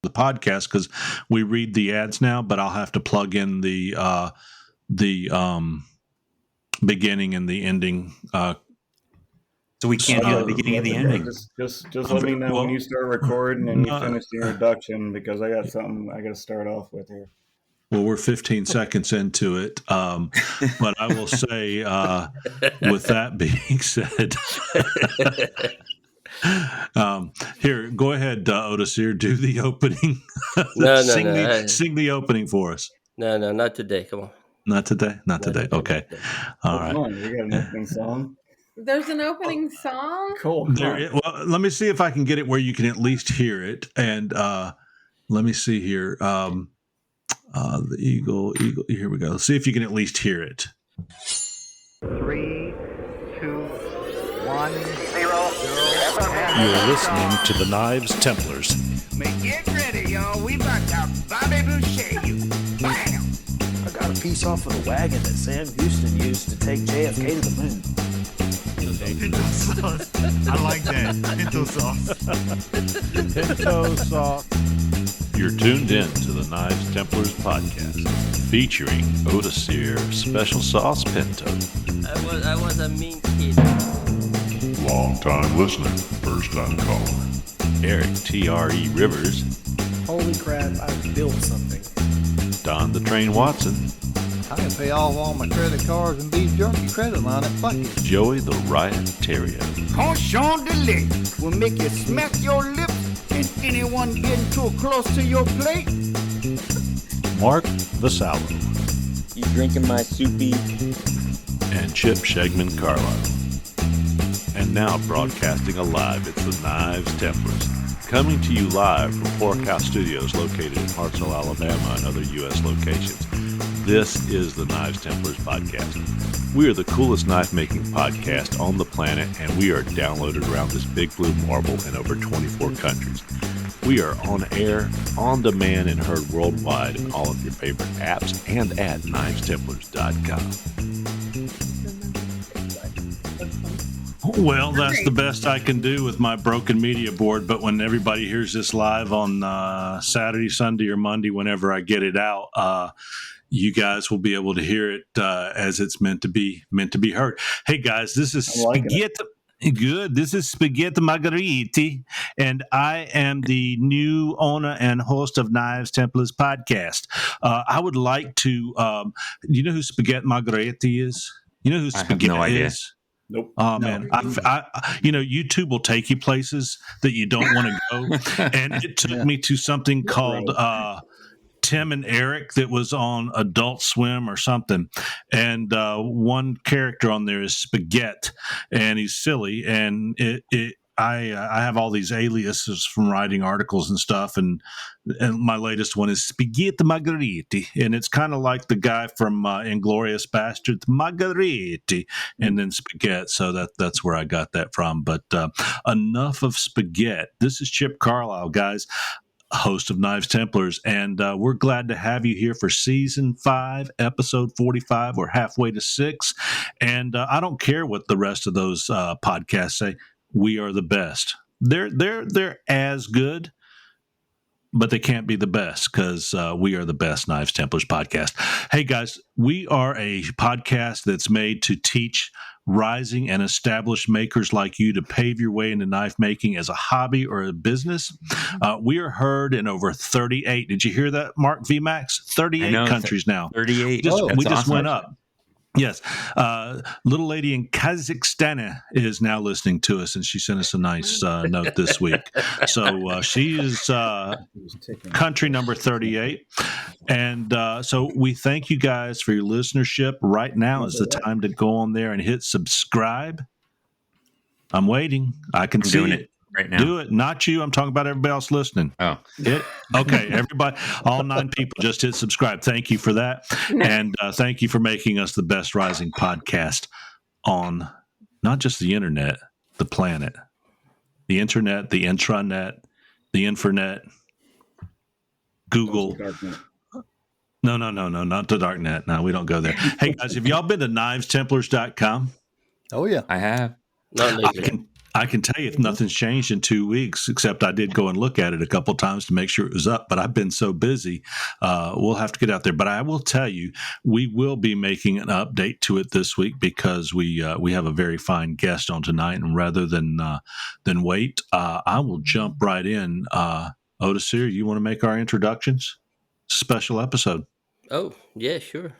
the podcast because we read the ads now, but I'll have to plug in the beginning and the ending. So we can't do the beginning and the ending. Just let me know when you start recording and you finish the introduction, because I got something I got to start off with here. Well, we're 15 seconds into it, but I will say, with that being said, here, go ahead, Otis. Here, do the opening. Sing the opening for us. No, not today. Come on. Not today. Not today. Okay. All right. We got an opening song. There's an opening song? Cool. Well, let me see if I can get it where you can at least hear it. And let me see here. The eagle. Here we go. Let's see if you can at least hear it. 3, 2, 1, 0. You're listening to the Knives Templars. Get ready, y'all. We about to Bobby Boucher you. Bam! I got a piece off of the wagon that Sam Houston used to take JFK to the moon. Pinto sauce. I like that. Pinto sauce. Pinto sauce. You're tuned in to the Knives Templars podcast, featuring Otis Sear Special Sauce Pinto. I was a mean kid. Long time listener, first time caller. Eric T.R.E. Rivers. Holy crap, I built something. Don the Train Watson. I can pay off all my credit cards and beef jerky credit line at Bucky. Joey the Riot Terrio. Cochon de lait will make you smack your lips and anyone getting too close to your plate. Mark the Sallow. You drinking my soupy? And Chip Shegman Carlisle. And now broadcasting alive, it's the Knives Templars. Coming to you live from Porkhouse Studios located in Hartselle, Alabama and other U.S. locations. This is the Knives Templars podcast. We are the coolest knife-making podcast on the planet, and we are downloaded around this big blue marble in over 24 countries. We are on air, on demand, and heard worldwide in all of your favorite apps and at knivestemplars.com. Well, that's the best I can do with my broken media board. But when everybody hears this live on Saturday, Sunday, or Monday, whenever I get it out, you guys will be able to hear it as it's meant to be heard. Hey guys, this is Spaghetti. Good. This is Spaghetti Margheriti, and I am the new owner and host of Knives Templars podcast. I would like to. You know who Spaghetti Margheriti is? You know who Spaghetti I have no idea. is? Nope. Oh man, YouTube will take you places that you don't want to go, and it took me to something called Tim and Eric that was on Adult Swim or something, and one character on there is Spaghetti, and he's silly, and I have all these aliases from writing articles and stuff, and my latest one is Spaghetti Margheriti, and it's kind of like the guy from Inglourious Basterds, Margheriti, and then Spaghetti. So that's where I got that from. But enough of Spaghetti. This is Chip Carlisle, guys, host of Knives Templars, and we're glad to have you here for season 5, episode 45. We're halfway to 6, and I don't care what the rest of those podcasts say. We are the best. They're as good, but they can't be the best because we are the best Knives Templars podcast. Hey guys, we are a podcast that's made to teach rising and established makers like you to pave your way into knife making as a hobby or a business. We are heard in over 38. Did you hear that, Mark VMAX? 38 countries now. 38. We just went up. Yes. Little lady in Kazakhstan is now listening to us, and she sent us a nice note this week. So she is country number 38. And so we thank you guys for your listenership. Right now is the time to go on there and hit subscribe. I'm waiting. I can see it. Right now. Do it. Not you. I'm talking about everybody else listening. Oh. Okay. Everybody, all 9 people just hit subscribe. Thank you for that. And thank you for making us the best rising podcast on not just the internet, the planet, the internet, the intranet, the infernet, Google. No, not the darknet. No, we don't go there. Hey guys, have y'all been to knivestemplars.com? Oh yeah, I have. I can tell you if nothing's changed in 2 weeks, except I did go and look at it a couple times to make sure it was up, but I've been so busy. We'll have to get out there. But I will tell you, we will be making an update to it this week because we have a very fine guest on tonight, and rather than wait, I will jump right in. Otis, you want to make our introductions? Special episode. Oh, yeah, sure.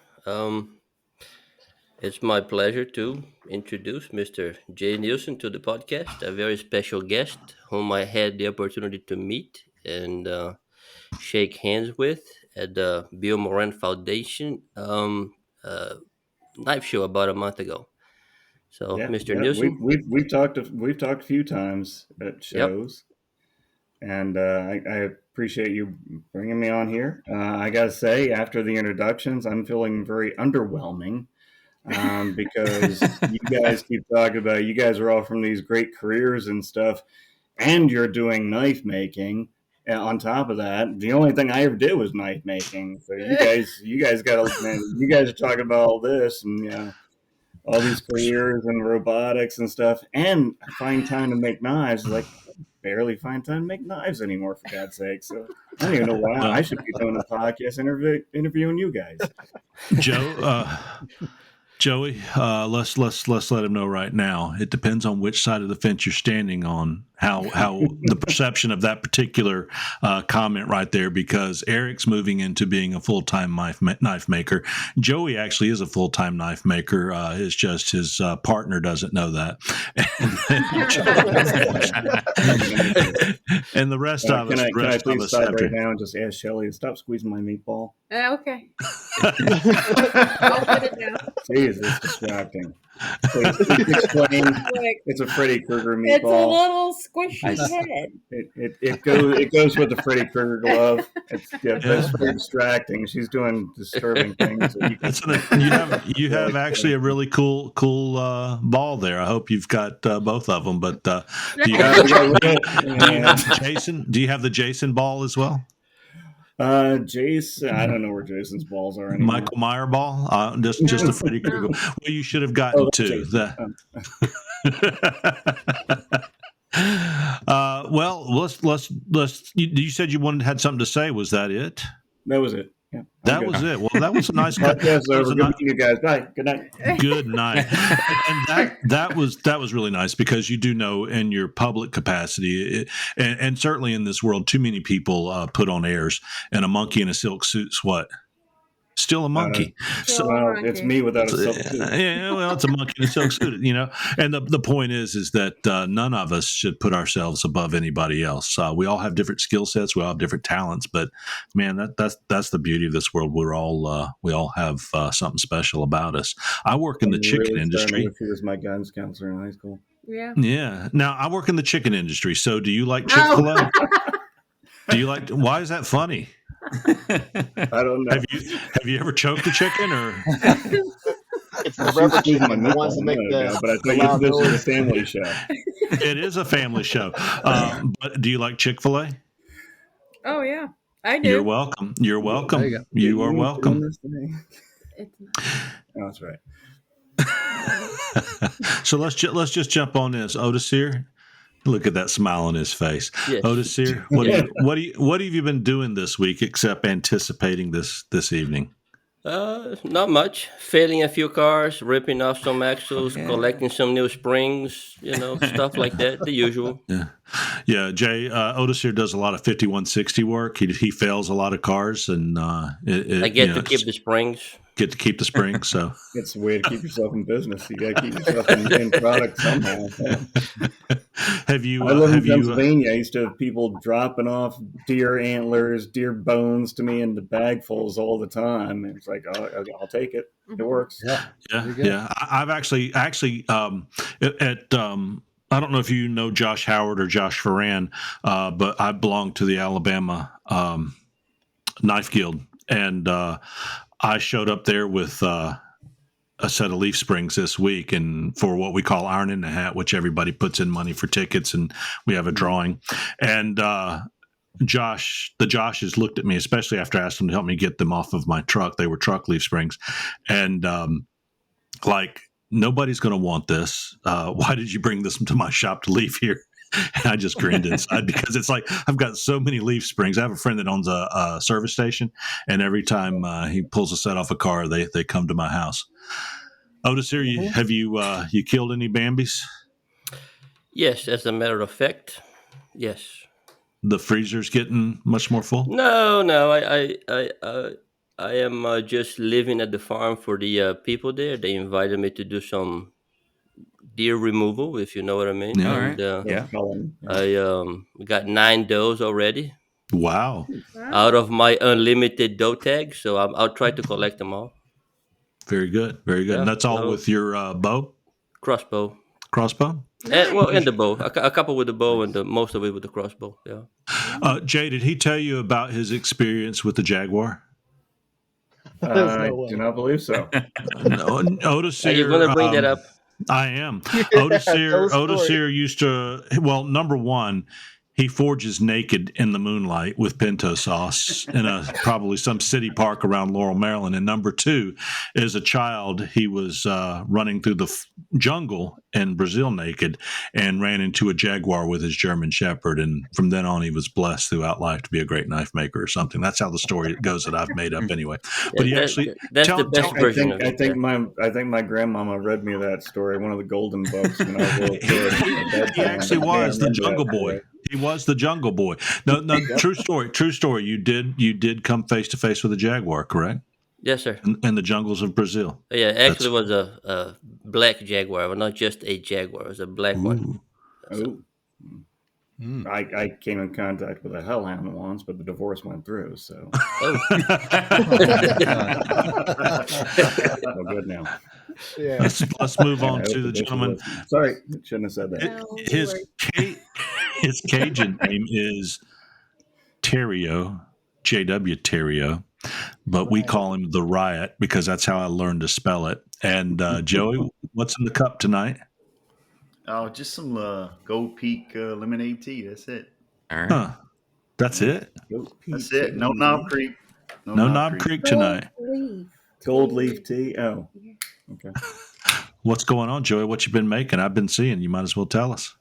It's my pleasure to introduce Mr. Jay Nielson to the podcast, a very special guest whom I had the opportunity to meet and shake hands with at the Bill Moran Foundation live show about a month ago. So, Mr. Nielson, we've talked a few times at shows, and I appreciate you bringing me on here. I gotta say, after the introductions, I'm feeling very underwhelming. Because you guys keep talking about you guys are all from these great careers and stuff, and you're doing knife making. And on top of that, the only thing I ever did was knife making. So you guys got you guys are talking about all this and all these careers and robotics and stuff, and find time to make knives. Like I barely find time to make knives anymore, for God's sake. So I don't even know why I should be doing a podcast interviewing you guys. Joey, let's let him know right now. It depends on which side of the fence you're standing on, how the perception of that particular comment right there. Because Eric's moving into being a full-time knife maker. Joey actually is a full-time knife maker. It's just his partner doesn't know that, and the rest of us. Can I please stop right now and just ask Shelly to stop squeezing my meatball? Okay. I'll put it down. Jeez, it's distracting. Please explain. It's a Freddy Krueger meatball. It's a little squishy head. It goes with the Freddy Krueger glove. That's very distracting. She's doing disturbing things. You have actually a really cool ball there. I hope you've got both of them. But do you have Jason? Do you have the Jason ball as well? Jason, I don't know where Jason's balls are anymore. Michael Meyer ball, just a Freddy Krueger. Well, you should have gotten two. Well, let's. You said you had something to say. Was that it? That was it. Yeah, that was it. Well, that was a nice. Podcast over. Good you guys. Bye. Good night. Good night. And that was really nice because you do know in your public capacity, and certainly in this world, too many people put on airs, and a monkey in a silk suit's what? Still a monkey. It's me without a silk suit. Yeah, well, it's a monkey in a silk suit, And the point is that none of us should put ourselves above anybody else. We all have different skill sets. We all have different talents. But man, that's the beauty of this world. We all have something special about us. I work in the chicken industry. He was my guidance counselor in high school. Yeah. Yeah. Now I work in the chicken industry. So do you like Chick-fil-A? Do you like? Why is that funny? I don't know. Have you ever choked a chicken or? It's the rubber chicken that wants to make but I think this is a family show. It is a family show. But do you like Chick-fil-A? Oh yeah, I do. You're welcome. You're welcome. You are welcome. It's not. Oh, that's right. So let's just jump on this. Otis here. Look at that smile on his face. Yes. Otis here. What have you been doing this week except anticipating this evening? Not much. Failing a few cars, ripping off some axles, collecting some new springs, stuff like that. The usual. Yeah. Jay, Otis here does a lot of 5160 work. He fails a lot of cars, and I get to keep the springs. Get to keep the springs. So it's a way to keep yourself in business. You got to keep yourself in product somehow. I live in Pennsylvania. I used to have people dropping off deer antlers, deer bones to me in the bagfuls all the time. And it's like, I'll take it. It works. Yeah. I've actually I don't know if you know Josh Howard or Josh Ferran, but I belong to the Alabama Knife Guild, and I showed up there with a set of leaf springs this week, and for what we call Iron in the Hat, which everybody puts in money for tickets, and we have a drawing. And the Joshes looked at me, especially after I asked them to help me get them off of my truck. They were truck leaf springs, and nobody's going to want this. Why did you bring this to my shop to leave here? And I just grinned inside because it's like I've got so many leaf springs. I have a friend that owns a service station, and every time he pulls a set off a car, they come to my house. Otis, here, have you killed any Bambis? Yes, as a matter of fact, yes. The freezer's getting much more full? No, I am just living at the farm for the people there. They invited me to do some deer removal, if you know what I mean. Yeah. And Yeah. I got 9 does already Wow. out of my unlimited doe tag. So I'll try to collect them all. Very good. Very good. Yeah, And that's all so- with your bow? Crossbow. Crossbow? And the bow. A couple with the bow and most of it with the crossbow. Yeah. Jay, did he tell you about his experience with the Jaguar? I do not believe so. No, Otis Are you going to bring that up? I am. Tell Otis the story. here used to, well, number one, he forges naked in the moonlight with pinto sauce in probably some city park around Laurel, Maryland. And number two, as a child, he was running through the jungle in Brazil naked and ran into a jaguar with his German Shepherd. And from then on, he was blessed throughout life to be a great knife maker or something. That's how the story goes that I've made up anyway. But he actually, that's the best version of it. I think my grandmama read me that story, one of the golden books when I was a little kid. He actually was the Jungle Boy. He was the Jungle Boy. No, true story. True story. You did come face to face with a jaguar, correct? Yes, sir. In the jungles of Brazil. Yeah, actually, it was a black jaguar, but not just a jaguar. It was a black one. Oh. I came in contact with a hellhound once, but the divorce went through. So. Oh. No good now. Yeah. Let's move on to the gentleman. Sorry, shouldn't have said that. His Cajun name is Terrio, J.W. Terrio, but we call him the Riot because that's how I learned to spell it. And Joey, what's in the cup tonight? Oh, just some Gold Peak lemonade tea. That's it. All right. Huh. That's it? That's it. No Knob Creek. No Knob Creek tonight. Gold leaf tea. Oh, okay. What's going on, Joey? What you been making? I've been seeing. You might as well tell us.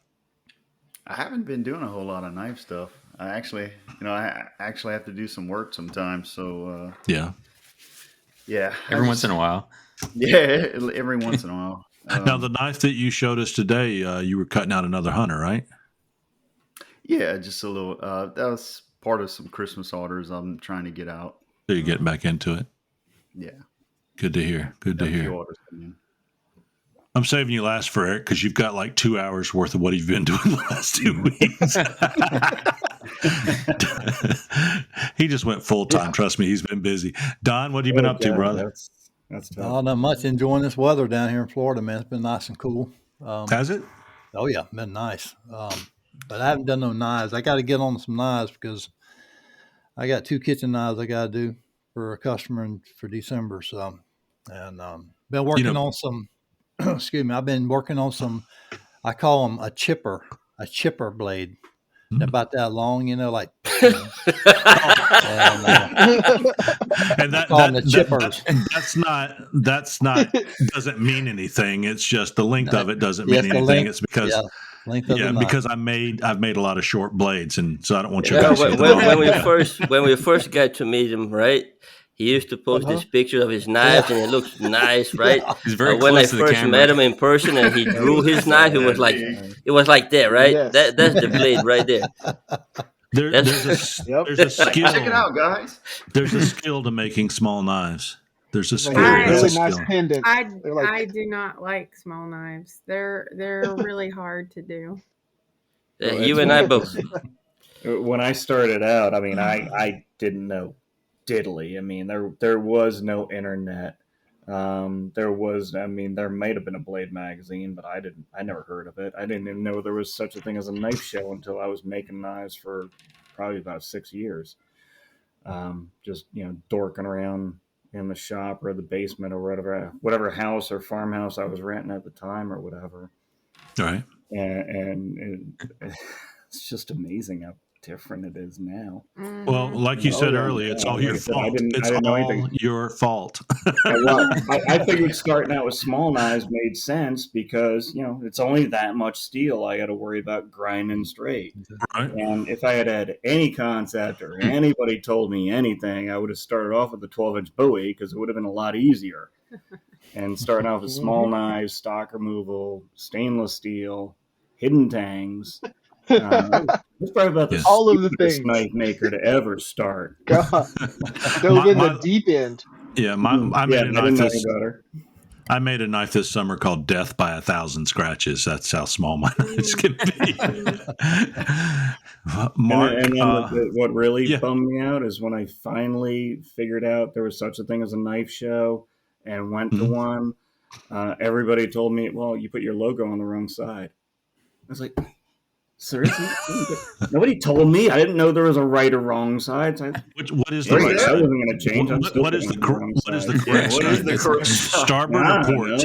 I haven't been doing a whole lot of knife stuff. I actually have to do some work sometimes. So yeah. Every once in a while. Yeah, every once in a while. Now, the knife that you showed us today, you were cutting out another hunter, right? Yeah, just a little. That was part of some Christmas orders I'm trying to get out. So you're getting back into it? Yeah. Good to hear. Good to Got a few hear. orders coming in. I'm saving you last for Eric because you've got like 2 hours worth of what you've been doing the last 2 weeks. He just went full time. Trust me, he's been busy. Don, what have you been up to, brother? That's tough. Oh, not much. Enjoying this weather down here in Florida, man. It's been nice and cool. Has it? Oh, yeah. Been nice. But I haven't done no knives. I got to get on some knives because I got 2 kitchen knives I got to do for a customer for December. So, and been working on some, excuse me, I've been working on some, I call them a chipper blade. They're about that long, like. And that's not doesn't mean anything. It's just the length of it doesn't mean anything. It's because because I've made a lot of short blades, and so I don't want you guys. When we first got to meet him, right? He used to post these pictures of his knives, and it looks nice, right? He's very when I close to the first camera. met him in person, and he drew his knife, it was like that, right? Yes. That's the blade right there. There's a skill. Check it out, guys. There's a skill to making small knives. There's a skill. Really nice pendant. I do not like small knives. They're really hard to do. You and I both. When I started out, I mean, I didn't know diddly. I mean, there was no internet. There might have been a Blade magazine, but I never heard of it. I didn't even know there was such a thing as a knife show until I was making knives for probably about 6 years. Just, dorking around in the shop or the basement or whatever house or farmhouse I was renting at the time or whatever. All right. And it's just amazing different it is now. Well, like you said earlier, it's all your fault. I It's didn't know all anything. your fault. I figured starting out with small knives made sense because, it's only that much steel I got to worry about grinding straight. Right. And if I had had any concept or anybody told me anything, I would have started off with a 12-inch Bowie because it would have been a lot easier. And starting off with small knives, stock removal, stainless steel, hidden tangs. It's probably about the all of the stupidest things. knife maker to ever start. God. Dove in the deep end. Yeah, I made a knife this. Better. I made a knife this summer called Death by 1,000 Scratches. That's how small my knives can be. Mark, and then what really bummed me out is when I finally figured out there was such a thing as a knife show and went to one. Everybody told me, well, you put your logo on the wrong side. I was like, seriously? Nobody told me. I didn't know there was a right or wrong side. So what is the right side? I wasn't going to change. What is the correct side? Starboard or port?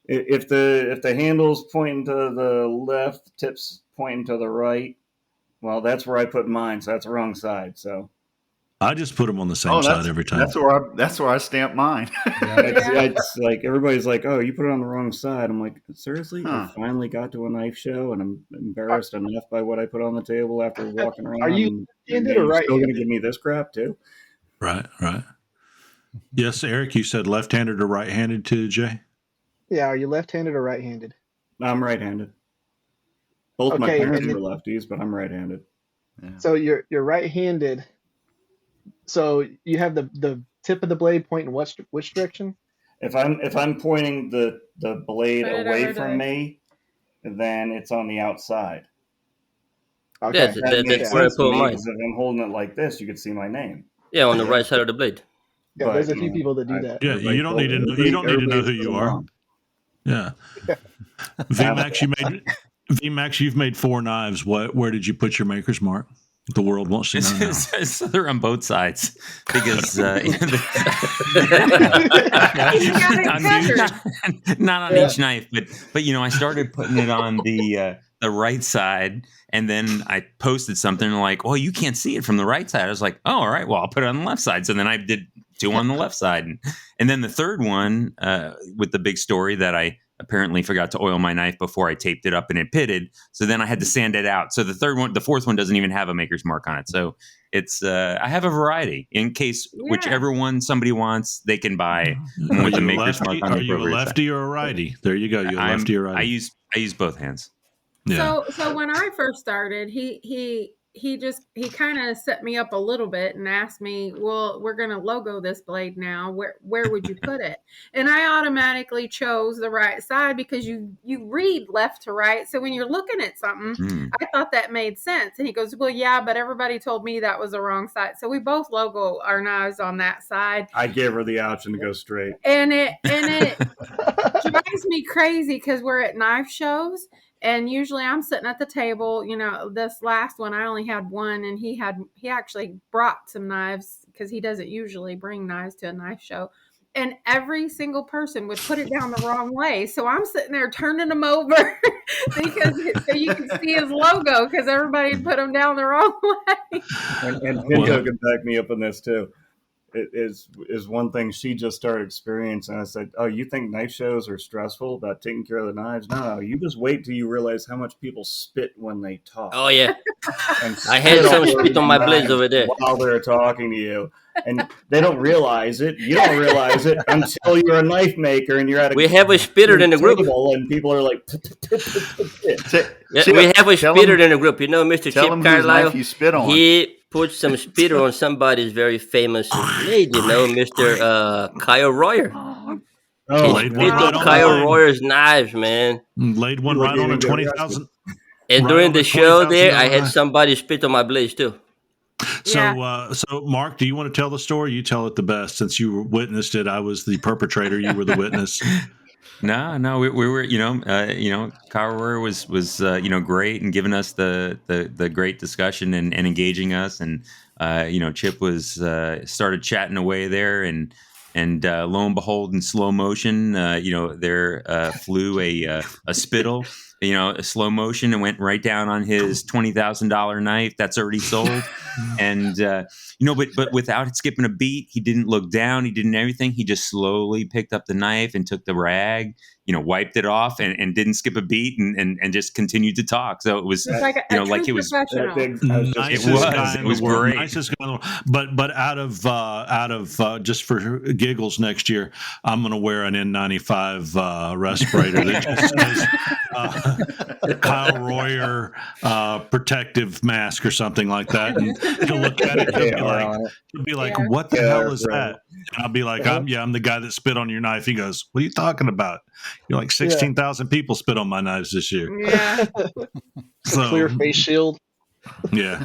If the handle's pointing to the left, tips pointing to the right, well, that's where I put mine. So that's the wrong side. So I just put them on the same side every time. That's where I stamp mine. It's like everybody's like, "Oh, you put it on the wrong side." I'm like, seriously? I finally got to a knife show, and I'm embarrassed enough by what I put on the table after walking around. Are you left-handed or right-handed? Still going to give me this crap too? Right. Yes, Eric, you said left-handed or right-handed too, Jay? Yeah, are you left-handed or right-handed? I'm right-handed. Both my parents were lefties, but I'm right-handed. Yeah. So you're right-handed. So you have the tip of the blade pointing which direction? If I'm pointing the blade away from me, then it's on the outside. Okay. That's where I put mine. If I'm holding it like this, you could see my name. Yeah, on the right side of the blade. Yeah, there's a few people that do that. Yeah, you don't need to know. You don't need to know who you are. Yeah. VMAX, you've made 4 knives. Where did you put your maker's mark? The world wants to know now. So they're on both sides because not on each knife, but I started putting it on the right side, and then I posted something like, "Well, you can't see it from the right side." I was like, "Oh, all right, well, I'll put it on the left side." So then I did 2 on the left side, and then the third one with the big story that I apparently forgot to oil my knife before I taped it up and it pitted. So then I had to sand it out. So the fourth one doesn't even have a maker's mark on it. So it's, I have a variety in case whichever one somebody wants, they can buy with the maker's mark on it. Are you a lefty or a righty? There you go. You're a lefty or righty. I use both hands. Yeah. So when I first started, he kind of set me up a little bit and asked me, well, we're going to logo this blade now. Where would you put it? And I automatically chose the right side because you read left to right. So when you're looking at something, I thought that made sense. And he goes, well, yeah, but everybody told me that was the wrong side. So we both logo our knives on that side. I gave her the option to go straight. And it drives me crazy because we're at knife shows. And usually I'm sitting at the table, this last one, I only had one, and he actually brought some knives because he doesn't usually bring knives to a knife show. And every single person would put it down the wrong way. So I'm sitting there turning them over so you can see his logo because everybody put them down the wrong way. And Pinto can back me up on this too. It is one thing she just started experiencing. I said, "Oh, you think knife shows are stressful about taking care of the knives? No, you just wait till you realize how much people spit when they talk." Oh yeah, I had some spit on my blades over there while they're talking to you, and they don't realize it. You don't realize it until you're a knife maker and you're at. We have a spitter in the group, and people are like, "We have a spitter in the group." Mr. Chip Carlisle. You spit on. He put some spitter on somebody's very famous blade, Mr. Kyle Royer. Kyle Royer's knives, man. Laid one right on a 20,000. And during the show there, I had somebody spit on my blades too. So, Mark, do you want to tell the story? You tell it the best since you witnessed it. I was the perpetrator. You were the witness. No, we were, Kyle Royer was great and giving us the great discussion and engaging us. And, Chip was, started chatting away there. And, And lo and behold, in slow motion, there flew a spittle, a slow motion, and went right down on his $20,000 knife that's already sold. And but without it skipping a beat, he didn't look down, he didn't everything. He just slowly picked up the knife and took the rag, wiped it off, and didn't skip a beat, and just continued to talk. So it was, It's like like it was. It was great. Nicest guy in the world. But out of just for giggles next year, I'm going to wear an N95 respirator that just says Kyle Royer protective mask or something like that. And he'll look at it, he'll be like, what the hell is that? And I'll be like, I'm the guy that spit on your knife. He goes, what are you talking about? You're like 16,000 people spit on my knives this year. Yeah. So, clear face shield. Yeah.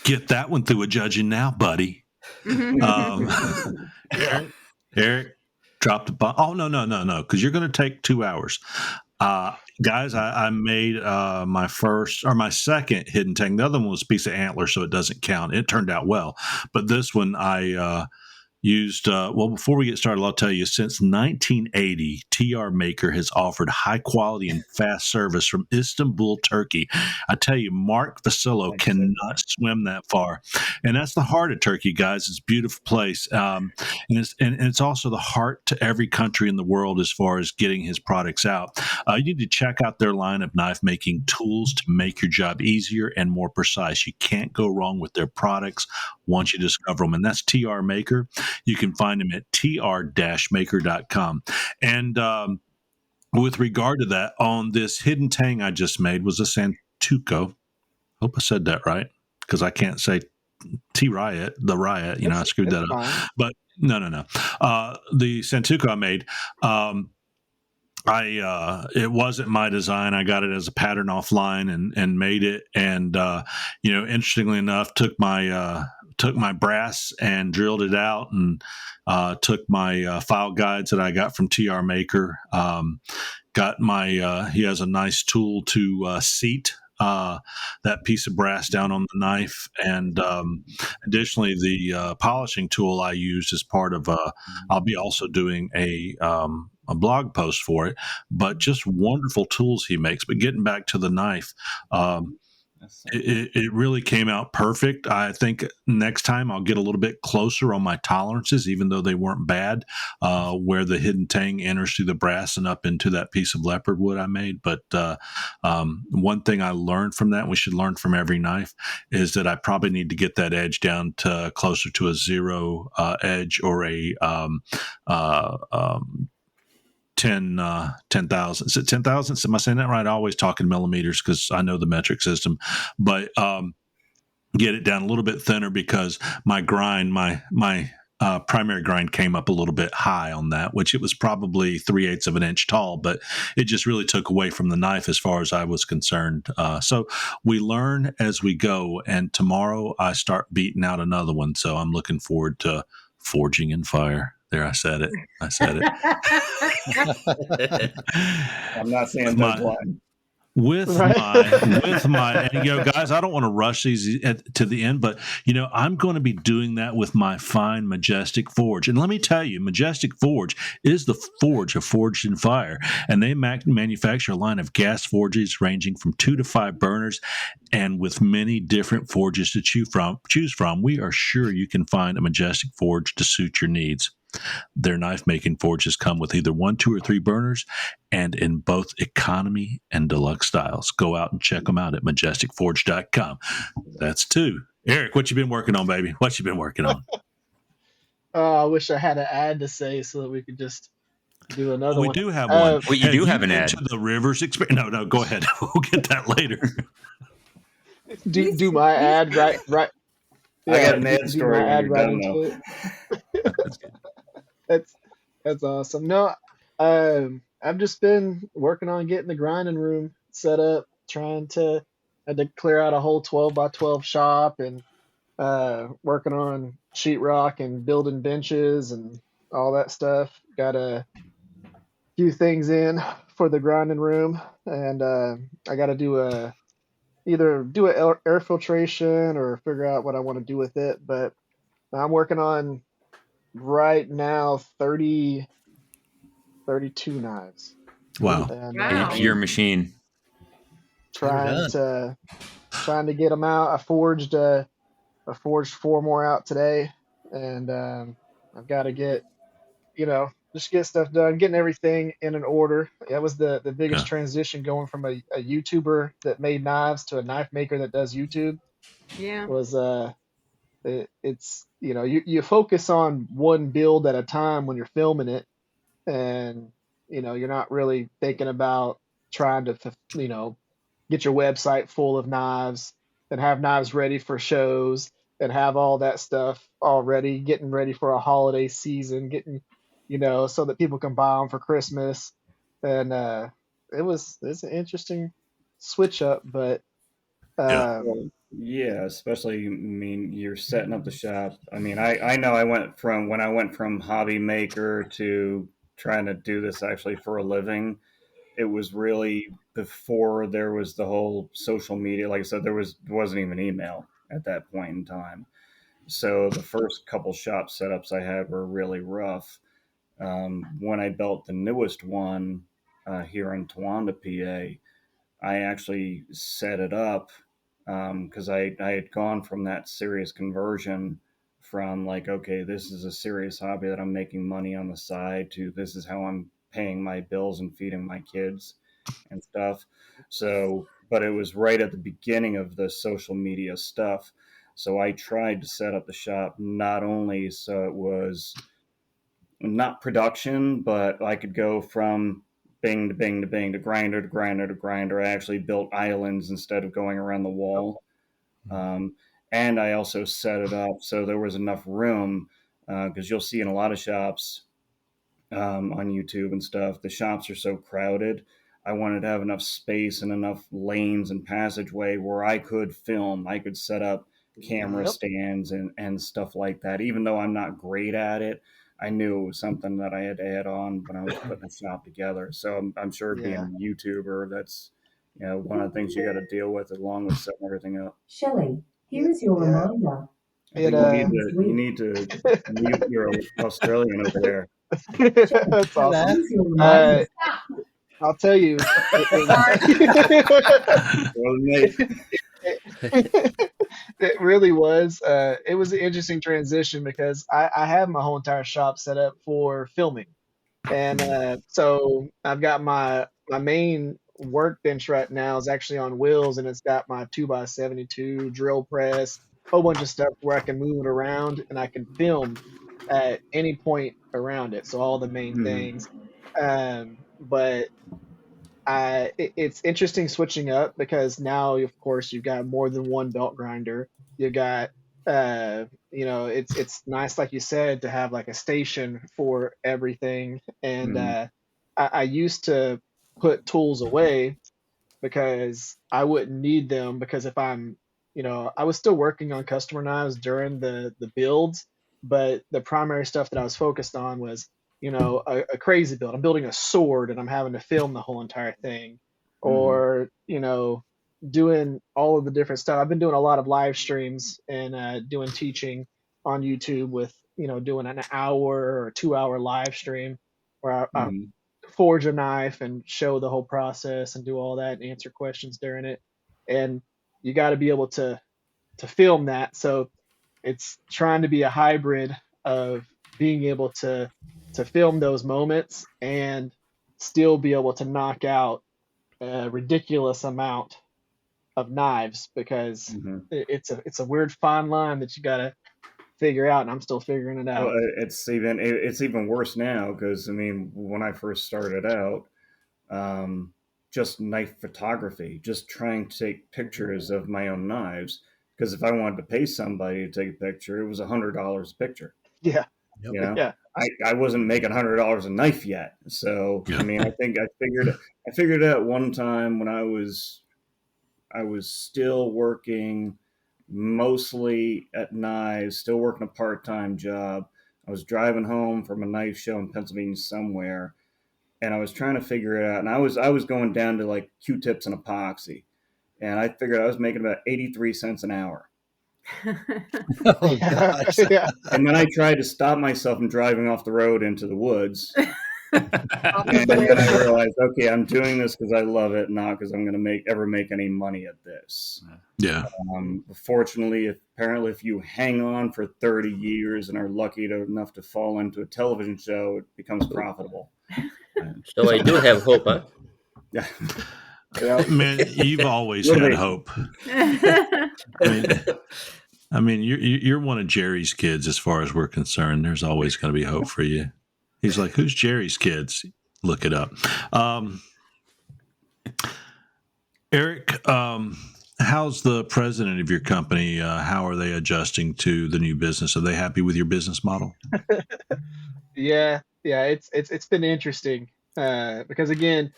Get that one through a judging now, buddy. Eric, drop the bomb. Oh, no, because you're going to take 2 hours. Guys, I made my second hidden tang. The other one was a piece of antler, so it doesn't count. It turned out well. But this one I used, before we get started, I'll tell you, since 1980, TR Maker has offered high quality and fast service from Istanbul, Turkey. I tell you, Mark Vasillo cannot swim that far. And that's the heart of Turkey, guys. It's a beautiful place. And it's also the heart to every country in the world as far as getting his products out. You need to check out their line of knife making tools to make your job easier and more precise. You can't go wrong with their products once you discover them. And that's TR Maker. You can find them at tr-maker.com. And with regard to that, on this hidden tang I just made was a Santuco. Hope I said that right, because I can't say T-Riot, the Riot. I screwed that up. Fine. But no. The Santuco I made, it wasn't my design. I got it as a pattern offline and made it. And interestingly enough, took my brass and drilled it out, and took my file guides that I got from TR Maker. Got my he has a nice tool to seat that piece of brass down on the knife, and additionally the polishing tool I used as part of I'll be also doing a blog post for it, but just wonderful tools he makes. But getting back to the knife, it really came out perfect. I think next time I'll get a little bit closer on my tolerances, even though they weren't bad, where the hidden tang enters through the brass and up into that piece of leopard wood I made. But one thing I learned from that, and we should learn from every knife, is that I probably need to get that edge down to closer to a 0 edge, or a 10,000. Is it 10,000? Am I saying that right? I always talk in millimeters because I know the metric system, but get it down a little bit thinner, because my grind, my primary grind came up a little bit high on that, which it was probably 3/8 of an inch tall, but it just really took away from the knife as far as I was concerned. So we learn as we go, and tomorrow I start beating out another one. So I'm looking forward to forging in fire. There, I said it. I'm not saying that's one. With my, and guys, I don't want to rush these to the end, but I'm going to be doing that with my fine Majestic Forge. And let me tell you, Majestic Forge is the forge of Forged in Fire, and they manufacture a line of gas forges ranging from 2 to 5 burners, and with many different forges to choose from. We are sure you can find a Majestic Forge to suit your needs. Their knife making forges come with either 1, 2, or 3 burners, and in both economy and deluxe styles. Go out and check them out at majesticforge.com. That's 2. Eric, what you been working on, baby? What you been working on? I wish I had an ad to say so that we could just do another one. We do have one. Well, you do have an ad. To the Rivers experience. No, go ahead. We'll get that later. Do my ad right. Yeah, I got an ad story when you're done, though. That's awesome. No, I've just been working on getting the grinding room set up, I had to clear out a whole 12 by 12 shop, and working on sheetrock and building benches and all that stuff. Got a few things in for the grinding room, and I got to either do an air filtration or figure out what I want to do with it. But I'm working on right now 32 knives. Wow. And A pure machine. trying to get them out. I forged 4 more out today, and I've got to get, just get stuff done, getting everything in an order. That was the biggest transition, going from a YouTuber that made knives to a knife maker that does YouTube. Yeah. Was it's you focus on one build at a time when you're filming it, and you're not really thinking about trying to get your website full of knives and have knives ready for shows and have all that stuff already, getting ready for a holiday season, getting so that people can buy them for Christmas. And it's an interesting switch up, but Well, yeah, especially, I mean, you're setting up the shop. I mean, I know I went from when I went from hobby maker to trying to do this actually for a living. It was really before there was the whole social media. Like I said, there wasn't even email at that point in time. So the first couple shop setups I had were really rough. When I built the newest one here in Towanda, PA, I actually set it up because I had gone from that serious conversion from like, okay, this is a serious hobby that I'm making money on the side, to this is how I'm paying my bills and feeding my kids and stuff. So, but it was right at the beginning of the social media stuff. So I tried to set up the shop not only so it was not production, but I could go from bing to bing to bing to grinder to grinder to grinder. I actually built islands instead of going around the wall. Um, and I also set it up so there was enough room, because you'll see in a lot of shops on YouTube and stuff, the shops are so crowded. I wanted to have enough space and enough lanes and passageway where I could film. I could set up camera stands and stuff like that. Even though I'm not great at it, I knew it was something that I had to add on when I was putting a shop together. So I'm sure being a YouTuber, that's one of the things you got to deal with along with setting everything up. Shelley, here is your reminder. I think you need to mute your Australian over there. That's awesome. I'll tell you. It really was. It was an interesting transition because I have my whole entire shop set up for filming, and so I've got my main workbench right now is actually on wheels, and it's got my 2x72 drill press, a whole bunch of stuff where I can move it around and I can film at any point around it. So all the main things. But it's interesting switching up because now, of course, you've got more than one belt grinder. You've got, it's nice, like you said, to have like a station for everything. And I used to put tools away because I wouldn't need them, because if I was still working on customer knives during the builds, but the primary stuff that I was focused on was, a crazy build. I'm building a sword and I'm having to film the whole entire thing, or, doing all of the different stuff. I've been doing a lot of live streams and doing teaching on YouTube with, doing an hour or 2 hour live stream where I forge a knife and show the whole process and do all that and answer questions during it. And you got to be able to film that. So it's trying to be a hybrid of being able to film those moments and still be able to knock out a ridiculous amount of knives, because it's a weird fine line that you got to figure out, and I'm still figuring it out. Well, it's even worse now because I mean, when I first started out, just knife photography, just trying to take pictures of my own knives. Because if I wanted to pay somebody to take a picture, it was $100 a picture. Yeah. Yeah. I wasn't making $100 a knife yet. So I mean, I think I figured out one time when I was still working mostly at knives, still working a part-time job. I was driving home from a knife show in Pennsylvania somewhere, and I was trying to figure it out. And I was going down to like Q-tips and epoxy, and I figured I was making about 83 cents an hour. Oh gosh. Yeah. And then I tried to stop myself from driving off the road into the woods. And then I realized, okay, I'm doing this because I love it, not because I'm going to ever make any money at this. Yeah. Fortunately, apparently, if you hang on for 30 years and are lucky enough to fall into a television show, it becomes profitable. So I do have hope, huh? Yeah. Man, you've always had hope. I mean, you're one of Jerry's kids as far as we're concerned. There's always going to be hope for you. He's like, who's Jerry's kids? Look it up. Eric, how's the president of your company? How are they adjusting to the new business? Are they happy with your business model? Yeah, it's been interesting because again,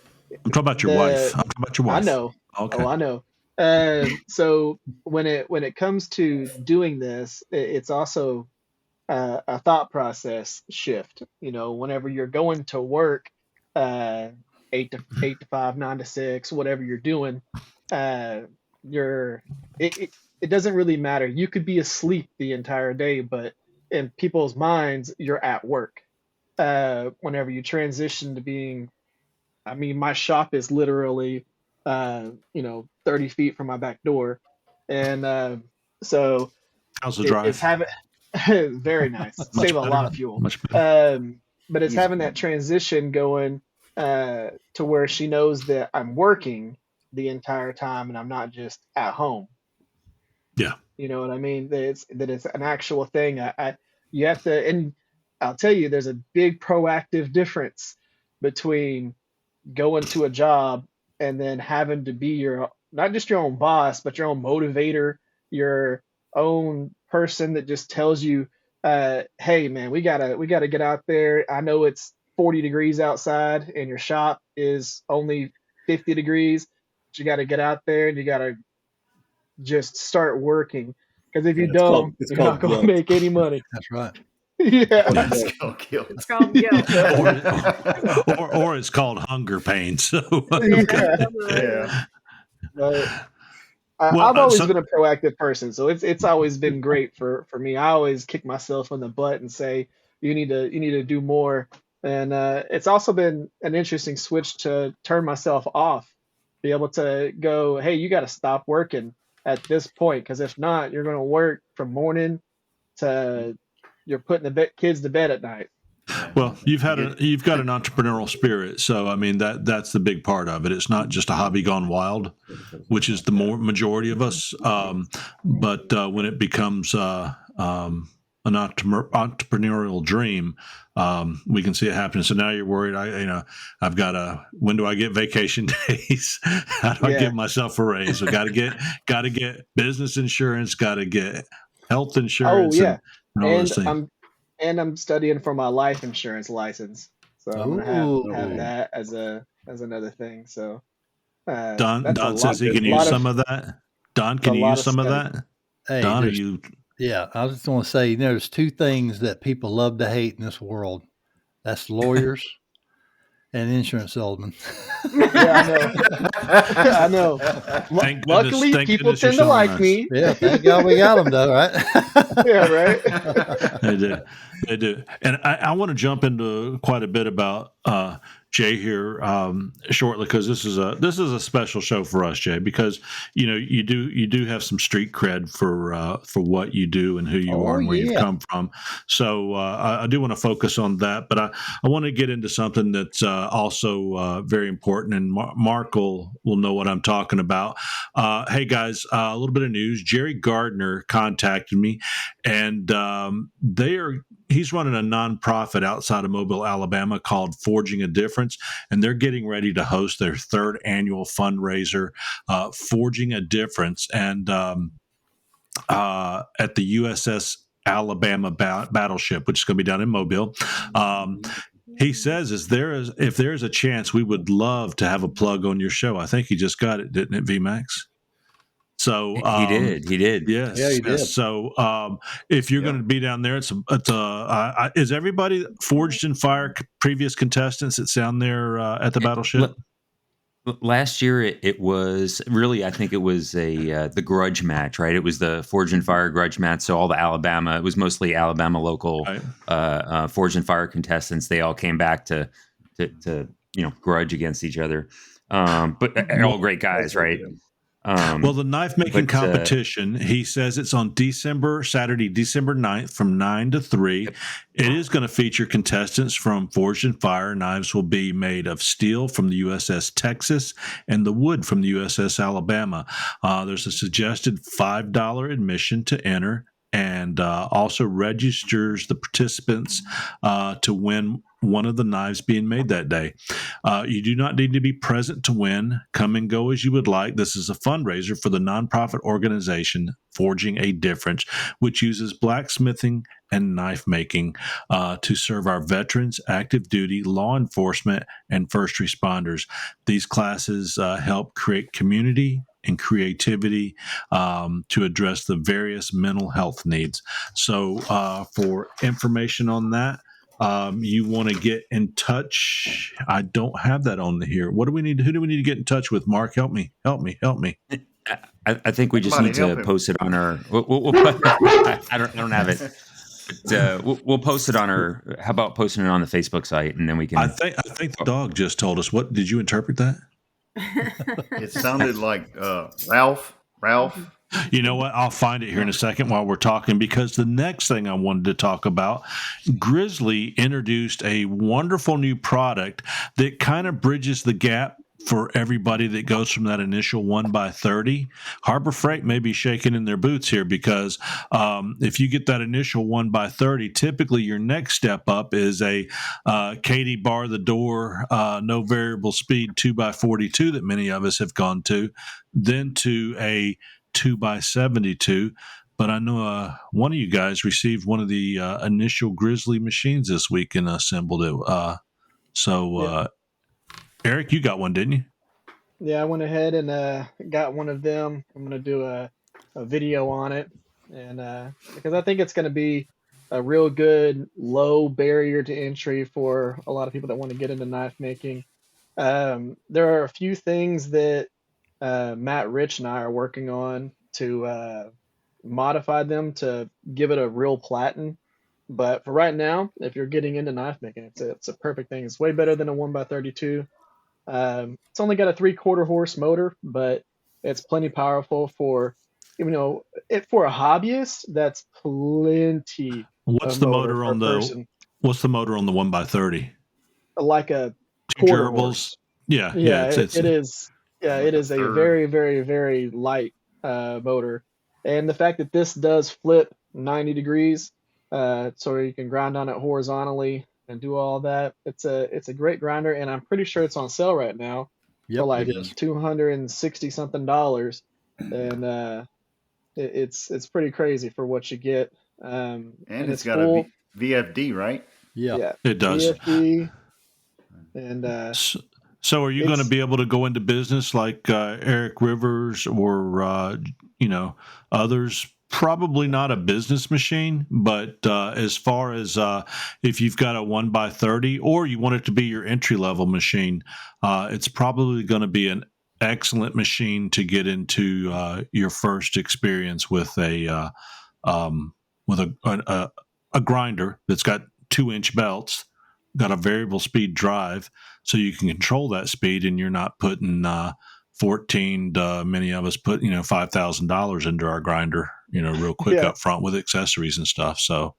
I'm talking about your wife. I'm talking about your wife. I know. Okay. Oh, I know. So when it comes to doing this, it's also a thought process shift. You know, whenever you're going to work, 8 to 5, 9 to 6, whatever you're doing, it doesn't really matter. You could be asleep the entire day, but in people's minds, you're at work. Whenever you transition to being, I mean, my shop is literally, 30 feet from my back door, and so how's the drive? it's having very nice, save a lot of fuel. Much better. But it's having that transition going to where she knows that I'm working the entire time and I'm not just at home. Yeah. You know what I mean? That it's an actual thing. You have to, and I'll tell you, there's a big proactive difference between going to a job and then having to be your, not just your own boss, but your own motivator, your own person that just tells you, hey man, we gotta get out there. I know it's 40 degrees outside and your shop is only 50 degrees, but you gotta get out there and you gotta just start working. Because if you don't, you're not going to make any money. That's right. Yeah. It's called guilt. It's called guilt. or it's called hunger pains. So, Yeah. But I've always been a proactive person, so it's always been great for me. I always kick myself in the butt and say you need to do more. And it's also been an interesting switch to turn myself off, be able to go, hey, you got to stop working at this point, because if not, you're going to work from morning to you're putting the kids to bed at night. Well, you've got an entrepreneurial spirit, so I mean that's the big part of it. It's not just a hobby gone wild, which is the majority of us. But when it becomes an entrepreneurial dream, we can see it happening. So now you're worried. I've got when do I get vacation days? How do I give myself a raise? So got to get business insurance, got to get health insurance. Oh yeah, and all those things. I'm studying for my life insurance license, so I'm gonna have that as another thing. So Don says he can use some of that. Don, can you use some of that? Hey, Don, are you? Yeah, I just want to say, there's two things that people love to hate in this world. That's lawyers and insurance salesmen. Yeah, I know. Luckily, people tend to like me. Yeah, thank God we got them, though, right? Yeah, right. They do. And I want to jump into quite a bit about Jay here shortly, because this is a special show for us, Jay, because you do have some street cred for what you do and who you are and where you've come from. So I do want to focus on that, but I want to get into something that's also very important, and Mark will know what I'm talking about. Hey guys, a little bit of news. Jerry Gardner contacted me, and he's running a nonprofit outside of Mobile, Alabama called Forging a Difference, and they're getting ready to host their third annual fundraiser, Forging a Difference, and at the USS Alabama battleship, which is going to be down in Mobile. He says, if there is a chance, we would love to have a plug on your show. I think he just got it, didn't it, VMAX? So he did. Yes. Yeah, he did. So if you're going to be down there, is everybody Forged in Fire previous contestants that's down there at the battleship? Last year, it was really, I think it was the grudge match, right? It was the Forge and Fire grudge match. So all the Alabama, it was mostly Alabama local Forge and Fire contestants. They all came back to grudge against each other. But all great guys, right? Well, the knife making competition, he says it's on Saturday, December 9th from 9 to 3. Yep. It is going to feature contestants from Forged and Fire. Knives will be made of steel from the USS Texas and the wood from the USS Alabama. There's a suggested $5 admission to enter, and also registers the participants to win one of the knives being made that day. You do not need to be present to win. Come and go as you would like. This is a fundraiser for the nonprofit organization Forging a Difference, which uses blacksmithing and knife making to serve our veterans, active duty, law enforcement, and first responders. These classes help create community and creativity to address the various mental health needs. So for information on that, you want to get in touch. I don't have that on here. What do we need? Who do we need to get in touch with? Mark, help me. I think we just need to post it on our. We'll I don't have it. But, we'll post it on our. How about posting it on the Facebook site, and then we can. I think the dog just told us. What did you interpret that? It sounded like Ralph. You know what? I'll find it here in a second while we're talking, because the next thing I wanted to talk about, Grizzly introduced a wonderful new product that kind of bridges the gap for everybody that goes from that initial 1x30. Harbor Freight may be shaking in their boots here, because if you get that initial 1x30, typically your next step up is a Katie bar the door, no variable speed 2x42 that many of us have gone to, then to a 2x72. But I know one of you guys received one of the initial Grizzly machines this week and assembled it. Eric, you got one, didn't you? Yeah, I went ahead and got one of them. I'm going to do a video on it, and because I think it's going to be a real good low barrier to entry for a lot of people that want to get into knife making. There are a few things that Matt, Rich, and I are working on to modify them to give it a real platen. But for right now, if you're getting into knife making, it's a perfect thing. It's way better than a 1x32. It's only got a 3/4 horse motor, but it's plenty powerful for, for a hobbyist. That's plenty. What's the motor on the 1x30? Like a two gerbils. Yeah. It is. Yeah, it is a very, very, very light motor, and the fact that this does flip 90 degrees, so you can grind on it horizontally and do all that. It's a great grinder, and I'm pretty sure it's on sale right now for like $260 something, and it's pretty crazy for what you get. And it's got a VFD, right? Yeah, it does. VFD, and so are you going to be able to go into business like Eric Rivers or others? Probably not a business machine, but as far as if you've got a 1x30 or you want it to be your entry level machine, it's probably going to be an excellent machine to get into your first experience with a grinder that's got 2-inch belts, got a variable speed drive, so you can control that speed, and you're not putting 14. Many of us put $5,000 into our grinder, real quick up front with accessories and stuff. So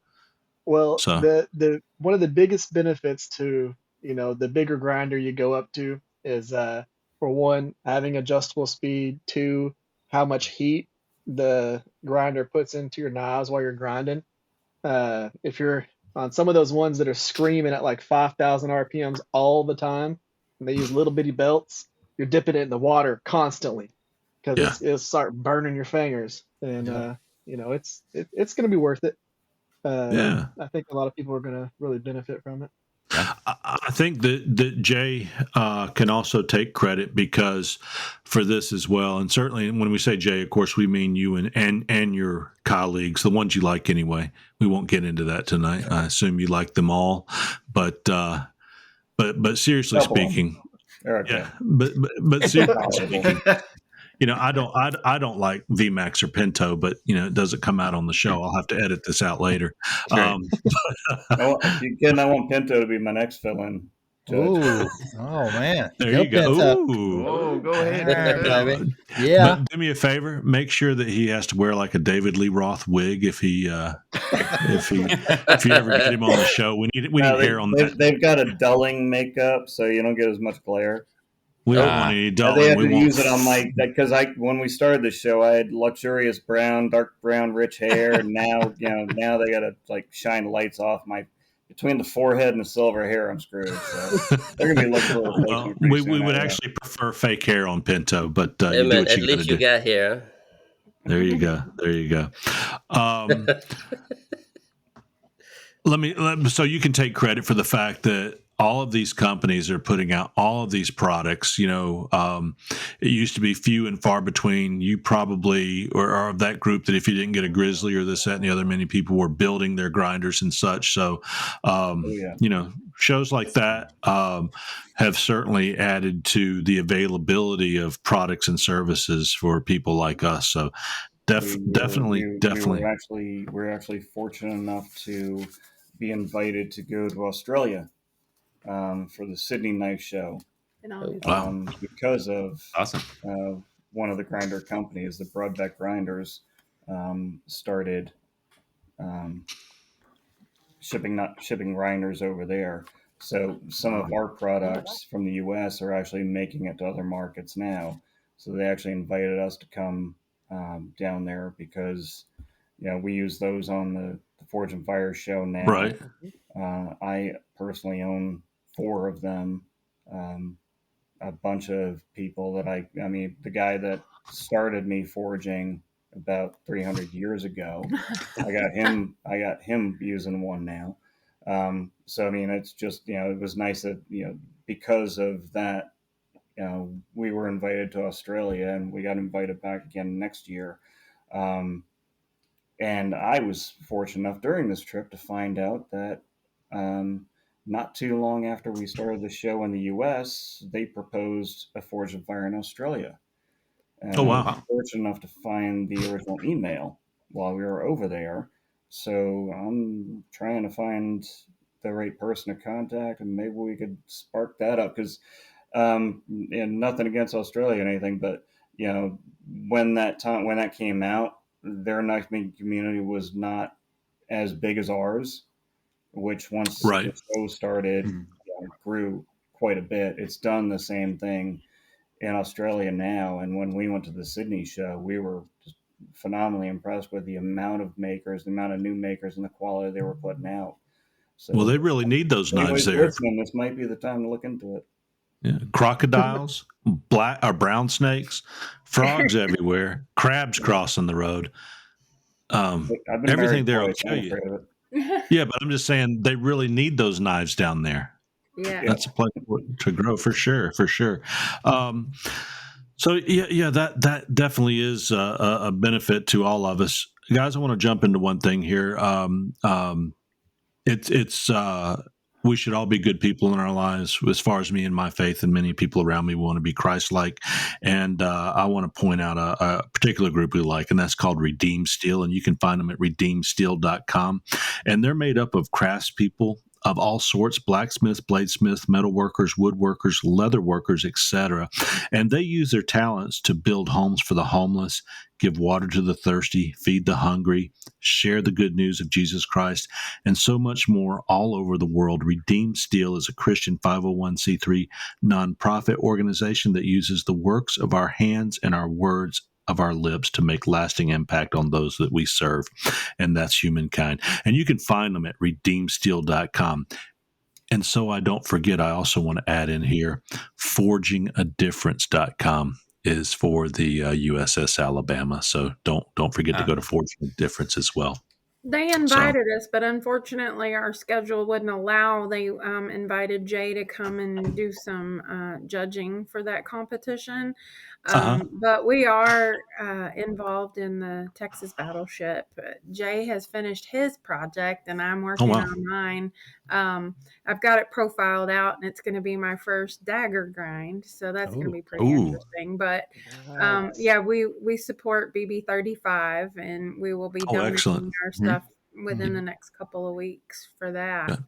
the one of the biggest benefits to the bigger grinder you go up to is for one, having adjustable speed. Two, how much heat the grinder puts into your knives while you're grinding. If you're on some of those ones that are screaming at like 5,000 RPMs all the time, and they use little bitty belts, you're dipping it in the water constantly because it'll start burning your fingers, and it's going to be worth it. I think a lot of people are going to really benefit from it. I think that Jay can also take credit because for this as well, and certainly when we say Jay, of course we mean you and your colleagues, the ones you like anyway. We won't get into that tonight. I assume you like them all, but seriously speaking, They're okay. Yeah, but seriously speaking, I don't like VMAX or Pinto, but it doesn't come out on the show. I'll have to edit this out later. Right. If you can, I want Pinto to be my next fill-in. Oh man! There you go. Ooh. Oh, go ahead, Right, Pinto. baby. Yeah. But do me a favor, make sure that he has to wear like a David Lee Roth wig if you ever get him on the show. We need hair on that. They've got a dulling makeup, so you don't get as much glare. We don't want any dulling. They have We to want use it on because when we started the show, I had luxurious dark brown, rich hair, and now now they got to like shine lights off between the forehead and the silver hair. I'm screwed. So they're gonna be looking a little well, we would actually prefer fake hair on Pinto, but Hey, you do man, what at you least got to you do. got here. There you go. There you go. So you can take credit for the fact that all of these companies are putting out all of these products. It used to be few and far between. You probably are of that group that if you didn't get a Grizzly or this, that, and the other, many people were building their grinders and such. So, shows like that have certainly added to the availability of products and services for people like us. So, definitely. We're actually fortunate enough to be invited to go to Australia for the Sydney Knife Show. Because of awesome. One of the grinder companies, the Broadbeck Grinders, started shipping grinders over there. So some of our products from the U.S. are actually making it to other markets now. So they actually invited us to come down there because we use those on the Forge and Fire show now. Right. I personally own 4 of them. A bunch of people that the guy that started me forging about 300 years ago, I got him using one now. So it's just it was nice that because of that we were invited to Australia and we got invited back again next year. And I was fortunate enough during this trip to find out that not too long after we started the show in the U.S., they proposed a Forge and Fire in Australia. And oh, wow. I was fortunate enough to find the original email while we were over there. So I'm trying to find the right person to contact, and maybe we could spark that up. Because, and nothing against Australia or anything, but when that came out, their knife making community was not as big as ours, which once the show started grew quite a bit. It's done the same thing in Australia now. And when we went to the Sydney show, we were just phenomenally impressed with the amount of makers, the amount of new makers, and the quality they were putting out. So, well, they really need those knives there. Listening, this might be the time to look into it. Yeah. Crocodiles, black or brown snakes, frogs everywhere, crabs crossing the road. Everything there will kill you. Yeah, but I'm just saying they really need those knives down there. Yeah, that's a place to grow for sure. So that definitely is a benefit to all of us, guys. I want to jump into one thing here. It's we should all be good people in our lives. As far as me and my faith, and many people around me want to be Christ-like. And I want to point out a particular group we like, and that's called Redeem Steel. And you can find them at redeemsteel.com. And they're made up of craftspeople of all sorts: blacksmiths, bladesmiths, metalworkers, woodworkers, leather workers, etc. And they use their talents to build homes for the homeless, give water to the thirsty, feed the hungry, share the good news of Jesus Christ, and so much more all over the world. Redeem Steel is a Christian 501c3 nonprofit organization that uses the works of our hands and our words of our lips to make lasting impact on those that we serve, and that's humankind. And you can find them at redeemsteel.com. And so I don't forget, I also want to add in here, forgingadifference.com is for the USS Alabama. So don't forget to go to Forging a Difference as well. They invited us, but unfortunately our schedule wouldn't allow. They invited Jay to come and do some judging for that competition. But we are involved in the Texas battleship. Jay has finished his project, and I'm working on mine. I've got it profiled out, and it's going to be my first dagger grind, so that's going to be pretty interesting. But yeah, we support BB35, and we will be donating our stuff within the next couple of weeks for that.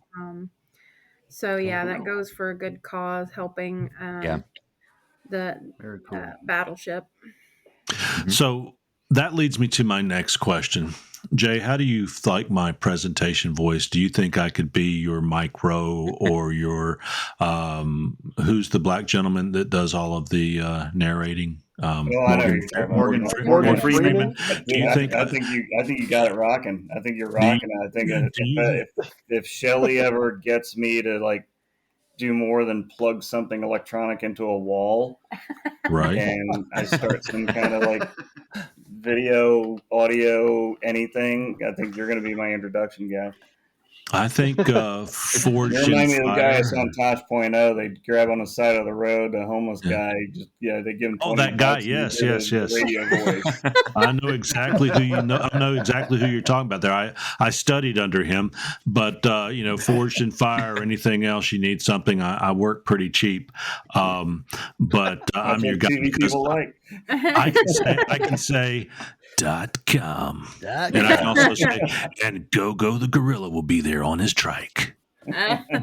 So yeah, that goes for a good cause, helping the Very cool. battleship. So that leads me to my next question. Jay, how do you like my presentation voice? Do you think I could be your Mike Rowe or your who's the black gentleman that does all of the narrating? Morgan Freeman. Do you think? I think you got it rocking. I think you're rocking. I think if Shelly ever gets me to like do more than plug something electronic into a wall, right? And I start some kind of like video, audio, anything, I think you're going to be my introduction guy. I think Forged you remind me of the guys on Tosh.0. They grab on the side of the road a homeless guy. They give him 20 that guy. Yes. Radio voice. I know exactly who you know. I know exactly who you're talking about there. I studied under him, but Forged in Fire or anything else you need something, I work pretty cheap. But I'm your guy because I can say .com. And I can also say, and Go the Gorilla will be there on his trike.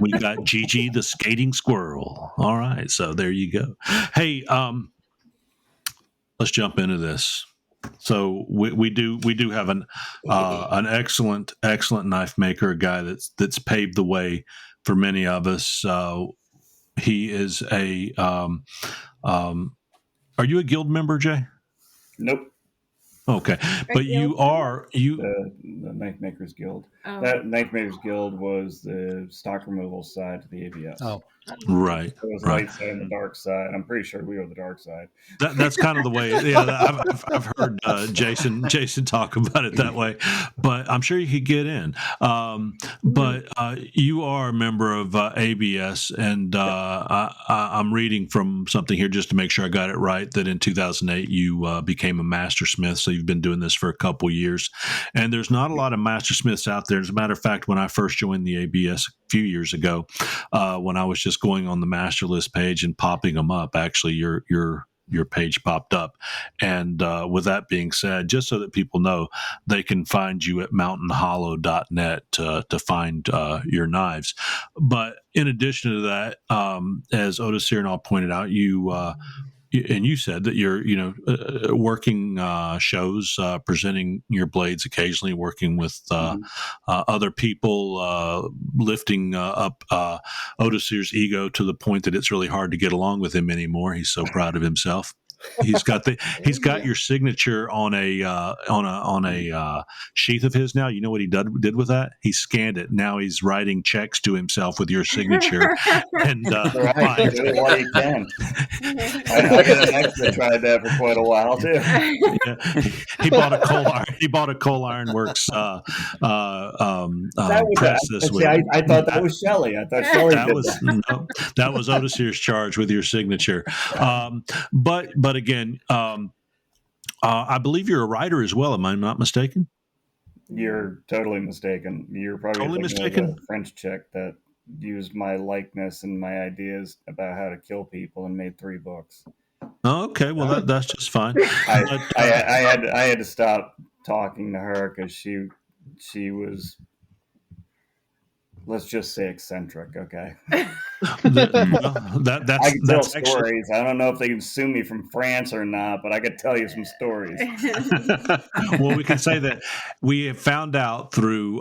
We got Gigi the Skating Squirrel. All right, so there you go. Hey, let's jump into this. So we do have an excellent knife maker, a guy that's paved the way for many of us. He is a. Are you a guild member, Jay? Nope. Okay, but you are the Knife Makers Guild. Oh. That Knife Makers Guild was the stock removal side to the ABS. Oh, right. It was light side and the dark side. I'm pretty sure we were the dark side. That's kind of the way. Yeah, I've heard Jason talk about it that way, but I'm sure you could get in. But you are a member of ABS, and I'm reading from something here just to make sure I got it right. That in 2008 you became a master smith, so you've been doing this for a couple years. And there's not a lot of master smiths out there. As a matter of fact, when I first joined the ABS a few years ago, when I was just going on the master list page and popping them up, actually your page popped up. And with that being said, just so that people know, they can find you at mountainhollow.net to find your knives. But in addition to that, as Otis Serenall pointed out, you said that you're, working shows, presenting your blades occasionally, working with other people, lifting up Otis's ego to the point that it's really hard to get along with him anymore. He's so proud of himself. He's got your signature on a sheath of his now. You know what he did with that? He scanned it. Now he's writing checks to himself with your signature. And right, do it while you can. I got an extra tried that for quite a while too. Yeah. He bought a Coal Iron Works press this week. I thought that was Shelley. I thought Shelley did that. No, that was Otis here's charge with your signature. But again, I believe you're a writer as well. Am I not mistaken? You're totally mistaken. You're probably totally mistaken. A French chick that used my likeness and my ideas about how to kill people and made 3 books. Oh, okay, well that's just fine. I had to stop talking to her because she was, let's just say, eccentric. Okay. That's I can tell actually stories. I don't know if they can sue me from France or not, but I could tell you some stories. Well, we can say that we have found out through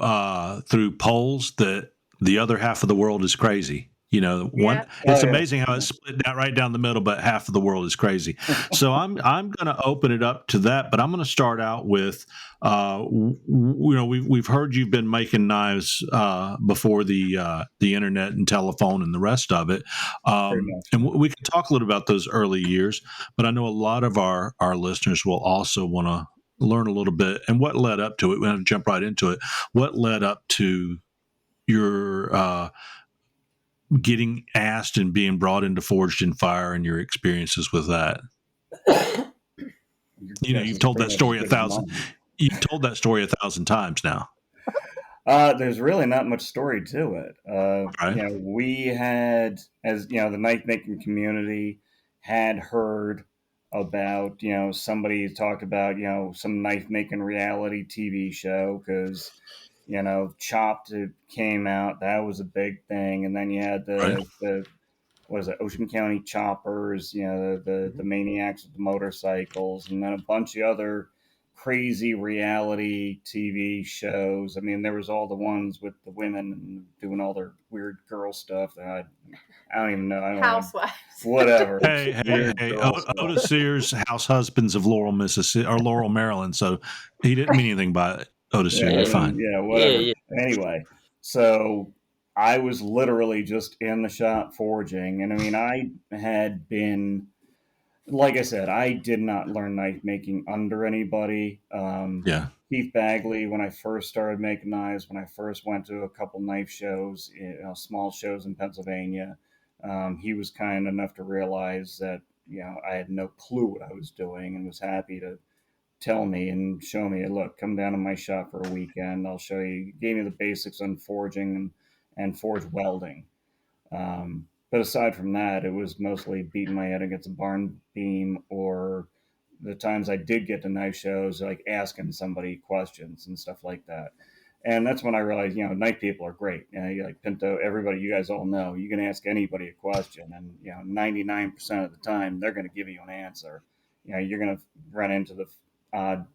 polls that the other half of the world is crazy. It's amazing how it's split right down the middle, but half of the world is crazy. So I'm going to open it up to that, but I'm going to start out with, we've heard you've been making knives before the internet and telephone and the rest of it, and we can talk a little about those early years. But I know a lot of our listeners will also want to learn a little bit and what led up to it. We're going to jump right into it. What led up to your getting asked and being brought into Forged in Fire and your experiences with that? You've told that story 1,000. You've told that story 1,000 times now. There's really not much story to it. Right. We had, as the knife making community had heard about, somebody talked about, some knife making reality TV show because, Chopped came out. That was a big thing. And then you had the what is it, Ocean County Choppers, the maniacs with the motorcycles, and then a bunch of other crazy reality TV shows. I mean, there was all the ones with the women doing all their weird girl stuff that I don't even know. I don't Housewives. Whatever. Hey, Otis Sears, House Husbands of Laurel, Mississippi, or Laurel, Maryland. So he didn't mean anything by it. Otis Sears, you're fine. Yeah, whatever. Anyway, so I was literally just in the shop forging, and I mean, I had been, like I said, I did not learn knife making under anybody. Keith Bagley, when I first started making knives, when I first went to a couple knife shows, small shows in Pennsylvania, he was kind enough to realize that I had no clue what I was doing, and was happy to tell me and show me, look, come down to my shop for a weekend. I'll show you. He gave me the basics on forging and forge welding. But aside from that, it was mostly beating my head against a barn beam, or the times I did get to knife shows, like asking somebody questions and stuff like that. And that's when I realized, knife people are great. Like Pinto, everybody, you guys all know, you can ask anybody a question, and 99% of the time they're going to give you an answer. You're going to run into the odd,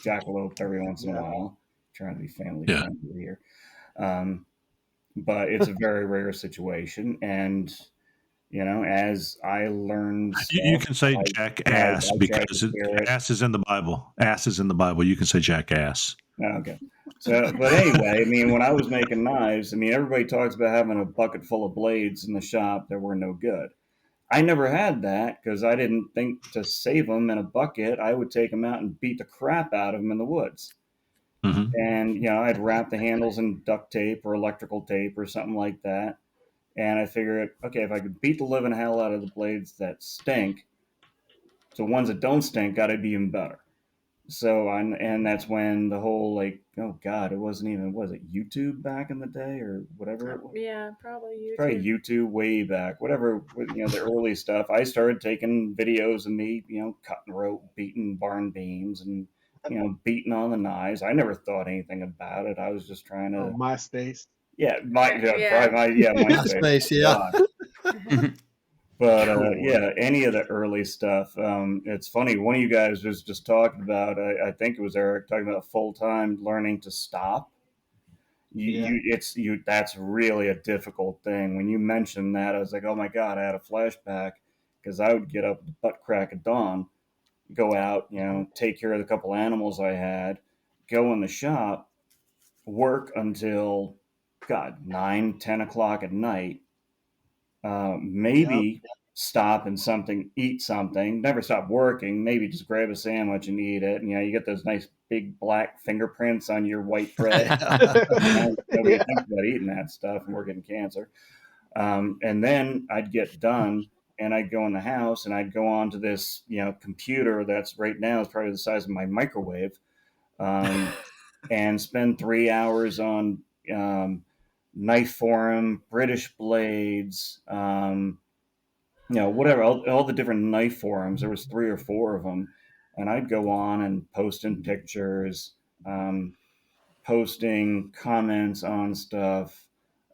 jackalope every once in a while. Trying to be family friendly here. But it's a very rare situation. And, as I learned stuff, you can say jackass because ass is in the Bible. Ass is in the Bible. You can say jackass. Okay. So, but anyway, I mean, when I was making knives, I mean, everybody talks about having a bucket full of blades in the shop that were no good. I never had that because I didn't think to save them in a bucket. I would take them out and beat the crap out of them in the woods. Mm-hmm. And, I'd wrap the handles in duct tape or electrical tape or something like that. And I figured, okay, if I could beat the living hell out of the blades that stink, the ones that don't stink got to be even better. So, and that's when the whole, oh God, it wasn't even, was it YouTube back in the day or whatever it was? Yeah, probably YouTube. Probably YouTube way back, whatever, the early stuff. I started taking videos of me, cutting rope, beating barn beams, and, beating on the knives. I never thought anything about it. I was just trying to. MySpace. Yeah, MySpace. Yeah. But any of the early stuff. It's funny. One of you guys was just talking about. I think it was Eric talking about full-time learning to stop. That's really a difficult thing. When you mentioned that, I was like, oh my God, I had a flashback because I would get up at the butt crack of dawn, go out, take care of the couple animals I had, go in the shop, work until 9, 10 o'clock at night. Maybe stop and eat something, never stop working, maybe just grab a sandwich and eat it. And, you get those nice big black fingerprints on your white bread. Nobody thinks about eating that stuff, and we're getting cancer. And then I'd get done and I'd go in the house and I'd go on to this, computer that's right now is probably the size of my microwave, and spend 3 hours on, Knife Forum, British Blades, whatever, all the different knife forums. There was 3 or 4 of them, and I'd go on and posting pictures, posting comments on stuff,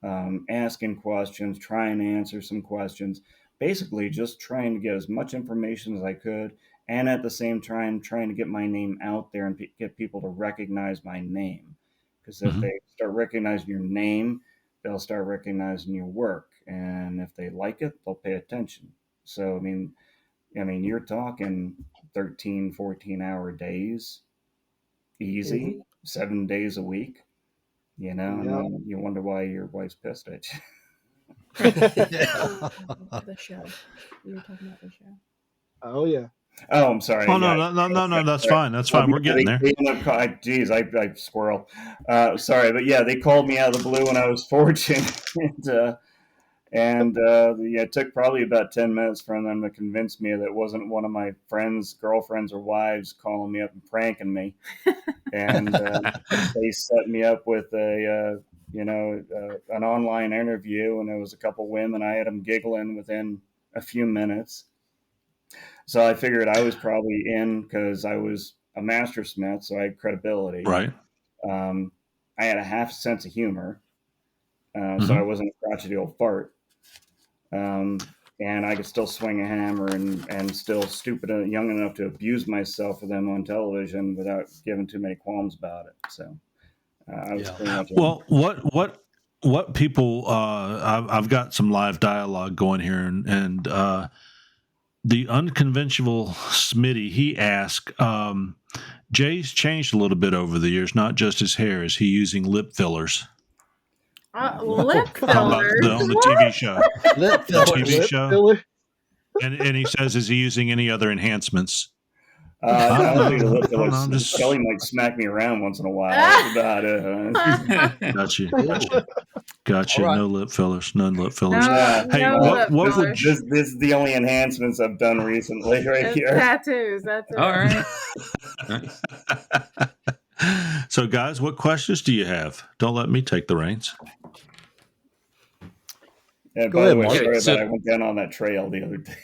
asking questions, trying to answer some questions, basically just trying to get as much information as I could, and at the same time trying to get my name out there and get people to recognize my name. Because if they start recognizing your name, they'll start recognizing your work. And if they like it, they'll pay attention. So, I mean, you're talking 13, 14-hour days, easy, 7 days a week, and you wonder why your wife's pissed at you. The show. We were talking about the show. Oh, yeah. Oh, I'm sorry. Oh, no, that's fine. That's fine. We're getting there. Geez, I squirrel. Sorry, but yeah, they called me out of the blue when I was forging, And it took probably about 10 minutes for them to convince me that it wasn't one of my friends, girlfriends, or wives calling me up and pranking me. And they set me up with an online interview, and there was a couple women. I had them giggling within a few minutes. So I figured I was probably in because I was a master smith, so I had credibility. Right. I had a half sense of humor, so I wasn't a crotchety old fart. And I could still swing a hammer and still stupid and young enough to abuse myself with them on television without giving too many qualms about it. So I was pretty much. Well, what people? I've got some live dialogue going here, and the unconventional Smitty, he asked, Jay's changed a little bit over the years, not just his hair. Is he using lip fillers? Lip fillers? On the TV show. Lip The filler. TV Lip show. filler? And he says, is he using any other enhancements? I don't think the lip I don't know, fillers. I'm just- Kelly might smack me around once in a while. That's about it. Gotcha. All right. No lip fillers. None lip fillers. Hey, no what lip would fillers. you, This is the only enhancements I've done recently, right It's here. tattoos. That's it. All right. So, guys, what questions do you have? Don't let me take the reins. And Go by ahead, the way, Mark. sorry So- that I went down on that trail the other day.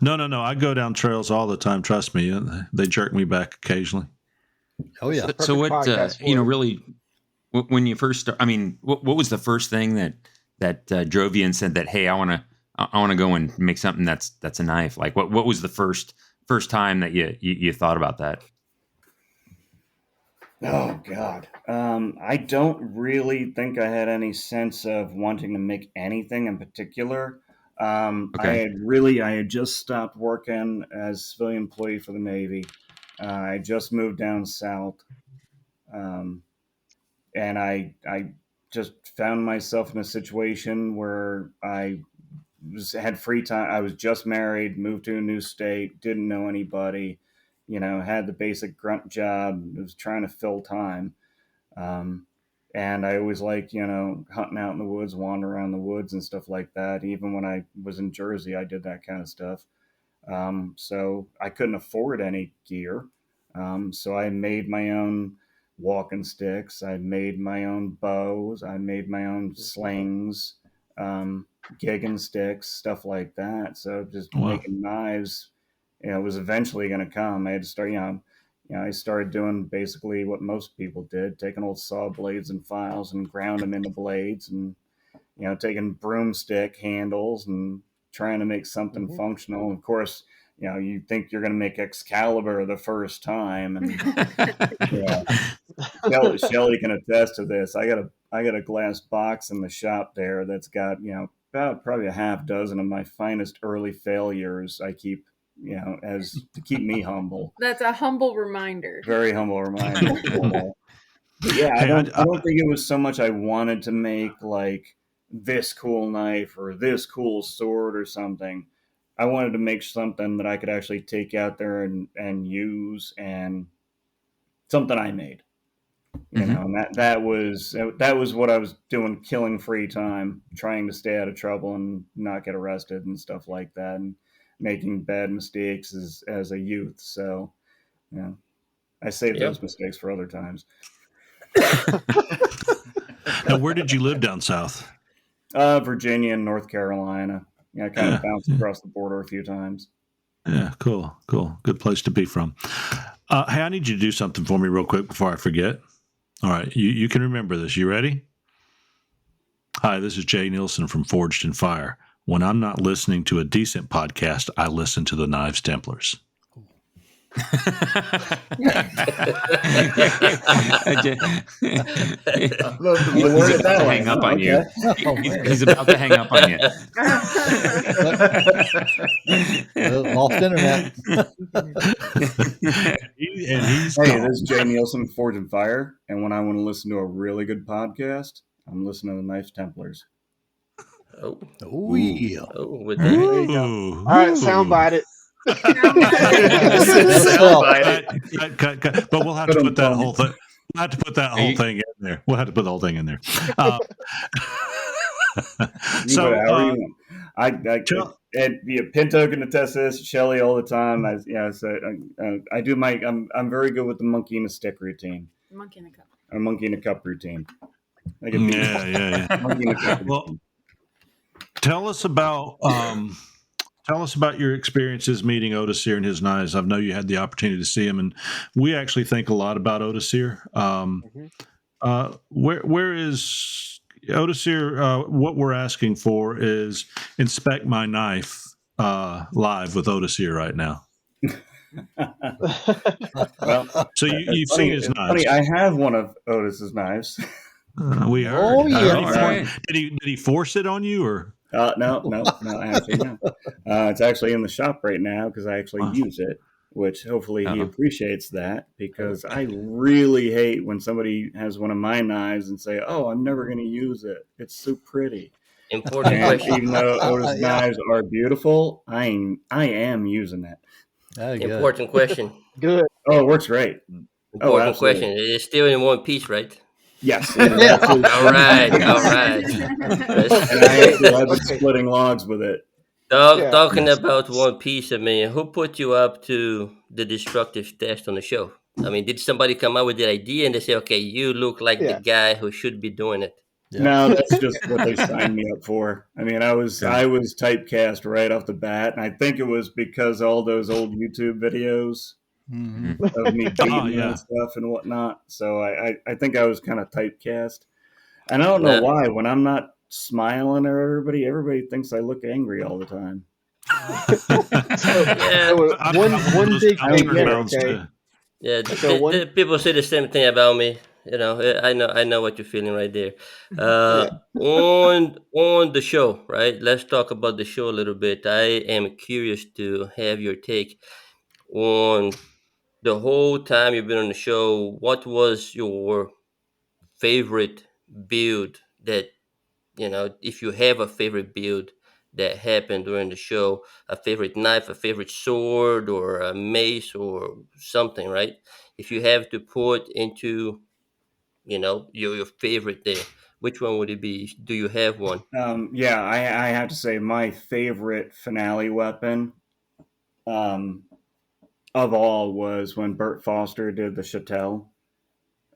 No. I go down trails all the time. Trust me. They jerk me back occasionally. Oh yeah. So what, podcast for it. really, when you first start, I mean, what was the first thing that drove you and said that, hey, I want to go and make something that's a knife? Like what was the first time that you thought about that? Oh God. I don't really think I had any sense of wanting to make anything in particular. Okay. I had just stopped working as a civilian employee for the Navy. I just moved down south. And I just found myself in a situation where I had free time. I was just married, moved to a new state, didn't know anybody, had the basic grunt job, was trying to fill time. And I always like, hunting out in the woods, wandering around the woods and stuff like that. Even when I was in Jersey, I did that kind of stuff. So I couldn't afford any gear. So I made my own walking sticks. I made my own bows. I made my own slings, gigging sticks, stuff like that. So just making knives, was eventually going to come. I had to start, I started doing basically what most people did, taking old saw blades and files and ground them into blades and, taking broomstick handles and trying to make something functional. Of course, you think you're going to make Excalibur the first time. And Shelly can attest to this. I got a glass box in the shop there that's got, about probably a half dozen of my finest early failures. I keep, as to keep me humble. That's a humble reminder. Very humble reminder. But yeah, I don't think it was so much I wanted to make like this cool knife or this cool sword or something. I wanted to make something that I could actually take out there and use, and something I made. And that was what I was doing, killing free time, trying to stay out of trouble and not get arrested and stuff like that, and making bad mistakes as a youth. So, I saved those mistakes for other times. Now, where did you live down south? Virginia and North Carolina. I kind of bounced across the border a few times. Yeah, cool. Good place to be from. Hey, I need you to do something for me real quick before I forget. All right, you can remember this. You ready? Hi, this is Jay Nielson from Forged in Fire. When I'm not listening to a decent podcast, I listen to the Knives Templars. He's about to hang up on you. He's about to hang up on you. Lost internet. Hey, this is Jay Nielson from Forged in Fire, and when I want to listen to a really good podcast, I'm listening to the Knives Templars. Oh, yeah. Oh, with that. There you go. All right, soundbite it. Cut. But we'll have to put that whole thing. We'll have to put that whole thing in there. We'll have to put the whole thing in there. You So, put it however you want. And Pinto can attest to this. Shelly all the time. I do my. I'm very good with the monkey in a stick routine. Monkey in a cup. Or monkey in a cup routine. Yeah. Monkey in a cup routine. Well, tell us about your experiences meeting Otis Sear and his knives. I know you had the opportunity to see him, and we actually think a lot about Otis Sear. Where is Otis Sear? What we're asking for is inspect my knife live with Otis Sear right now. Well, so you've seen his knives. Funny, I have one of Otis's knives. We heard. Oh, yeah. Did he force it on you or? No, actually, no. It's actually in the shop right now because I actually use it, which hopefully he appreciates that, because I really hate when somebody has one of my knives and say, "Oh, I'm never going to use it. It's so pretty." Important question. Even though Otis knives are beautiful, I am using it. Important question. Good. Oh, it works great. Important question. It's still in one piece, right? Yes. All right. And I actually have been splitting logs with it. Talking about One Piece, I mean, who put you up to the destructive test on the show? I mean, did somebody come up with the idea and they say, okay, you look like the guy who should be doing it? Yeah. No, that's just what they signed me up for. I mean, I was typecast right off the bat, and I think it was because all those old YouTube videos of me beating and stuff and whatnot. So I think I was kind of typecast, and I don't know why. When I'm not smiling at everybody thinks I look angry all the time. One big thing. Yeah, people say the same thing about me. You know, I know what you're feeling right there. On the show, right? Let's talk about the show a little bit. I am curious to have your take on the whole time you've been on the show. What was your favorite build that, if you have a favorite build that happened during the show, a favorite knife, a favorite sword, or a mace, or something, right? If you have to put into, your favorite there, which one would it be? Do you have one? I have to say my favorite finale weapon of all was when Bert Foster did the Chattel.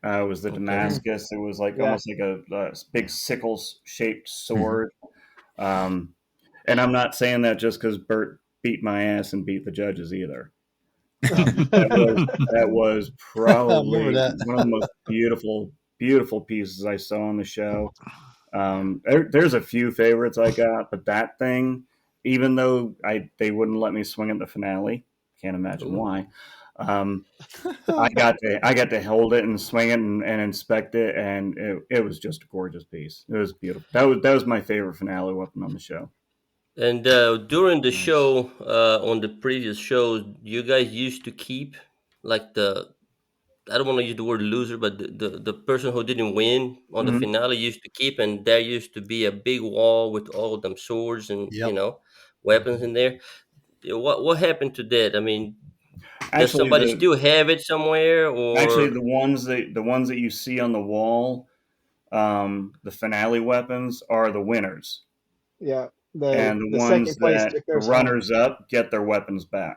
It was the Damascus. It was like almost like a big sickle-shaped sword. And I'm not saying that just because Bert beat my ass and beat the judges either. That was probably one of the most beautiful pieces I saw on the show. There's a few favorites I got, but that thing, even though they wouldn't let me swing at the finale, can't imagine why. I got to hold it and swing it and inspect it, and it was just a gorgeous piece. It was beautiful. That was my favorite finale weapon on the show. And during the show, on the previous shows, you guys used to keep like I don't want to use the word loser, but the person who didn't win on the finale used to keep, and there used to be a big wall with all them swords and weapons in there. What happened to that? I mean, does somebody still have it somewhere? Or actually, the ones that you see on the wall, the finale weapons are the winners. Yeah, and the ones that the runners up get their weapons back.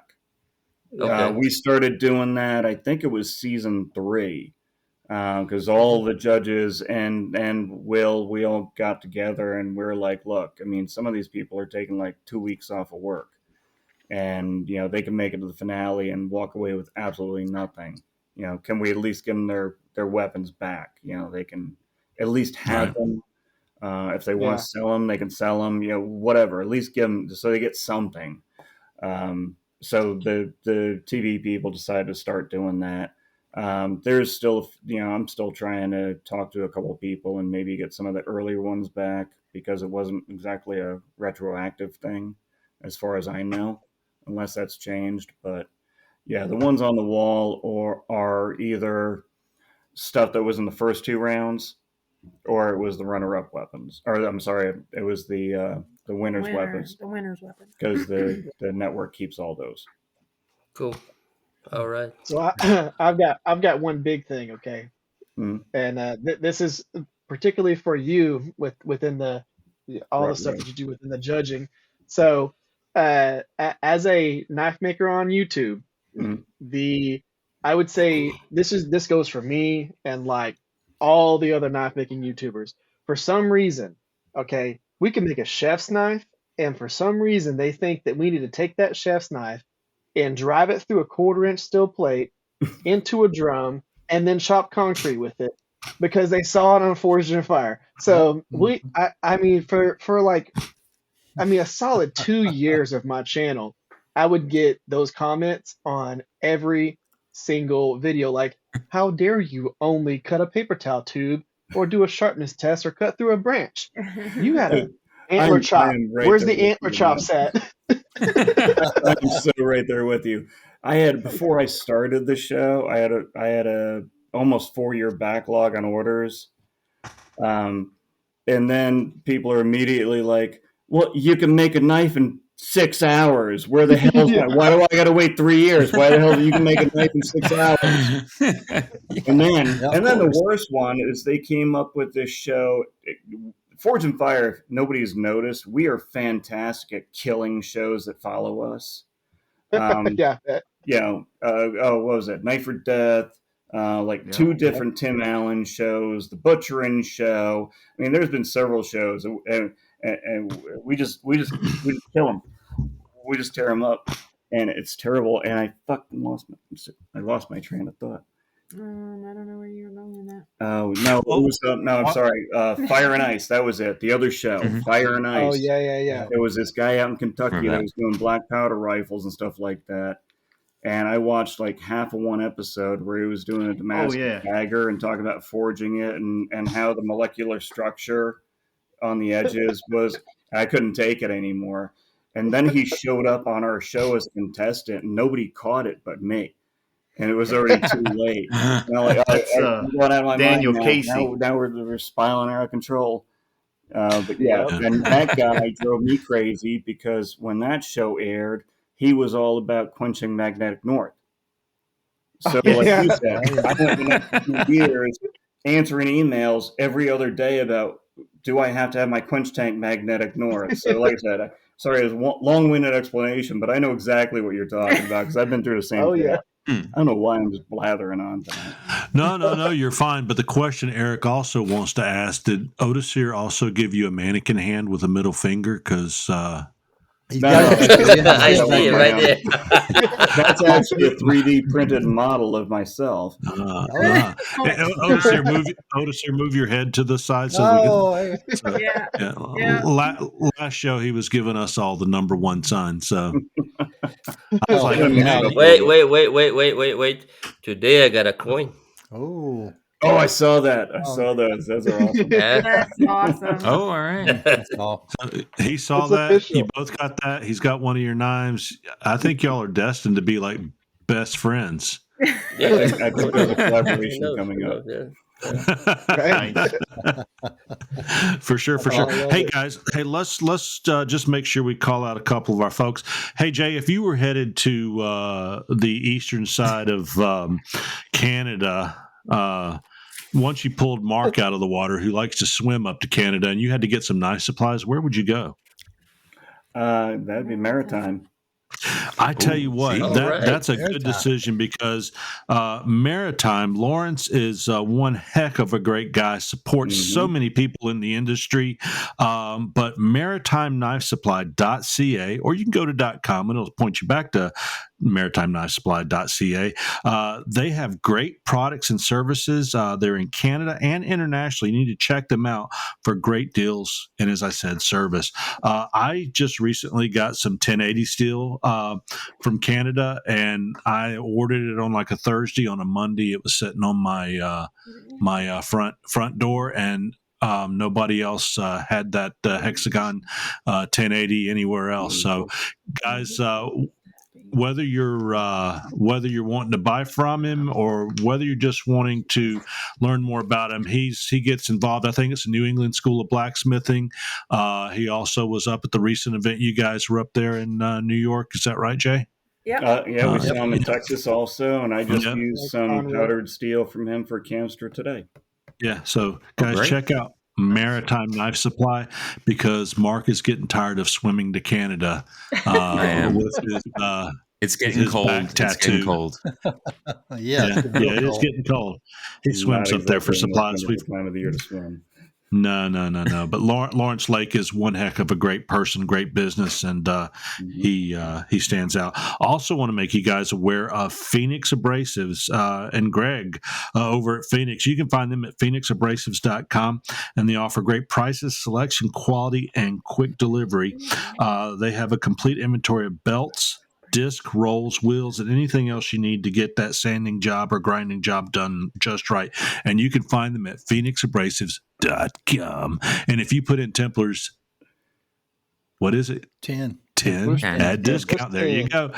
Okay. We started doing that, I think it was season 3, because all the judges and we all got together and we were like, look, I mean, some of these people are taking like 2 weeks off of work, and they can make it to the finale and walk away with absolutely nothing. Can we at least give them their weapons back? They can at least have them. If they want to sell them, they can sell them. Whatever. At least give them so they get something. So the TV people decided to start doing that. There's still, I'm still trying to talk to a couple of people and maybe get some of the earlier ones back, because it wasn't exactly a retroactive thing, as far as I know, unless that's changed. But yeah, the ones on the wall are either stuff that was in the first 2 rounds, or it was the runner-up weapons. Or I'm sorry, it was the winner's weapons. The winner's weapons. Because the network keeps all those. Cool. All right. So I've got one big thing, okay? And this is particularly for you within the all the stuff that you do within the judging. So, as a knife maker on YouTube, I would say this goes for me and like all the other knife making YouTubers. For some reason, okay, we can make a chef's knife, and for some reason they think that we need to take that chef's knife and drive it through a 1/4-inch steel plate into a drum and then chop concrete with it because they saw it on Forged in Fire. So I mean, for like, I mean, a solid 2 years of my channel, I would get those comments on every single video, like, how dare you only cut a paper towel tube or do a sharpness test or cut through a branch? You got an antler chop. Where's the antler chops at? I'm so right there with you. Before I started the show, I had a almost 4-year backlog on orders. And then people are immediately like, well, you can make a knife in 6 hours. Where the hell's why do I got to wait 3 years? Why the hell you can make a knife in 6 hours? And then the worst one is they came up with this show, Forge and Fire. If nobody's noticed, we are fantastic at killing shows that follow us. What was it? Knife for Death. 2 different Tim Allen shows, the Butcherin show. I mean, there's been several shows, and we just kill them. We just tear them up, and it's terrible. And I fucking lost my train of thought. I don't know where you're going with that. Oh no! I'm sorry. Fire and Ice. That was it. The other show, Fire and Ice. Oh yeah. There was this guy out in Kentucky that was doing black powder rifles and stuff like that. And I watched like half of one episode where he was doing a Damascus dagger and talking about forging it and how the molecular structure on the edges was. I couldn't take it anymore. And then he showed up on our show as a contestant, and nobody caught it but me. And it was already too late. Daniel Casey. Now we're spiraling out of control. And that guy drove me crazy because when that show aired, he was all about quenching magnetic north. So you said, I went the next 2 years answering emails every other day about, do I have to have my quench tank magnetic north? So like I said, sorry, it was a long-winded explanation, but I know exactly what you're talking about because I've been through the same thing. Yeah. I don't know why I'm just blathering on that. No, you're fine. But the question Eric also wants to ask, did Otis here also give you a mannequin hand with a middle finger? Because I see it right there. That's actually a 3D printed model of myself. Otis here, move your head to the side. Last show, he was giving us all the number one sign. So I was like, wait. Today I got a coin. Oh, I saw that. I saw those. Those are awesome. That's awesome. Oh, all right. So he saw that. Official. You both got that. He's got one of your knives. I think y'all are destined to be like best friends. Yeah, I think there's a collaboration coming up. For sure. Hey guys, let's just make sure we call out a couple of our folks. Hey Jay, if you were headed to the eastern side of Canada, once you pulled Mark out of the water, who likes to swim up to Canada, and you had to get some knife supplies, where would you go? That'd be Maritime. I tell you what, that's a good decision because Maritime, Lawrence is one heck of a great guy, supports so many people in the industry. But MaritimeKnifeSupply.ca, or you can go to .com and it'll point you back to MaritimeKnifeSupply.ca. They have great products and services. They're in Canada and internationally. You need to check them out for great deals and, as I said, service. I just recently got some 1080 steel from Canada, and I ordered it on like a Thursday. On a Monday, it was sitting on my my front door, and nobody else had that hexagon 1080 anywhere else. So, guys, whether you're wanting to buy from him or whether you're just wanting to learn more about him, he gets involved. I think it's the New England School of Blacksmithing. He also was up at the recent event. You guys were up there in New York. Is that right, Jay? Yeah. We saw him in Texas also, and I just used some powdered steel from him for canister today. Yeah. So guys, check out Maritime Knife Supply, because Mark is getting tired of swimming to Canada with his it's getting his cold. back It's getting tattoo. cold. Yeah, it's getting real it is cold. getting cold. He swims Not up there for exactly the most supplies. wonderful time of the year to swim. No. But Lawrence Lake is one heck of a great person, great business, and he stands out. I also want to make you guys aware of Phoenix Abrasives and Greg over at Phoenix. You can find them at phoenixabrasives.com, and they offer great prices, selection, quality, and quick delivery. They have a complete inventory of belts, disc, rolls, wheels, and anything else you need to get that sanding job or grinding job done just right. And you can find them at phoenixabrasives.com. And if you put in Templars, what is it? 10. 10 at discount. There you go.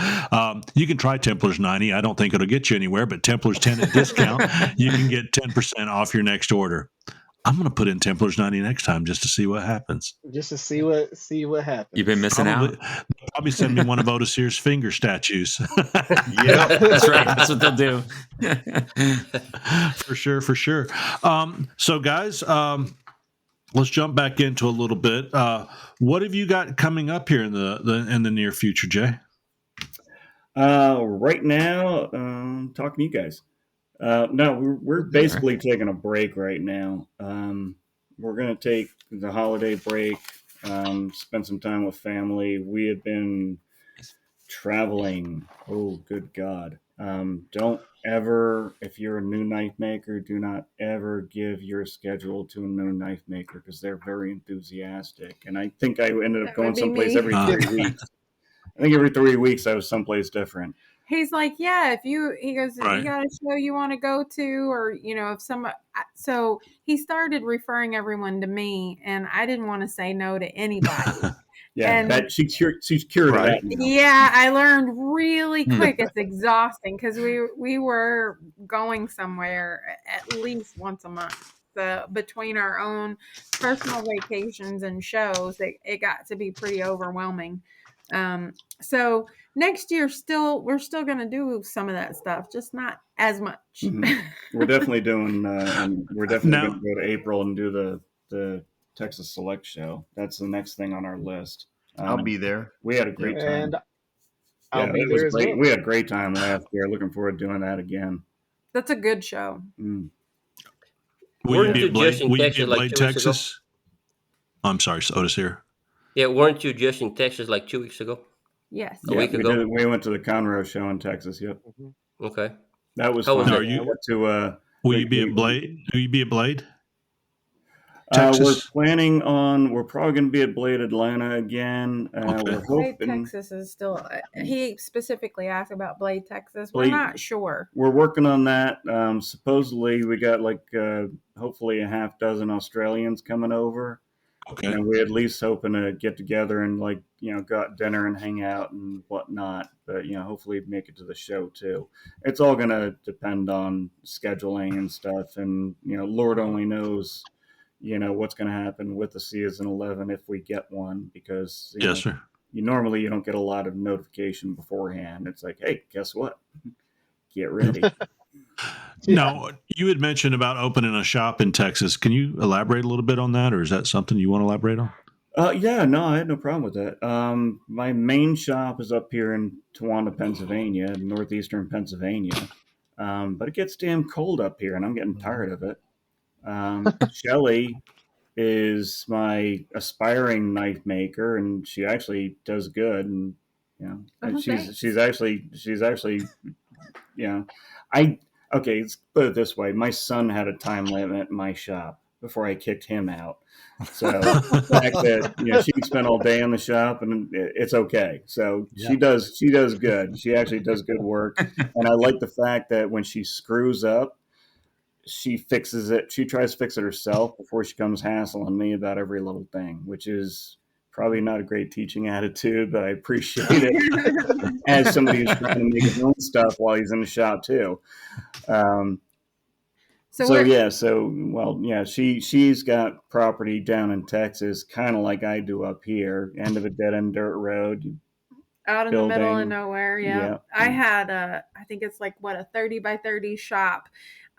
You can try Templars 90. I don't think it'll get you anywhere, but Templars 10 at discount, you can get 10% off your next order. I'm going to put in Templars 90 next time just to see what happens. Just to see what happens. You've been missing out. Probably send me one of Otis Sears finger statues. Yeah, that's right. That's what they'll do. For sure. So guys, let's jump back into a little bit. What have you got coming up here in the near future, Jay? Right now, talking to you guys. No, we're basically taking a break right now. We're going to take the holiday break, spend some time with family. We have been traveling. Oh, good God. Don't ever, if you're a new knife maker, do not ever give your schedule to a new knife maker because they're very enthusiastic. And I think I ended up going someplace every 3 weeks. I think every 3 weeks I was someplace different. He's like, yeah, he goes, Right. you got a show you want to go to, or, if so he started referring everyone to me, and I didn't want to say no to anybody. She's cured of that now. Yeah, I learned really quick. It's exhausting because we were going somewhere at least once a month. So between our own personal vacations and shows, it got to be pretty overwhelming. So next year, we're still going to do some of that stuff, just not as much. Mm-hmm. We're definitely doing. We're definitely going to go to April and do the Texas Select Show. That's the next thing on our list. I'll be there. We had a great time. And I'll be there as great. well. We had a great time last year. Looking forward to doing that again. That's a good show. Mm. Will you be at Blade, Texas? I'm sorry, Otis here. Yeah, weren't you just in Texas like 2 weeks ago? Yes. A week ago? We went to the Conroe show in Texas. Yep. Mm-hmm. Okay. That was fun. Will you be at Blade? Will you be at Blade? Texas? We're probably going to be at Blade Atlanta again. We're hoping. Blade Texas is still, he specifically asked about Blade Texas. We're not sure. We're working on that. Supposedly we got hopefully a half dozen Australians coming over. Okay. And we're at least hoping to get together and go out dinner and hang out and whatnot. But hopefully make it to the show too. It's all going to depend on scheduling and stuff. And Lord only knows, what's going to happen with the season 11 if we get one, because yes, sir. You don't get a lot of notification beforehand. It's like, hey, guess what? Get ready. Now, you had mentioned about opening a shop in Texas. Can you elaborate a little bit on that, or is that something you want to elaborate on? Yeah, no, I had no problem with that. My main shop is up here in Towanda, Pennsylvania, northeastern Pennsylvania. But it gets damn cold up here, and I'm getting tired of it. Shelly is my aspiring knife maker, and she actually does good. And she's actually okay, let's put it this way. My son had a time limit in my shop before I kicked him out. So the fact that she can spend all day in the shop, and it's okay. So she does good. She actually does good work. And I like the fact that when she screws up, she fixes it. She tries to fix it herself before she comes hassling me about every little thing, which is probably not a great teaching attitude, but I appreciate it as somebody who's trying to make his own stuff while he's in the shop too. She's got property down in Texas, kind of like I do up here, end of a dead end dirt road. Out in the middle of nowhere. Yeah. I had I think it's a 30 by 30 shop.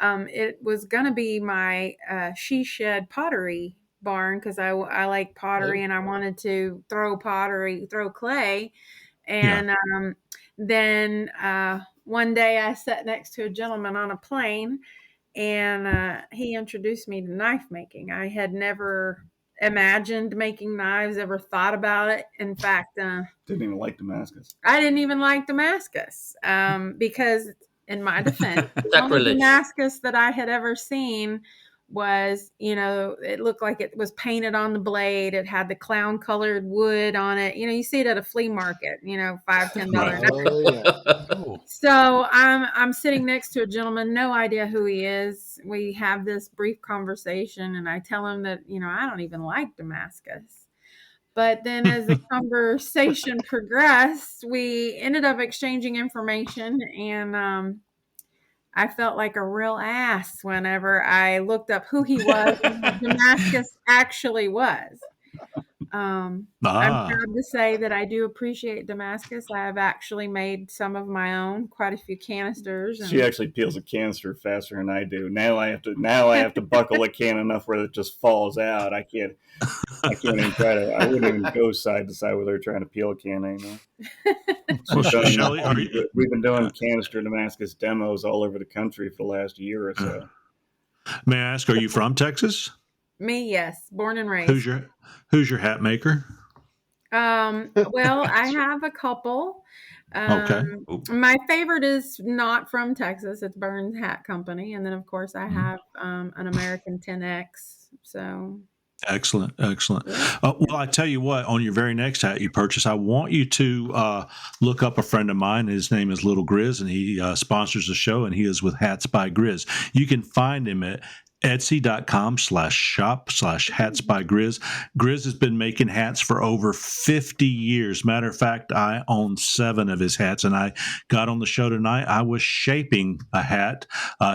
It was going to be my she shed pottery barn because I like pottery and I wanted to throw clay. And then one day I sat next to a gentleman on a plane, and he introduced me to knife making. I had never imagined making knives, ever thought about it. In fact, didn't even like Damascus. I didn't even like Damascus because, in my defense, the only Sacrilege. Damascus that I had ever seen was, it looked like it was painted on the blade. It had the clown colored wood on it. You see it at a flea market, $5, $10. Oh yeah. So I'm sitting next to a gentleman, no idea who he is. We have this brief conversation, and I tell him that, I don't even like Damascus. But then as the conversation progressed, we ended up exchanging information, and I felt like a real ass whenever I looked up who he was and who Damascus actually was. I'm proud to say that I do appreciate Damascus. I have actually made some of my own, quite a few canisters. She actually peels a canister faster than I do. Now I have to buckle a can enough where it just falls out. I can't even try to. I wouldn't even go side to side with her trying to peel a can anymore. So, Shelley, we've been doing canister Damascus demos all over the country for the last year or so. May I ask, are you from Texas? Me, yes, born and raised. Who's your hat maker? Well, I have a couple. Okay. My favorite is not from Texas. It's Burns Hat Company, and then of course I have an American 10X. So excellent. Well, I tell you what, on your very next hat you purchase, I want you to look up a friend of mine. His name is Little Grizz, and he sponsors the show, and he is with Hats by Grizz. You can find him at Etsy.com/shop/hats by Grizz. Grizz has been making hats for over 50 years. Matter of fact, I own 7 of his hats, and I got on the show tonight. I was shaping a hat.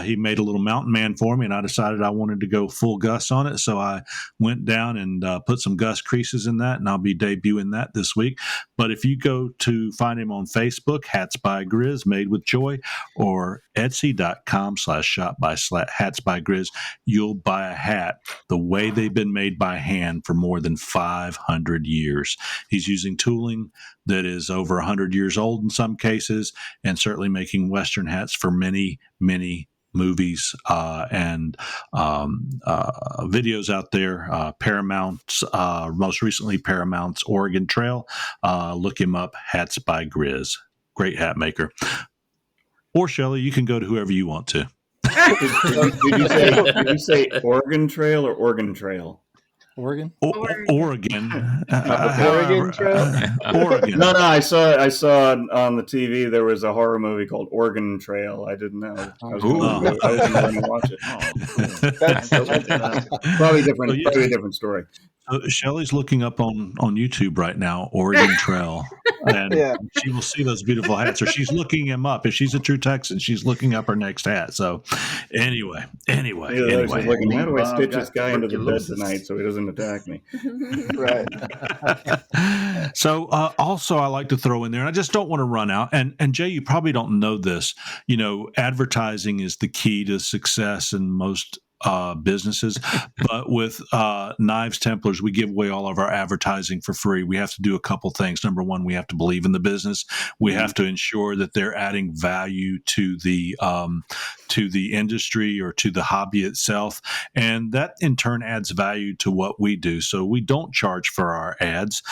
He made a little mountain man for me, and I decided I wanted to go full Gus on it. So I went down and put some Gus creases in that, and I'll be debuting that this week. But if you go to find him on Facebook, Hats by Grizz, Made with Joy, or Etsy.com/shop/hats by Grizz, you'll buy a hat the way they've been made by hand for more than 500 years. He's using tooling that is over 100 years old in some cases, and certainly making Western hats for many, many movies and videos out there. Paramount's, most recently Paramount's Oregon Trail. Look him up, Hats by Grizz. Great hat maker. Or Shelley, you can go to whoever you want to. Did you say Oregon Trail or Oregon Trail? Oregon. Oregon. Oregon Trail. Oregon. No, I saw on the TV there was a horror movie called Oregon Trail. I didn't know. I was going to watch it. Probably different. Probably a different story. Shelley's looking up on YouTube right now, Oregon Trail, and she will see those beautiful hats. Or she's looking him up. If she's a true Texan, she's looking up her next hat. So, anyway. She's looking, how do I stitch this guy into the bed tonight so he doesn't attack me? Right. So, also, I like to throw in there, and I just don't want to run out. And Jay, you probably don't know this. Advertising is the key to success in most businesses, but with Knives Templars, we give away all of our advertising for free. We have to do a couple things. Number one, we have to believe in the business. We have to ensure that they're adding value to the industry or to the hobby itself, and that in turn adds value to what we do. So we don't charge for our ads.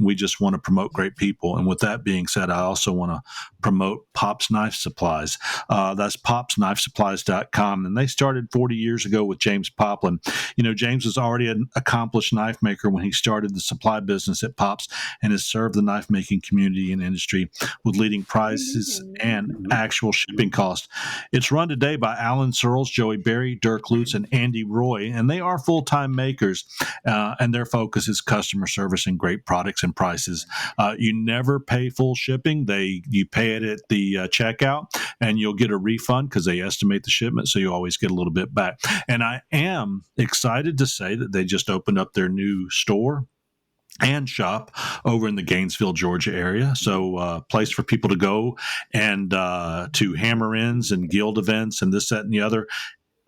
We just want to promote great people. And with that being said, I also want to promote Pop's Knife Supplies. That's popsknifesupplies.com, and they started 40 years ago with James Poplin. James was already an accomplished knife maker when he started the supply business at Pop's, and has served the knife making community and industry with leading prices and actual shipping costs. It's run today by Alan Searles, Joey Berry, Dirk Lutz, and Andy Roy, and they are full-time makers, and their focus is customer service and great products and prices. You never pay full shipping. You pay it at the checkout, and you'll get a refund because they estimate the shipment, so you always get a little bit back. And I am excited to say that they just opened up their new store and shop over in the Gainesville, Georgia area. So place for people to go and to hammer-ins and guild events and this, that, and the other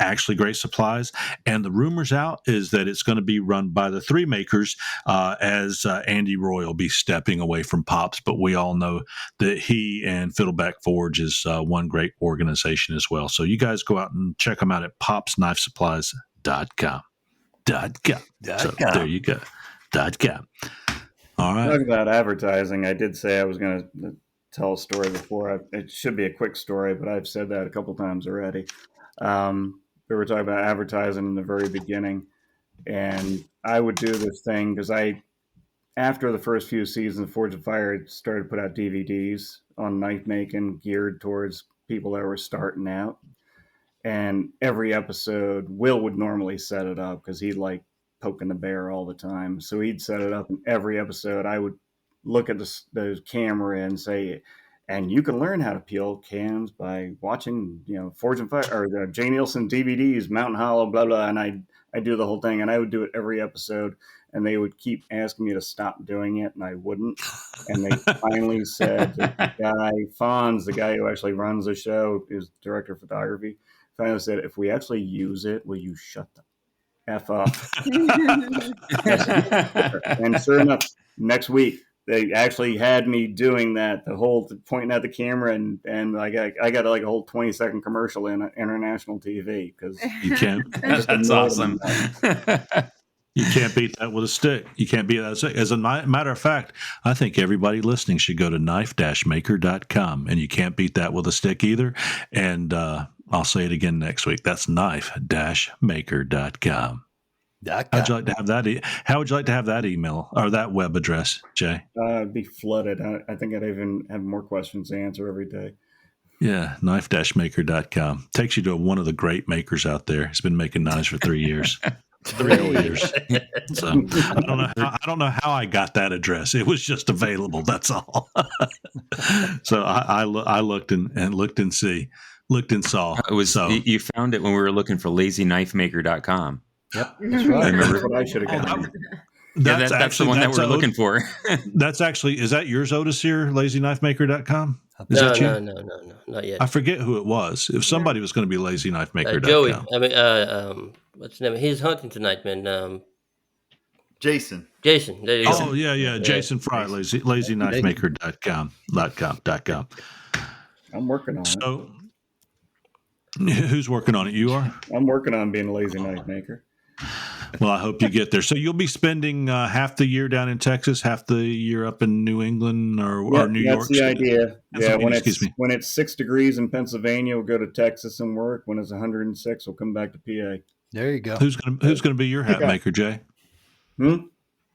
actually great supplies. And the rumors out is that it's going to be run by the three makers, as Andy Roy will be stepping away from Pops. But we all know that he and Fiddleback Forge is one great organization as well. So you guys go out and check them out at popsknifesupplies.com. So there you go. .com. All right. Talking about advertising, I did say I was going to tell a story before. It should be a quick story, but I've said that a couple times already. We were talking about advertising in the very beginning, and I would do this thing because after the first few seasons of Forge of Fire, I started to put out DVDs on knife making geared towards people that were starting out. And every episode, Will would normally set it up because he liked poking the bear all the time. So he'd set it up, and every episode I would look at the camera and say, and you can learn how to peel cans by watching, Forge and Fire or the J. Nielsen DVDs, Mountain Hollow, blah, blah. And I do the whole thing, and I would do it every episode. And they would keep asking me to stop doing it, and I wouldn't. And they finally said, the guy, Fonz, the guy who actually runs the show, is director of photography, finally said, if we actually use it, will you shut the F up? And sure enough, next week, they actually had me doing that, the whole pointing at the camera, and I got like a whole 20-second commercial in international TV because you can't. That's awesome. You can't beat that with a stick. You can't beat that. As a matter of fact, I think everybody listening should go to knife-maker.com, and you can't beat that with a stick either. And I'll say it again next week. That's knife-maker.com. How'd you like to have that? How would you like to have that email or that web address, Jay? It'd be flooded. I think I'd even have more questions to answer every day. Yeah, knife-maker.com. Takes you to one of the great makers out there. He's been making knives for 3 years. 3 whole years. So I don't know how I got that address. It was just available. That's all. So I looked and looked and saw. It was you found it when we were looking for lazyknifemaker.com. Yep, that's right. That's what I should have gotten. That's the one that we're looking for. That's actually, is that yours, Otis, here? lazyknifemaker.com? No, not yet. I forget who it was. If somebody was going to be lazyknifemaker.com. Joey. I mean, what's his name? He's hunting tonight, man. Jason. There you go. Oh, yeah. Jason Fry, lazyknifemaker.com. I'm working on it. So, who's working on it? You are? I'm working on being a lazy knife maker. Well, I hope you get there. So you'll be spending half the year down in Texas, half the year up in New England or New York. That's the idea. Yeah, when it's 6 degrees in Pennsylvania, we'll go to Texas and work. When it's 106, we'll come back to PA. There you go. Who's gonna be your hat maker, Jay?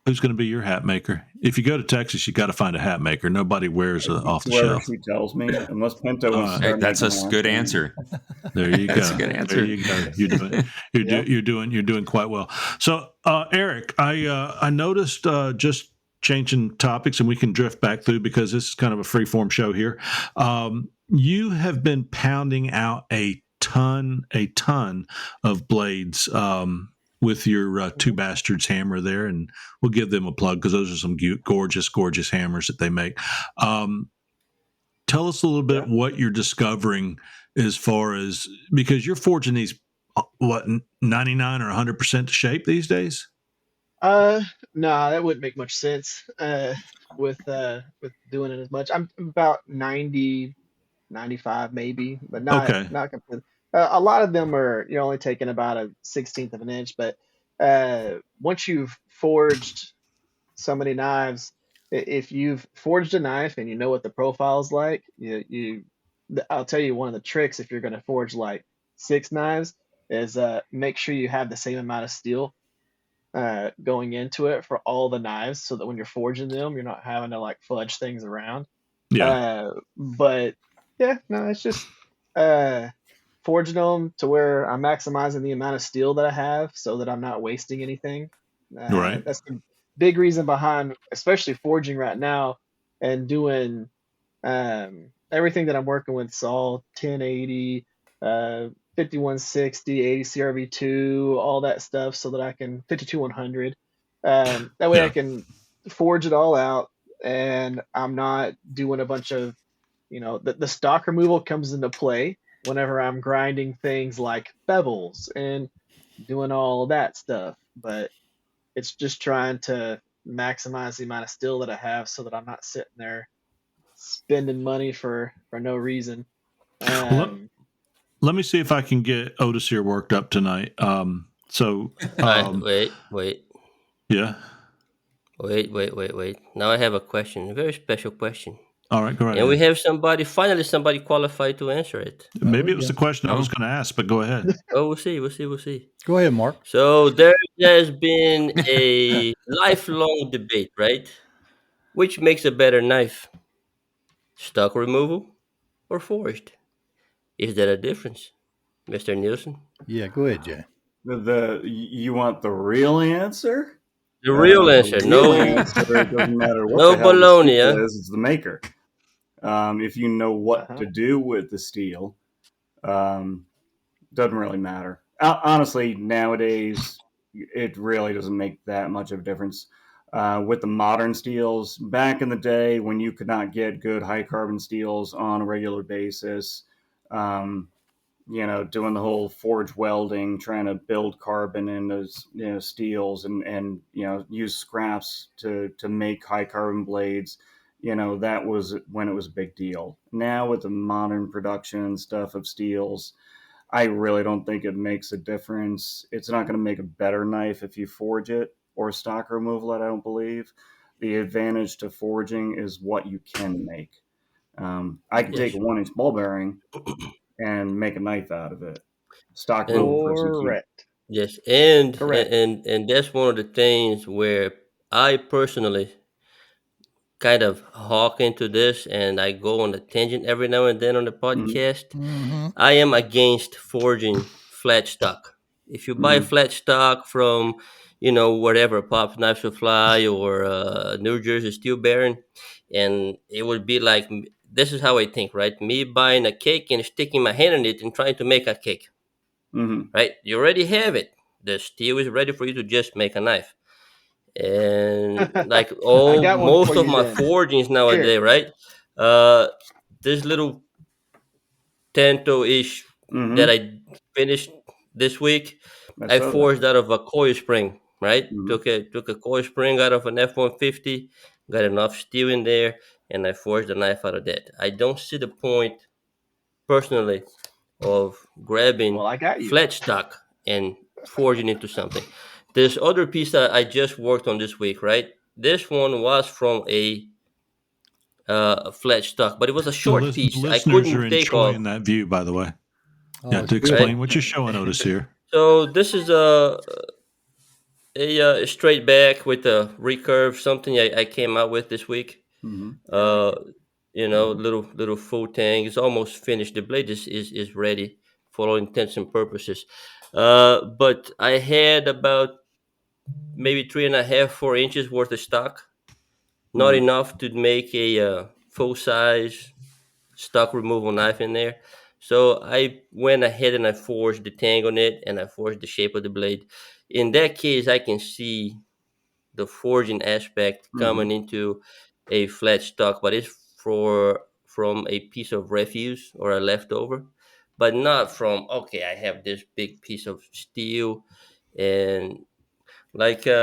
Who's going to be your hat maker? If you go to Texas, you got to find a hat maker. Nobody wears off the shelf. She tells me, unless Pinto wants to that's a good answer. There you go. That's a good answer. There you go. You're doing quite well. So, Eric, I noticed just changing topics, and we can drift back through because this is kind of a free-form show here. You have been pounding out a ton of blades. With your Two Bastards hammer there, and we'll give them a plug because those are some gorgeous hammers that they make. Tell us a little bit what you're discovering as far as, because you're forging these, 99 or 100% to shape these days? No, that wouldn't make much sense with doing it as much. I'm about 90, 95 maybe, but not completely. A lot of them you're only taking about a 16th of an inch, but once you've forged so many knives, if you've forged a knife and you know what the profile's like, I'll tell you one of the tricks if you're going to forge like 6 knives is make sure you have the same amount of steel going into it for all the knives, so that when you're forging them, you're not having to like fudge things around. But yeah, no, it's just forging them to where I'm maximizing the amount of steel that I have so that I'm not wasting anything. Right. That's the big reason behind, especially forging right now and doing everything that I'm working with. It's all 1080, 5160, 80 CRV2, all that stuff, so that I can 52100. That way I can forge it all out, and I'm not doing a bunch of, the stock removal comes into play. whenever I'm grinding things like bevels and doing all of that stuff. But it's just trying to maximize the amount of steel that I have so that I'm not sitting there spending money for no reason. Let, let me see if I can get Otis here worked up tonight. Wait. Yeah. Wait. Now I have a question, a very special question. All right, go right And we ahead. have somebody qualified to answer it. Maybe it was the question I was going to ask, but go ahead. Oh, we'll see. Go ahead, Mark. So there has been a lifelong debate, right? Which makes a better knife? Stock removal or forged? Is there a difference, Mr. Nielsen? Yeah, go ahead, Jay. You want the real answer? The real answer. The No, real answer, it doesn't matter what no the hell the baloney, steel huh? is, it's the maker. If you know what to do with the steel, doesn't really matter. Honestly, nowadays, it really doesn't make that much of a difference. With the modern steels, back in the day when you could not get good high carbon steels on a regular basis, doing the whole forge welding, trying to build carbon in those steels and use scraps to make high carbon blades. That was when it was a big deal. Now with the modern production stuff of steels, I really don't think it makes a difference. It's not going to make a better knife if you forge it or stock removal it, I don't believe. The advantage to forging is what you can make. I can take a 1-inch ball bearing and make a knife out of it. Stock removal person can't. Correct. Yes, and Correct. and that's one of the things where I personally kind of hawk into this, and I go on a tangent every now and then on the podcast. Mm-hmm. I am against forging flat stock. If you buy flat stock from, whatever, Pop's Knife Supply or New Jersey Steel Baron, and it would be like, this is how I think, right? Me buying a cake and sticking my hand in it and trying to make a cake, right? You already have it. The steel is ready for you to just make a knife. And like I got one most for of you my then. forgings nowadays, right? This little Tanto-ish that I finished this week, I forged out of a coil spring, right? Took a coil spring out of an F-150, got enough steel in there, and I forged a knife out of that. I don't see the point, personally, of grabbing Well, I got you. flat stock and forging into something. This other piece that I just worked on this week, right? This one was from a flat stock, but it was a short The piece. I listeners are couldn't take off. enjoying that view, by the way. Oh, Yeah, it's to explain Right. what you're showing, Otis here. So this is a straight back with a recurve, something I came out with this week. Little full tang. It's almost finished. The blade is ready for all intents and purposes. But I had about maybe 3.5, 4 inches worth of stock. Not enough to make a full size stock removal knife in there. So I went ahead and I forged the tang on it and I forged the shape of the blade. In that case, I can see the forging aspect coming into a flat stock, but it's from a piece of refuse or a leftover, but not from, okay, I have this big piece of steel and like And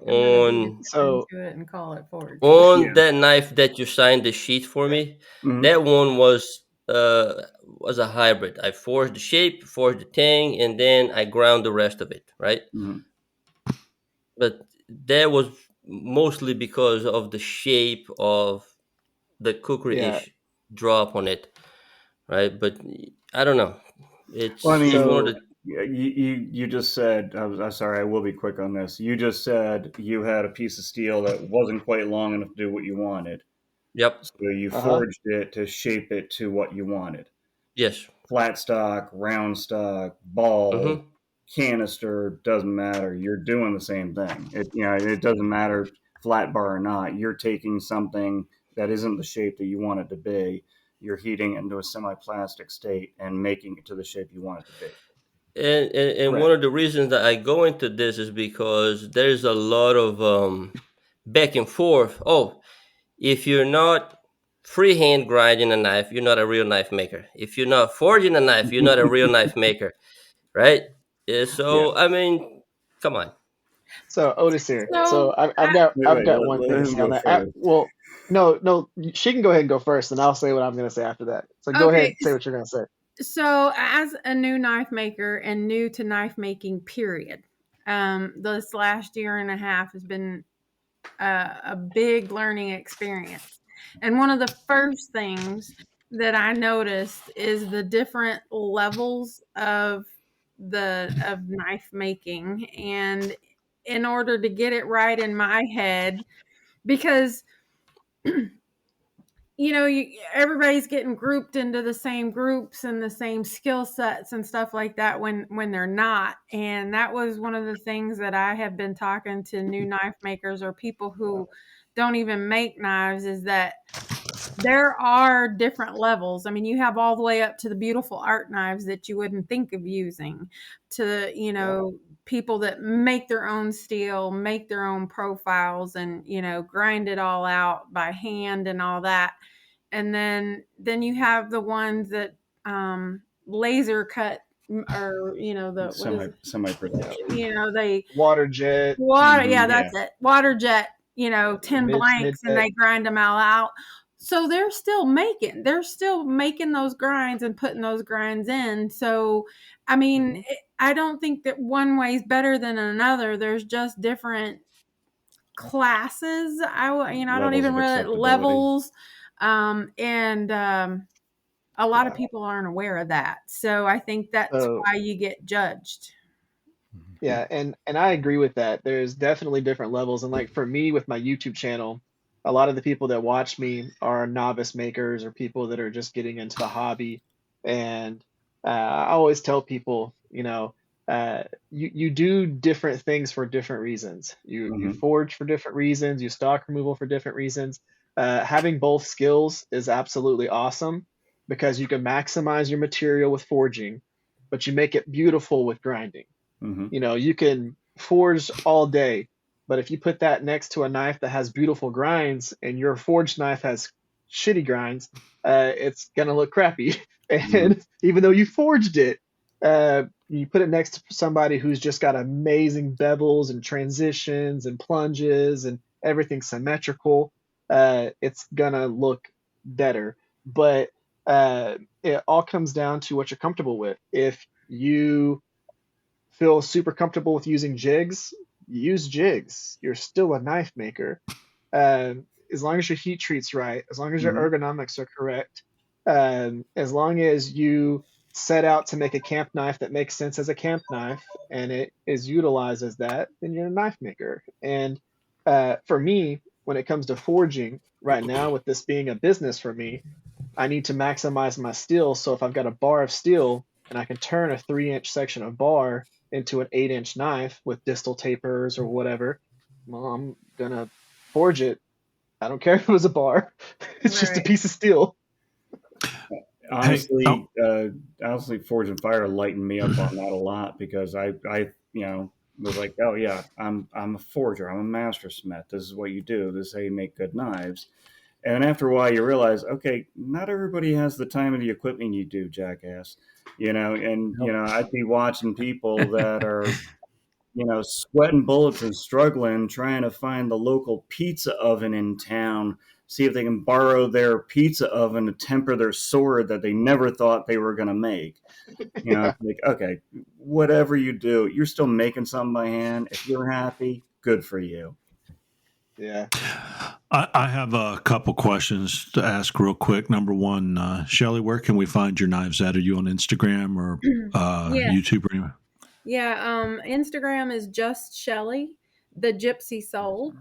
then you get So into it and call it forged. on that knife that you signed the sheet for me, that one was a hybrid. I forged the shape, forged the tang, and then I ground the rest of it, right? But that was mostly because of the shape of the yeah. cookery-ish drop on it, right? But I don't know. It's Well, I it's one of mean, the you just said, I'm sorry, I will be quick on this. You just said you had a piece of steel that wasn't quite long enough to do what you wanted. Yep. So you forged it to shape it to what you wanted. Yes. Flat stock, round stock, ball, canister, doesn't matter. You're doing the same thing. It doesn't matter flat bar or not. You're taking something that isn't the shape that you want it to be. You're heating it into a semi-plastic state and making it to the shape you want it to be. And one of the reasons that I go into this is because there's a lot of back and forth. Oh, if you're not freehand grinding a knife, you're not a real knife maker. If you're not forging a knife, you're not a real knife maker, right? So I mean, come on. So Otis here. So So I've got one thing to say on that. Well, no, she can go ahead and go first, and I'll say what I'm going to say after that. So go ahead okay, and say what you're going to say. so as a new knife maker and new to knife making, period, this last year and a half has been a big learning experience. And one of the first things that I noticed is the different levels of knife making, and in order to get it right in my head, because everybody's getting grouped into the same groups and the same skill sets and stuff like that when they're not. And that was one of the things that I have been talking to new knife makers or people who don't even make knives, is that there are different levels. I mean, you have all the way up to the beautiful art knives that you wouldn't think of using, to people that make their own steel, make their own profiles, and grind it all out by hand and all that. And then you have the ones that laser cut, or semi production. They water jet. yeah, that's it. Water jet, 10 blanks, and they grind them all out. So they're still making those grinds and putting those grinds in. So, I mean, I don't think that one way is better than another. There's just different classes. I don't even really levels. A lot of people aren't aware of that. So I think that's why you get judged. Yeah, and I agree with that. There's definitely different levels. And like for me with my YouTube channel, a lot of the people that watch me are novice makers or people that are just getting into the hobby. And I always tell people, you do different things for different reasons. You forge for different reasons, you stock removal for different reasons. Having both skills is absolutely awesome because you can maximize your material with forging, but you make it beautiful with grinding. You can forge all day, but if you put that next to a knife that has beautiful grinds and your forged knife has shitty grinds, it's gonna look crappy. And even though you forged it, you put it next to somebody who's just got amazing bevels and transitions and plunges and everything symmetrical, it's gonna look better. But it all comes down to what you're comfortable with. If you feel super comfortable with using jigs, use jigs. You're still a knife maker. As long as your heat treat's right, as long as your ergonomics are correct, as long as you set out to make a camp knife that makes sense as a camp knife and it is utilized as that, then you're a knife maker. And for me, when it comes to forging right now, with this being a business for me, I need to maximize my steel. So if I've got a bar of steel and I can turn a 3-inch section of bar into an 8-inch knife with distal tapers or whatever, well, I'm gonna forge it. I don't care if it was a bar. It's just a piece of steel. Honestly, Forge and Fire lightened me up on that a lot because I was like, oh yeah, I'm a forger, I'm a master smith. This is what you do. This is how you make good knives. And after a while, you realize, okay, not everybody has the time and the equipment you do, jackass. I'd be watching people that are, sweating bullets and struggling, trying to find the local pizza oven in town, see if they can borrow their pizza oven to temper their sword that they never thought they were going to make. Like, okay, whatever you do, you're still making something by hand. If you're happy, good for you. Yeah. I have a couple questions to ask real quick. Number one, Shelly, where can we find your knives at? Are you on Instagram or YouTube or anywhere? Yeah, Instagram is just Shelly, the Gypsy Soul.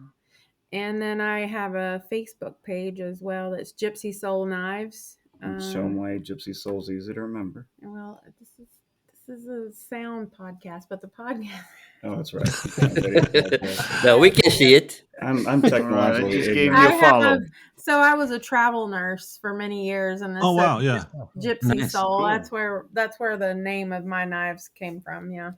And then I have a Facebook page as well. That's Gypsy Soul Knives. Show them why Gypsy Soul's easy to remember. Well, this is a sound podcast, but the podcast. Oh, that's right. No, we can see it. I'm technologically. Just gave you a follow. So I was a travel nurse for many years, and this Gypsy Nice. Soul. Cool. That's where the name of my knives came from. Yeah.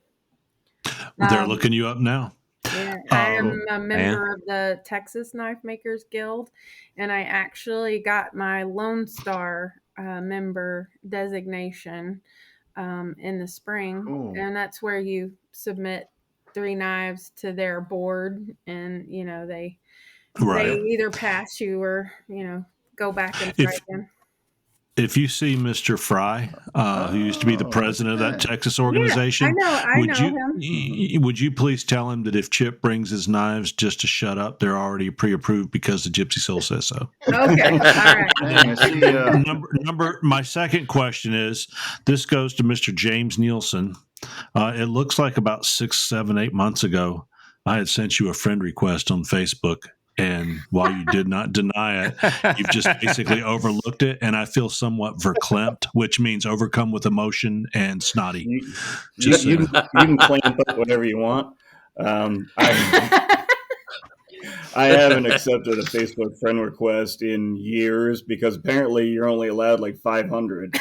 They're looking you up now. Yeah, I am a man. member of the Texas Knife Makers Guild, and I actually got my Lone Star member designation in the spring, Cool. and that's where you submit 3 knives to their board, and they Right. either pass you or go back and try again. If you see Mr. Fry, who used to be the president of that Texas organization, I know him. Would you please tell him that if Chip brings his knives, just to shut up? They're already pre-approved because the Gypsy Soul says so. Okay, all right. Man, I see, My second question is, this goes to Mr. James Nielson. It looks like about 6, 7, 8 months ago, I had sent you a friend request on Facebook. And while you did not deny it, you've just basically overlooked it. And I feel somewhat verklempt, which means overcome with emotion and snotty. You can clamp up whatever you want. I haven't accepted a Facebook friend request in years because apparently you're only allowed like 500.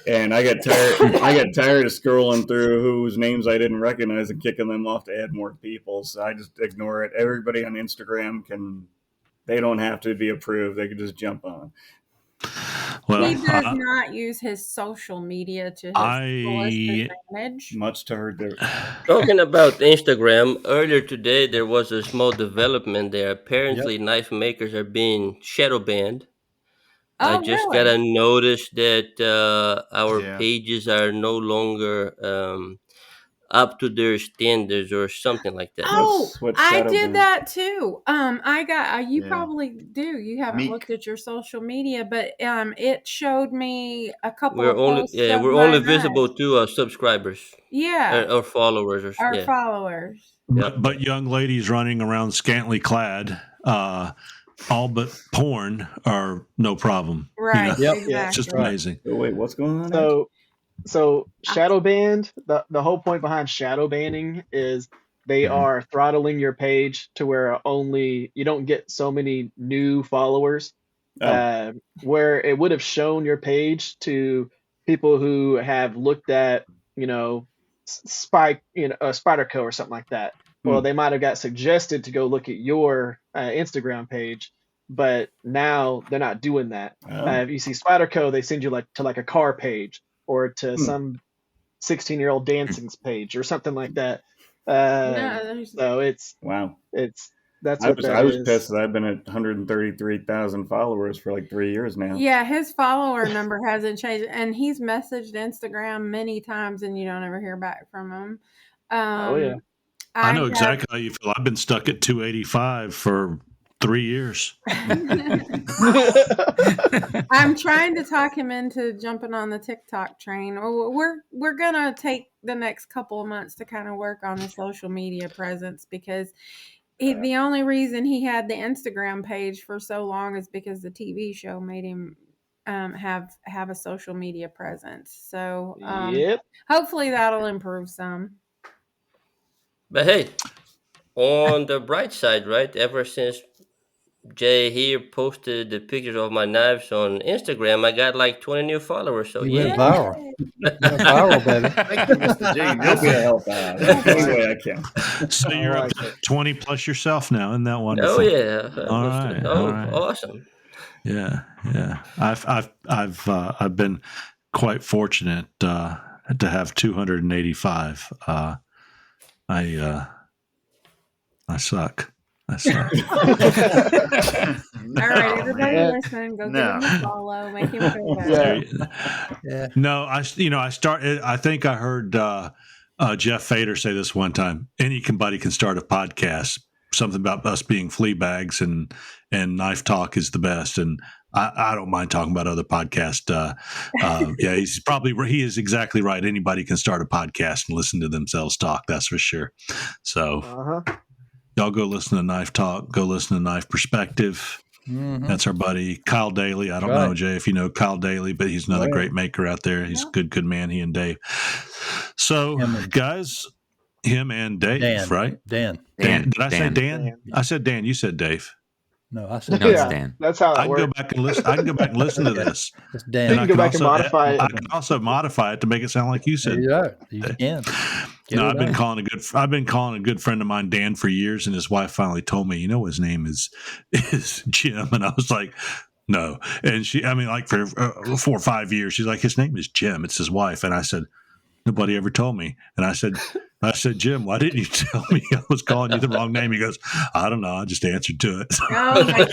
And I got tired of scrolling through whose names I didn't recognize and kicking them off to add more people. So I just ignore it. Everybody on Instagram they don't have to be approved. They can just jump on. Well, he does not use his social media to his fullest advantage. Much to her. Talking about Instagram, earlier today there was a small development there. Apparently, knife makers are being shadow banned. I just got a notice that our pages are no longer up to their standards or something like that. Oh, I did that too. I got you probably do. You haven't looked at your social media, but it showed me a couple We're of only posts we're only visible to our subscribers. Yeah, or followers or our followers. But young ladies running around scantily clad, all but porn are no problem. Right. Exactly. It's just amazing. Oh, wait, what's going on? So shadow banned, the whole point behind shadow banning is they are throttling your page to where only you don't get so many new followers. Where it would have shown your page to people who have looked at, Spyderco or something like that. Well, they might have got suggested to go look at your Instagram page, but now they're not doing that. If you see Spyderco, they send you to a car page or to some 16-year-old dancing's page or something like that. So it's wow. That's I was pissed that I've been at 133,000 followers for like 3 years now. Yeah, his follower number hasn't changed, and he's messaged Instagram many times, and you don't ever hear back from him. I know exactly how you feel. I've been stuck at 285 for 3 years. I'm trying to talk him into jumping on the TikTok train. We're gonna take the next couple of months to kind of work on the social media presence because the only reason he had the Instagram page for so long is because the TV show made him have a social media presence. So hopefully that'll improve some. But hey, on the bright side, right? Ever since Jay here posted the pictures of my knives on Instagram, I got like 20 new followers. So you went viral. Went viral, baby. Thank you, Mr. J. I'll be a help out. Any way I can. So you're up to 20 plus yourself now. Isn't that wonderful? Oh yeah. All right. Awesome. Yeah. I've been quite fortunate to have 285. I suck. All right, everybody listen. Go give him a follow. Make him feel better. Yeah. No, I started. I think I heard Jeff Fader say this one time. Anybody can start a podcast. Something about us being flea bags and Knife Talk is the best. And I don't mind talking about other podcasts. He is exactly right. Anybody can start a podcast and listen to themselves talk. That's for sure. So y'all go listen to Knife Talk. Go listen to Knife Perspective. Mm-hmm. That's our buddy Kyle Daly. I don't know, Jay, if you know Kyle Daly, but he's another great maker out there. He's a good man, he and Dave. So, guys, him and Dave, right? Dan. Did I say Dan? I said Dan. You said Dave. No, I said No, it's Yeah, Dan. that's how I it can go works. back and listen. I can go back and listen to this, it's You Dan. and can I go can back and also modify it. I can also modify it to make it sound like you said. There you are. You can. Get No, it I've been done. calling a good friend of mine Dan for years, and his wife finally told me, his name is Jim, and I was like, no, and like for 4 or 5 years, she's like, his name is Jim. It's his wife, and I said, nobody ever told me, and I said, Jim, why didn't you tell me I was calling you the wrong name? He goes, I don't know, I just answered to it. Oh my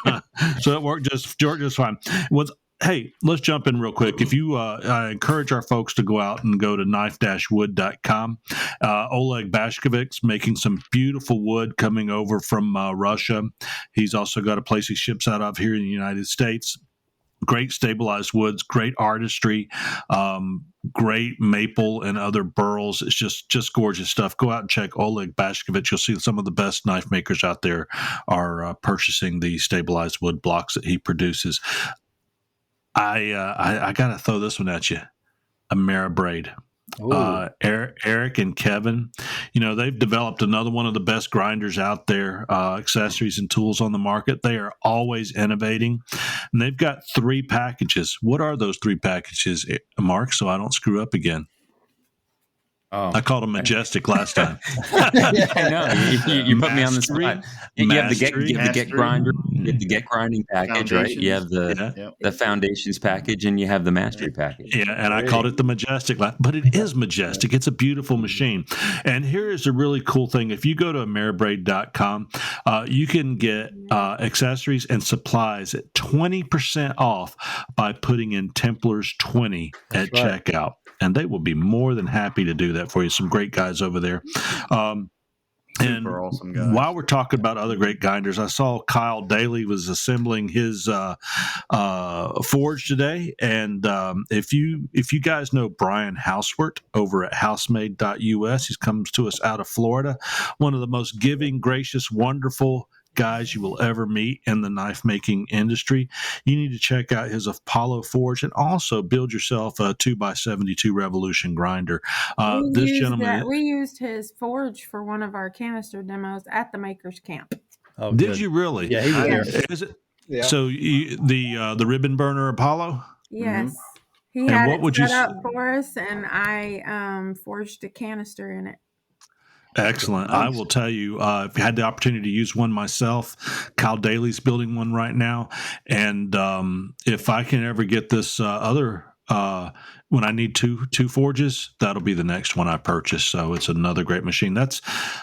gosh. So it worked just fine. Hey, let's jump in real quick. If you, I encourage our folks to go out and go to knife-wood.com. Oleg Bashkovic's making some beautiful wood coming over from Russia. He's also got a place he ships out of here in the United States. Great stabilized woods, great artistry, great maple and other burls. It's just gorgeous stuff. Go out and check Oleg Bashkovich. You'll see some of the best knife makers out there are purchasing the stabilized wood blocks that he produces. I gotta throw this one at you. Ameribraid. Eric and Kevin, they've developed another one of the best grinders out there, accessories and tools on the market. They are always innovating, and they've got 3 packages. What are those 3 packages, Mark, so I don't screw up again? I called them Majestic last time. Yeah, I know. You put me on the spot. You have the get grinder, you have the get grinding package, right? You have the foundations package, and you have the mastery package. Yeah, and I called it the Majestic, but it is majestic. It's a beautiful machine. And here is a really cool thing. If you go to ameribraid.com, you can get accessories and supplies at 20% off by putting in Templars 20 at checkout. And they will be more than happy to do that for you. Some great guys over there. Super awesome guys. While we're talking about other great grinders, I saw Kyle Daly was assembling his forge today. And if you guys know Brian Housewort over at housemade.us, he comes to us out of Florida. One of the most giving, gracious, wonderful guys you will ever meet in the knife making industry. You need to check out his Apollo forge and also build yourself a 2x72 Revolution grinder. This gentleman, we used his forge for one of our canister demos at the Makers Camp. Oh, did good. you really? Yeah, he was there. Is it? Yeah. So the ribbon burner Apollo? Yes. He And had what would it you set up for us, and I forged a canister in it. Excellent. I will tell you, I've had the opportunity to use one myself. Kyle Daly's building one right now. And if I can ever get this other, when I need two forges, that'll be the next one I purchase. So it's another great machine. That's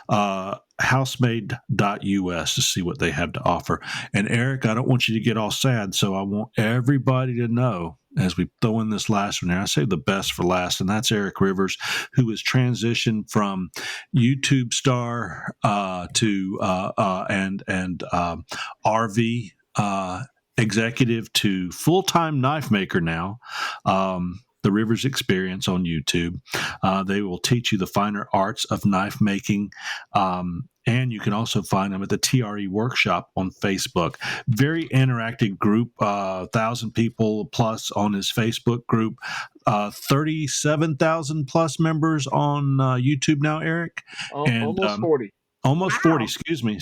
housemade.us to see what they have to offer. And Eric, I don't want you to get all sad. So I want everybody to know, as we throw in this last one here, I say the best for last, and that's Eric Rivers, who has transitioned from YouTube star to RV executive to full-time knife maker now. The Rivers Experience on YouTube. They will teach you the finer arts of knife making. And you can also find them at the TRE Workshop on Facebook. Very interactive group, 1,000 people plus on his Facebook group, 37,000 plus members on YouTube now, Eric. And, almost 40. Almost 40, excuse me.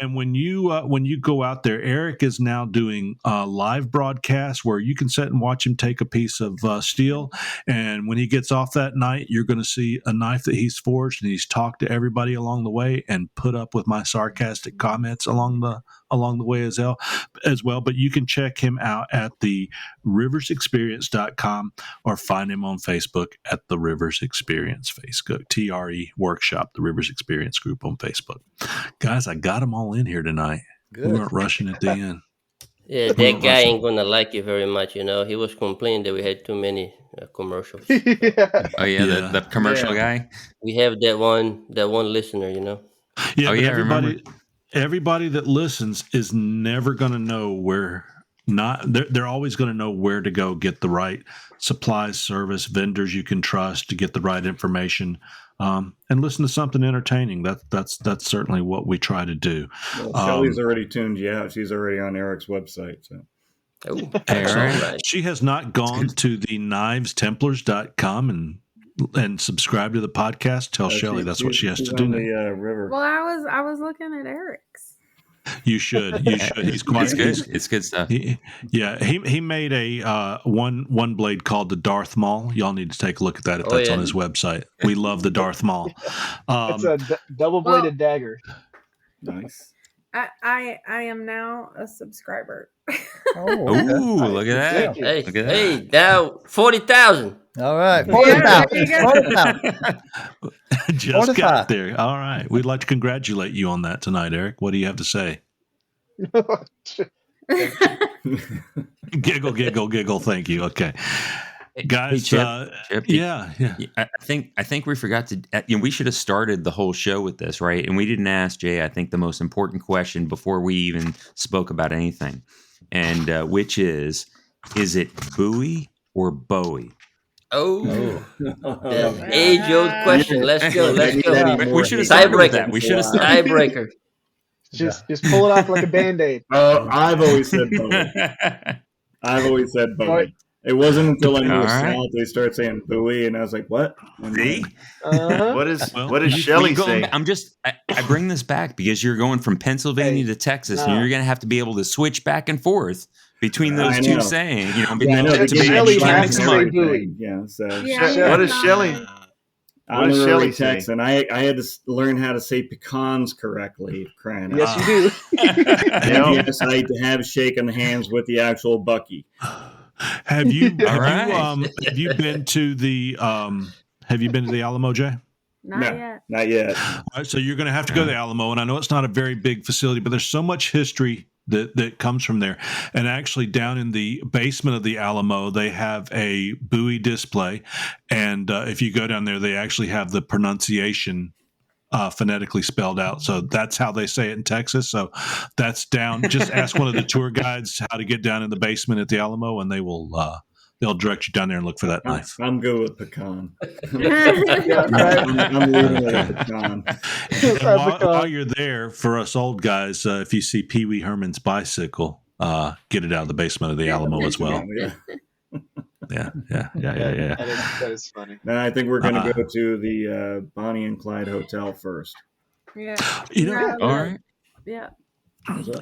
And when you go out there, Eric is now doing live broadcasts where you can sit and watch him take a piece of steel. And when he gets off that night, you're going to see a knife that he's forged, and he's talked to everybody along the way and put up with my sarcastic comments along the way as well. But you can check him out at the riversexperience.com or find him on Facebook at the Rivers Experience Facebook, TRE Workshop, the Rivers Experience group on Facebook. Guys, I got them all in here tonight. Good. We weren't rushing at the end. Yeah, that guy ain't gonna like you very much. He was complaining that we had too many commercials. Oh yeah, the commercial guy. We have that one listener. Yeah, everybody that listens is never going to know where. They're always going to know where to go get the right supplies, service, vendors you can trust to get the right information, and listen to something entertaining. That's certainly what we try to do. Well, Shelly's already tuned you out. She's already on Eric's website. So. Excellent. She has not gone to the knivestemplars.com and and subscribe to the podcast, tell Shelly that's what she has to do on now. the river. Well, I was looking at Eric's. You should. He's quite It's good. It's good stuff. He made a one blade called the Darth Maul. Y'all need to take a look at that if that's on his website. We love the Darth Maul. It's a double-bladed dagger. Nice. I am now a subscriber. Ooh, look at that. Hey, Look at that. hey, now 40,000. All right, Yeah, 40,000. Just 45. got there. All right. We'd like to congratulate you on that tonight, Eric. What do you have to say? Giggle, giggle, giggle. Thank you. Okay. Guys, Chip, yeah. I think we forgot to. We should have started the whole show with this, right? And we didn't ask Jay. I think the most important question before we even spoke about anything, and which is it Bowie or Bowie? Oh, the age-old question. Let's go. We should have started with that. Tiebreaker. We should have started. Tiebreaker. Just pull it off like a Band-Aid. Oh, I've always said Bowie. It wasn't until I moved south they started saying Bowie, and I was like, "What?" See? What does Shelly say? I bring this back because you're going from Pennsylvania to Texas, and you're going to have to be able to switch back and forth between those two saying. You know, Shelly can't has mix to them say up. Bowie. Yeah. So What does Shelly? I'm What does Shelly Tex, say? and I had to learn how to say pecans correctly. Crying Yes, you do. And yes, I have shaken hands with the actual Bucky. Have you been to the Alamo, Jay? Not yet. Not yet. All right, so you're going to have to go to the Alamo, and I know it's not a very big facility, but there's so much history that comes from there. And actually, down in the basement of the Alamo, they have a Bowie display, and if you go down there, they actually have the pronunciation phonetically spelled out. So that's how they say it in Texas. So that's down. Just ask one of the tour guides how to get down in the basement at the Alamo, and they will they'll direct you down there and look for that knife. I'm good with pecan. Yeah, right. I'm leaving with pecan. And while you're there, for us old guys, if you see Pee Wee Herman's bicycle, get it out of the basement of the Alamo as well. Yeah. That is funny. Then I think we're going to go to the Bonnie and Clyde Hotel first. Yeah. All right. Yeah.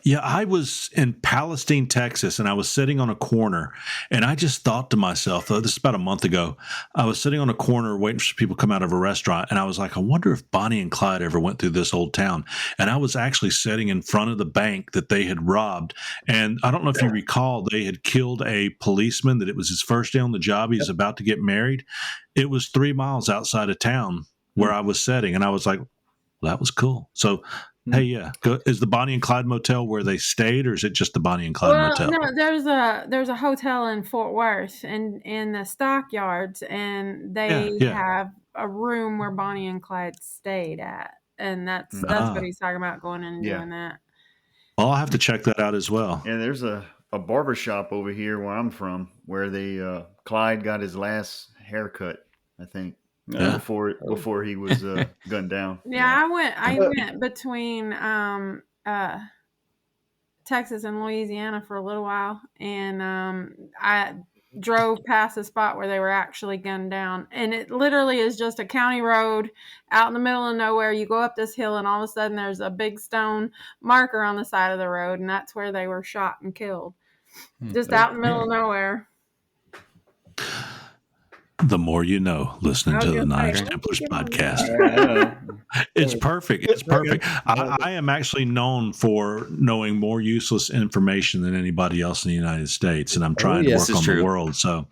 Yeah, I was in Palestine, Texas, and I was sitting on a corner, and I just thought to myself, this is about a month ago, I was sitting on a corner waiting for people to come out of a restaurant, and I was like, I wonder if Bonnie and Clyde ever went through this old town. And I was actually sitting in front of the bank that they had robbed, and I don't know if you recall, they had killed a policeman, that it was his first day on the job. He was about to get married. It was 3 miles outside of town where I was sitting, and I was like, well, that was cool. So hey, yeah. Is the Bonnie and Clyde Motel where they stayed, or is it just the Bonnie and Clyde Motel? No, there's a hotel in Fort Worth in the Stockyards, and they have a room where Bonnie and Clyde stayed at, and that's what he's talking about, going in and doing that. Well, I'll have to check that out as well. Yeah, there's a barber shop over here where I'm from, where Clyde got his last haircut, I think. Before he was gunned down. Yeah, I went between Texas and Louisiana for a little while, and I drove past the spot where they were actually gunned down, and it literally is just a county road out in the middle of nowhere. You go up this hill, and all of a sudden there's a big stone marker on the side of the road, and that's where they were shot and killed, just out in the middle of nowhere. The more you know, listening to the Knives Templars podcast. It's perfect. It's perfect. I am actually known for knowing more useless information than anybody else in the United States, and I'm trying to work on the world. So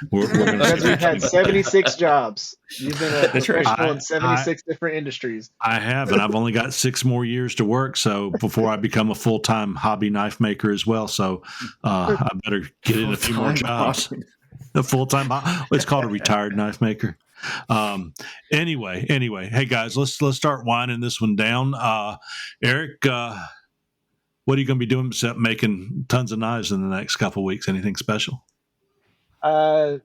we're going to. We've had 76 jobs. You've been a professional in 76 different industries. I have, and I've only got 6 more years to work. So before I become a full-time hobby knife maker as well, so I better get in a few more jobs. A full-time, it's called a retired knife maker. Anyway, hey guys, let's start winding this one down. Eric, what are you going to be doing except making tons of knives in the next couple of weeks? Anything special? I'm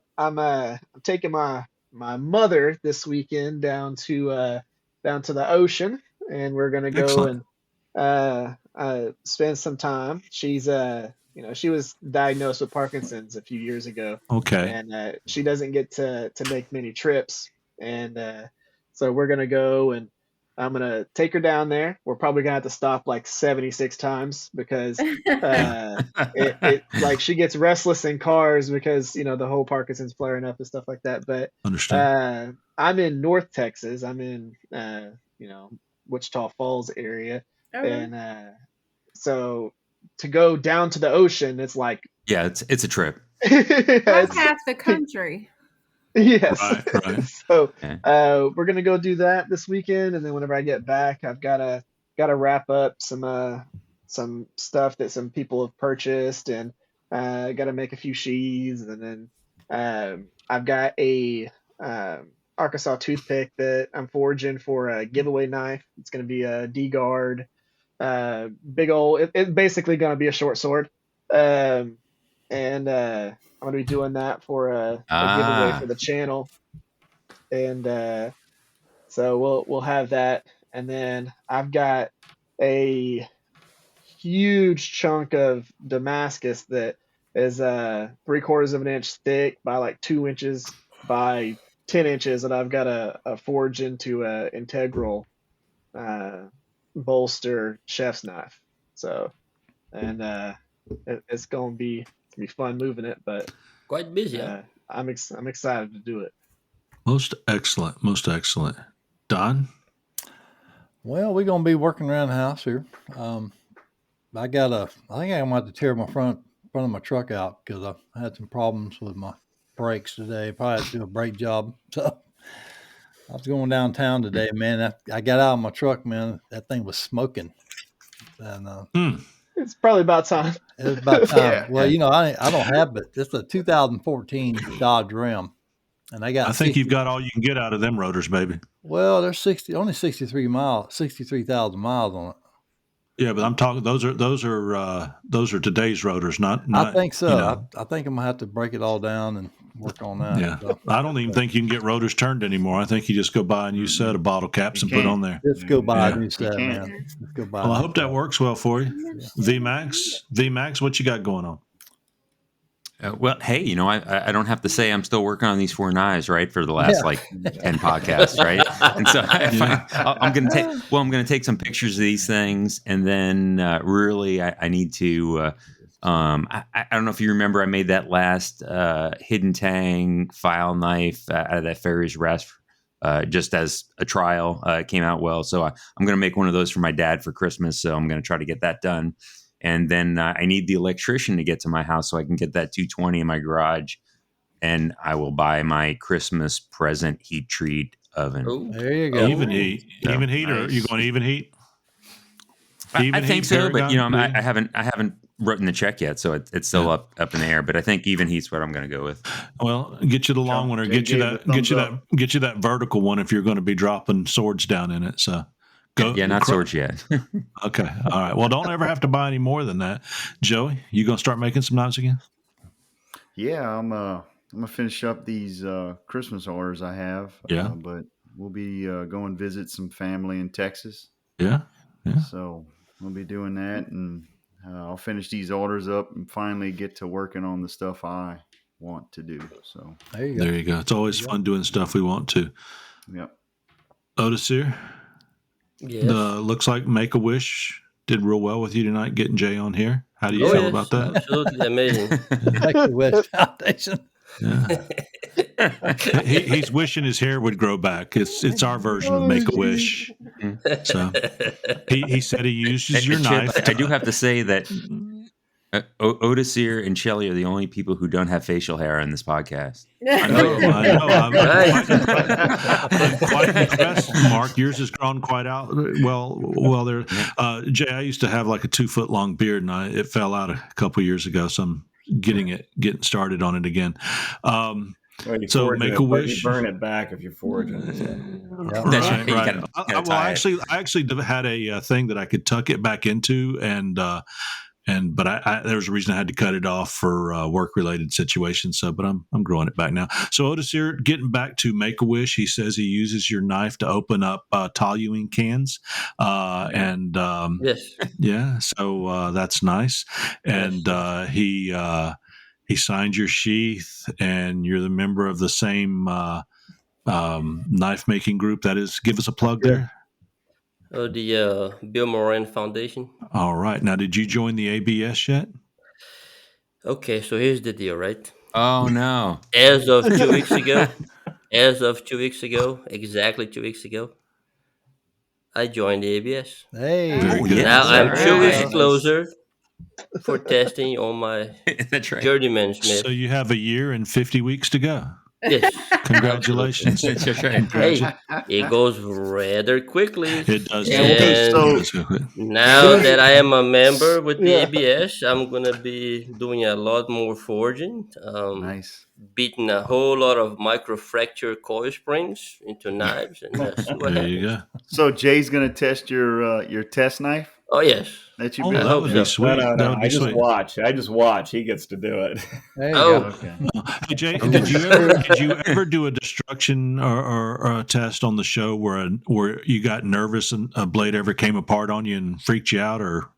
taking my mother this weekend down to the ocean, and we're gonna go and spend some time. She's she was diagnosed with Parkinson's a few years ago. Okay. And she doesn't get to make many trips. and so we're gonna go and I'm gonna take her down there. We're probably gonna have to stop like 76 times because it like she gets restless in cars because the whole Parkinson's flaring up and stuff like that. But Understand. I'm in North Texas. I'm in Wichita Falls area, and so to go down to the ocean, it's like it's a trip. That's half the country. Yes. Right. So we're gonna go do that this weekend, and then whenever I get back, I've gotta wrap up some stuff that some people have purchased, and gotta make a few sheaths, and then I've got a Arkansas toothpick that I'm forging for a giveaway knife. It's gonna be a D-guard, big old. It's basically gonna be a short sword, and I'm gonna be doing that for a giveaway for the channel, and so we'll have that, and then I've got a huge chunk of Damascus that is 3/4 of an inch thick by like 2 inches by 10 inches, and I've got a forge into a integral bolster chef's knife. So, and it's gonna be fun moving it, but quite busy. I'm excited to do it. Most excellent. Don? Well, we're gonna be working around the house here. I think I'm gonna have to tear my front of my truck out because I had some problems with my brakes today. Probably have to do a brake job. So I was going downtown today, man. I got out of my truck, man. That thing was smoking. And it's probably about time. It was about time. Well, I don't have it. It's a 2014 Dodge Ram, and I think you've got all you can get out of them rotors, baby. Well, there's 63,000 miles on it. Yeah, but I'm talking. Those are today's rotors, not. I think so. I think I'm gonna have to break it all down and work on that. Yeah, so, I don't even think you can get rotors turned anymore. I think you just go buy a new set of bottle caps and put on there. Just go buy a new set, man. Just go buy. Well, I hope that works well for you. VMAX, what you got going on? Well, hey, I don't have to say I'm still working on these 4 knives, right, for the last 10 podcasts, right? And so I'm going to take some pictures of these things, and then really I need to. I don't know if you remember, I made that last hidden tang file knife out of that Ferry's Rest just as a trial. It came out well, so I'm going to make one of those for my dad for Christmas. So I'm going to try to get that done. And then I need the electrician to get to my house so I can get that 220 in my garage. And I will buy my Christmas present heat treat oven. Ooh. There you go. Even heat, or are you going even heat? I think so, but I haven't written the check yet, so it's still up in the air. But I think even heat's what I'm going to go with. Well, get you the long one, or get you that vertical one if you're going to be dropping swords down in it. So. Not swords yet. Okay. All right. Well, don't ever have to buy any more than that. Joey, you going to start making some knives again? Yeah, I'm gonna finish up these Christmas orders I have. Yeah. But we'll be going visit some family in Texas. Yeah. So we'll be doing that, and I'll finish these orders up and finally get to working on the stuff I want to do. So there you go. There you go. It's always fun doing stuff we want to. Yep. Otis here. Yes. Looks like Make-A-Wish did real well with you tonight, getting Jay on here. How do you feel about that? Absolutely amazing. Make-A-Wish Foundation. Yeah. He's wishing his hair would grow back. It's our version of Make-A-Wish. So he said he uses your knife. I do have to say that Otis here and Shelly are the only people who don't have facial hair in this podcast. I know. I'm quite impressed, Mark. Yours has grown quite out. Well, there. Jay, I used to have like a 2-foot long beard, and it fell out a couple years ago. So I'm getting started on it again. So Make-A-Wish, you burn it back if you're foraging. Right. I actually had a thing that I could tuck it back into, but there was a reason I had to cut it off for work-related situations. So, but I'm growing it back now. So Otis here, getting back to Make-A-Wish, he says he uses your knife to open up toluene cans, yes, yeah. So that's nice, and he signed your sheath, and you're the member of the same knife making group that is. Give us a plug there. The Bill Moran Foundation. All right. Now, did you join the ABS yet? Okay, so here's the deal, right? Oh no! As of 2 weeks ago, exactly 2 weeks ago, I joined the ABS. Hey, Very good. Now I'm 2 weeks right. closer for testing on my That's right. Journeyman Smith. So you have a year and 50 weeks to go. Yes. Congratulations. That's right. Hey, it goes rather quickly. It does. And now that I am a member with the ABS, I'm going to be doing a lot more forging. Nice. Beating a whole lot of microfracture coil springs into knives and see what There happens. you go. So Jay's gonna test your test knife Oh, yes. that you Oh, built. that would be sweet. No, That would be I just sweet. watch. I just watch. He gets to do it. there you Oh, go. Okay. Hey Jay, did you ever do a destruction or a test on the show where you got nervous and a blade ever came apart on you and freaked you out, or?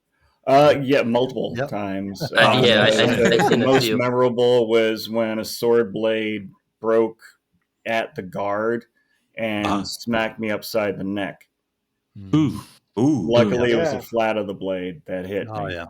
Yeah, multiple times. I The seen a most few. memorable was when a sword blade broke at the guard and smacked me upside the neck. Ooh. Luckily, it was Yeah. the flat of the blade that hit me. Oh yeah.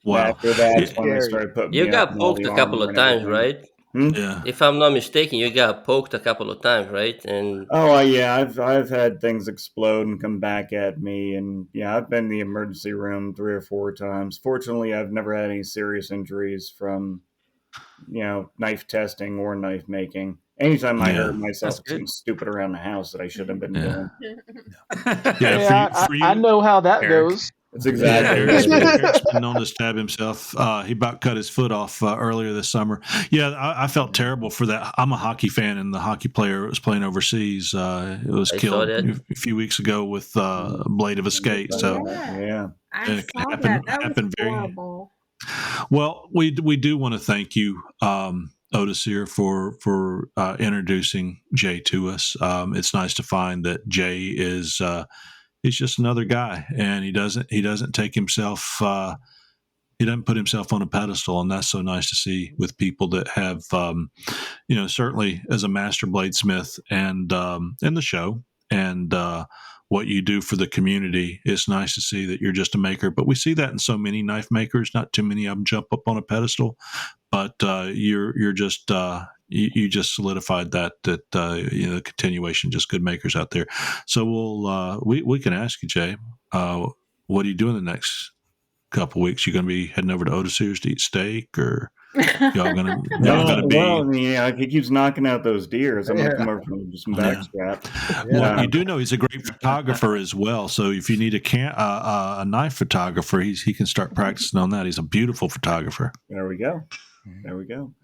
Wow. After that's when they Scary. started putting You me got up in all poked the a couple armor of and times, everything. right? Yeah. If I'm not mistaken, you got poked a couple of times, right? And Oh yeah, I've had things explode and come back at me, and yeah, I've been in the emergency room 3 or 4 times. Fortunately, I've never had any serious injuries from knife testing or knife making. Anytime I hurt myself That's with something stupid around the house that I should have been doing. Yeah, for you, I know how that Eric. goes. It's exactly Eric's been known to stab himself. He about cut his foot off earlier this summer. Yeah, I felt terrible for that. I'm a hockey fan, and the hockey player was playing overseas. It was I killed saw that. a few weeks ago with a blade of a skate. So yeah. I it can saw happen. that. That was Happen very horrible. well. We do want to thank you, Otis here, for introducing Jay to us. It's nice to find that Jay is. He's just another guy, and he doesn't take himself. He doesn't put himself on a pedestal, and that's so nice to see with people that have, certainly as a master bladesmith and in the show and what you do for the community. It's nice to see that you're just a maker, but we see that in so many knife makers. Not too many of them jump up on a pedestal, but you're just. You just solidified that the continuation, just good makers out there. So we can ask you, Jay, what are you doing the next couple weeks? You going to be heading over to Otis Sears to eat steak, or y'all going to be? Well, he keeps knocking out those deers. I'm going to come over from some backstrap. Well, you do know he's a great photographer as well. So if you need a knife photographer, he can start practicing on that. He's a beautiful photographer. There we go. There we go.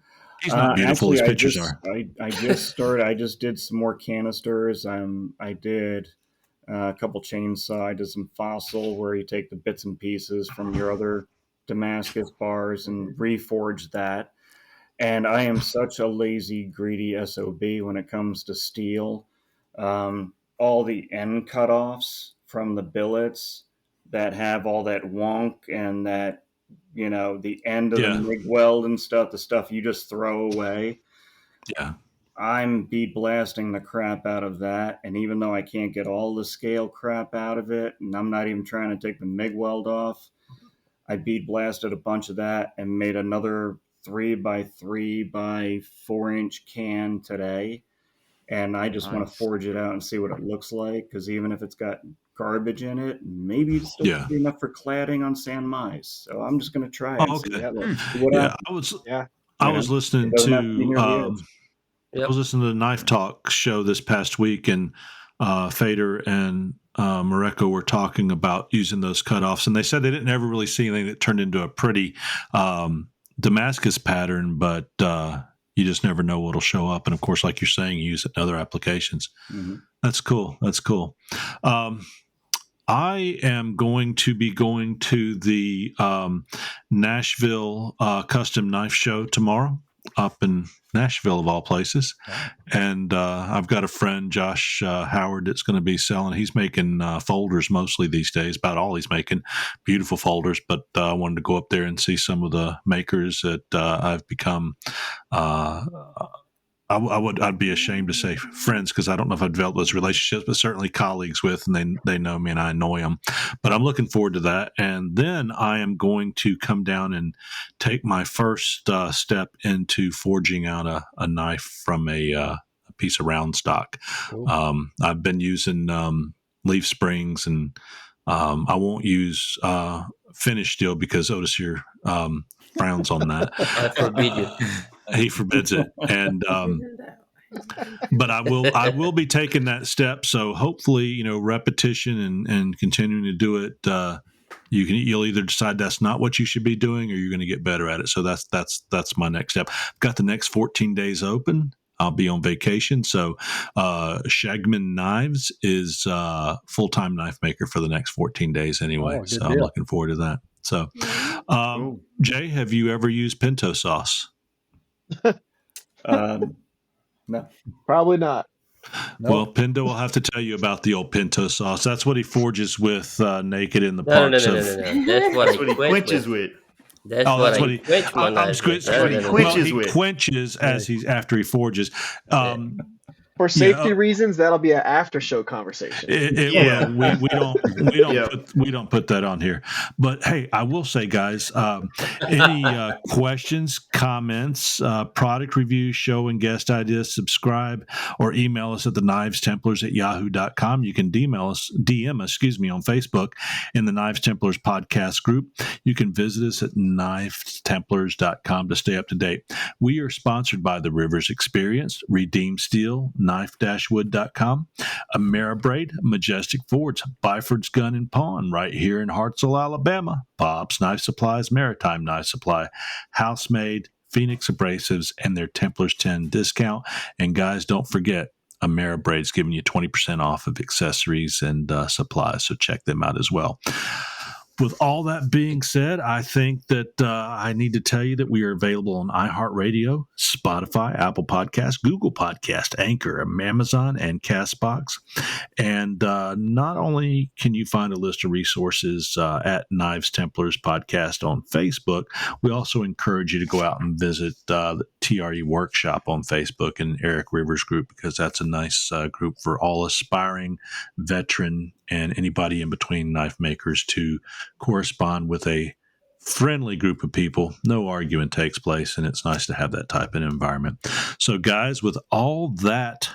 He's not beautiful. Actually, His pictures are. I just started. I just did some more canisters. I did a couple chainsaw. I did some fossil where you take the bits and pieces from your other Damascus bars and reforge that. And I am such a lazy, greedy SOB when it comes to steel. All the end cutoffs from the billets that have all that wonk and that, the end of the MIG weld and stuff, the stuff you just throw away. Yeah. I'm bead blasting the crap out of that. And even though I can't get all the scale crap out of it, and I'm not even trying to take the MIG weld off, I bead blasted a bunch of that and made another 3x3 by 4-inch can today. And I just want to forge it out and see what it looks like. Because even if it's got garbage in it, maybe it's still be enough for cladding on San Mais. So I'm just going to try it. Okay. I was listening to I was listening to the Knife Talk show this past week, and Fader and Mareko were talking about using those cutoffs, and they said they didn't ever really see anything that turned into a pretty Damascus pattern, but you just never know what'll show up. And of course, like you're saying, you use it in other applications. Mm-hmm. That's cool. That's cool. I am going to be going to the Nashville Custom Knife Show tomorrow, up in Nashville of all places. And I've got a friend, Josh Howard, that's going to be selling. He's making folders mostly these days, about all he's making, beautiful folders. But I wanted to go up there and see some of the makers that I've become I'd be ashamed to say friends because I don't know if I've developed those relationships, but certainly colleagues with, and they know me and I annoy them. But I'm looking forward to that. And then I am going to come down and take my first step into forging out a knife from a piece of round stock. Cool. I've been using leaf springs, and I won't use finished steel because Otis here frowns on that. I forbid you. He forbids it, and but I will be taking that step. So hopefully, repetition and continuing to do it. You'll either decide that's not what you should be doing, or you're going to get better at it. So that's my next step. I've got the next 14 days open. I'll be on vacation. So Shegman Knives is full-time knife maker for the next 14 days anyway. So I'm looking forward to that. So Jay, have you ever used pinto sauce? No, probably not. Nope. Well, Pinto will have to tell you about the old pinto sauce. That's what he forges with naked in the No. parks. No. That's what he quenches with. That's what he quenches my knives with. He quenches after he forges. For safety reasons, that'll be an after show conversation. We don't put that on here. But hey, I will say, guys, any questions, comments, product reviews, show and guest ideas, subscribe or email us at theknivestemplars@yahoo.com. You can DM us, on Facebook in the Knives Templars podcast group. You can visit us at knivestemplars.com to stay up to date. We are sponsored by the Rivers Experience, Redeem Steel, knife-wood.com, Ameribraid, Majestic Fords, Byford's Gun and Pawn right here in Hartselle, Alabama, Bob's Knife Supplies, Maritime Knife Supply, Housemade, Phoenix Abrasives, and their Templars 10 discount. And guys, don't forget, Ameribraid's giving you 20% off of accessories and supplies, so check them out as well. With all that being said, I think that I need to tell you that we are available on iHeartRadio, Spotify, Apple Podcasts, Google Podcast, Anchor, Amazon, and CastBox. And not only can you find a list of resources at Knives Templars Podcast on Facebook, we also encourage you to go out and visit the TRE Workshop on Facebook and Eric Rivers Group, because that's a nice group for all aspiring veteran and anybody in between knife makers to correspond with a friendly group of people. No argument takes place, and it's nice to have that type of environment. So, guys, with all that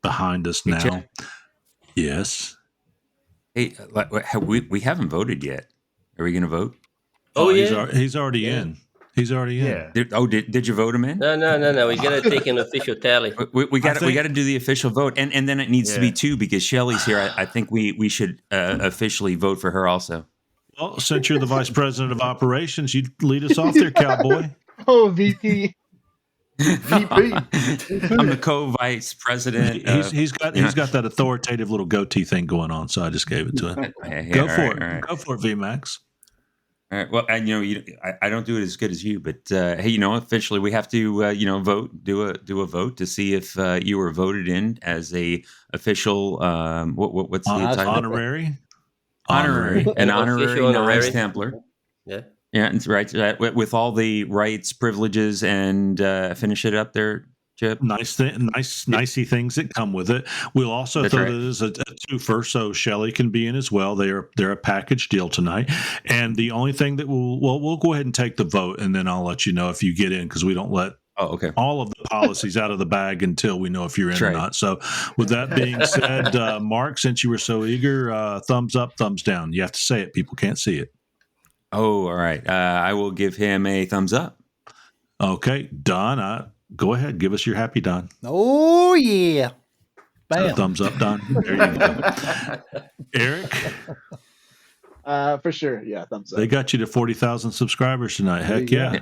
behind us now, yes. Hey, we haven't voted yet. Are we going to vote? Oh, yeah. He's already in. He's already in. Yeah. Did you vote him in? No. We gotta take an official tally. We got to do the official vote, and then it needs to be two, because Shelly's here. I think we should officially vote for her also. Well, since you're the vice president of operations, you lead us off there, cowboy. Oh, VP. VP. I'm the co-vice president. He's got that authoritative little goatee thing going on, so I just gave it to him. Go for it, VMAX. All right. Well, and I don't do it as good as you, but hey, officially we have to vote, do a vote to see if you were voted in as a official what's the title? Honorary, an honorary Knives Templar. Yeah. Yeah, that's right. With all the rights, privileges, and finish it up there, Chip. Nicey things that come with it. We'll also throw that as a twofer, so Shelly can be in as well. They're a package deal tonight. And the only thing that we'll go ahead and take the vote, and then I'll let you know if you get in, because we don't let all of the policies out of the bag until we know if you're in or not. So with that being said, Mark, since you were so eager, thumbs up, thumbs down. You have to say it. People can't see it. Oh, all right. I will give him a thumbs up. Okay. Don, go ahead. Give us your happy, Don. Oh, yeah. Bam. Thumbs up, Don. There you go. Eric? For sure. Yeah, thumbs up. They got you to 40,000 subscribers tonight. Heck yeah.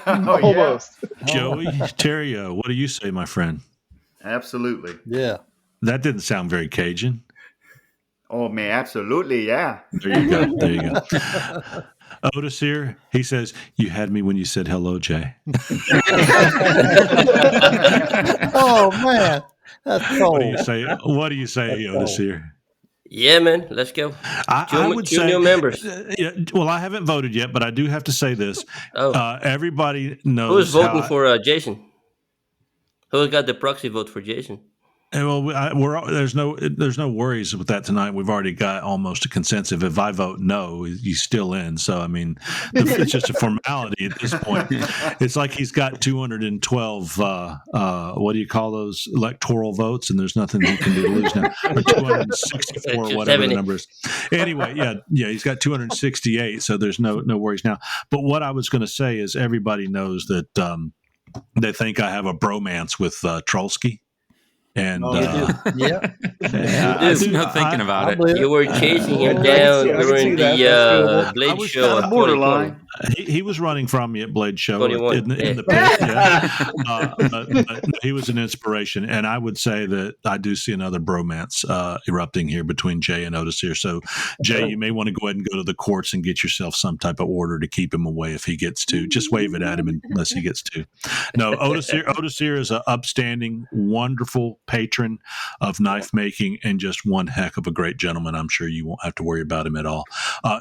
Almost. Joey, Terrio, what do you say, my friend? Absolutely. Yeah. That didn't sound very Cajun. Oh, man, absolutely, yeah. There you go. Otis here, he says, "You had me when you said hello, Jay." Oh man, that's cold. What do you say, Otis here? Yeah, man. Let's go. I would two say, new members. Well, I haven't voted yet, but I do have to say this. Oh, Everybody who's knows voting how. for Jason? Who got the proxy vote for Jason? Well, there's no worries with that tonight. We've already got almost a consensus. If I vote no, he's still in. So I mean, it's just a formality at this point. It's like he's got 212. What do you call those electoral votes? And there's nothing he can do to lose now. Or 264, or whatever the number is. Anyway, yeah, he's got 268. So there's no worries now. But what I was going to say is everybody knows that they think I have a bromance with Trolsky. And there's no thinking about it. You were chasing him down during the Blade Show. Kind of borderline. He was running from me at Blade Show 21. in the pit. But he was an inspiration, and I would say that I do see another bromance erupting here between Jay and Otis here. So, Jay, you may want to go ahead and go to the courts and get yourself some type of order to keep him away if he gets to. Just wave it at him unless he gets to. No, Otis here is an upstanding, wonderful patron of knife making and just one heck of a great gentleman. I'm sure you won't have to worry about him at all.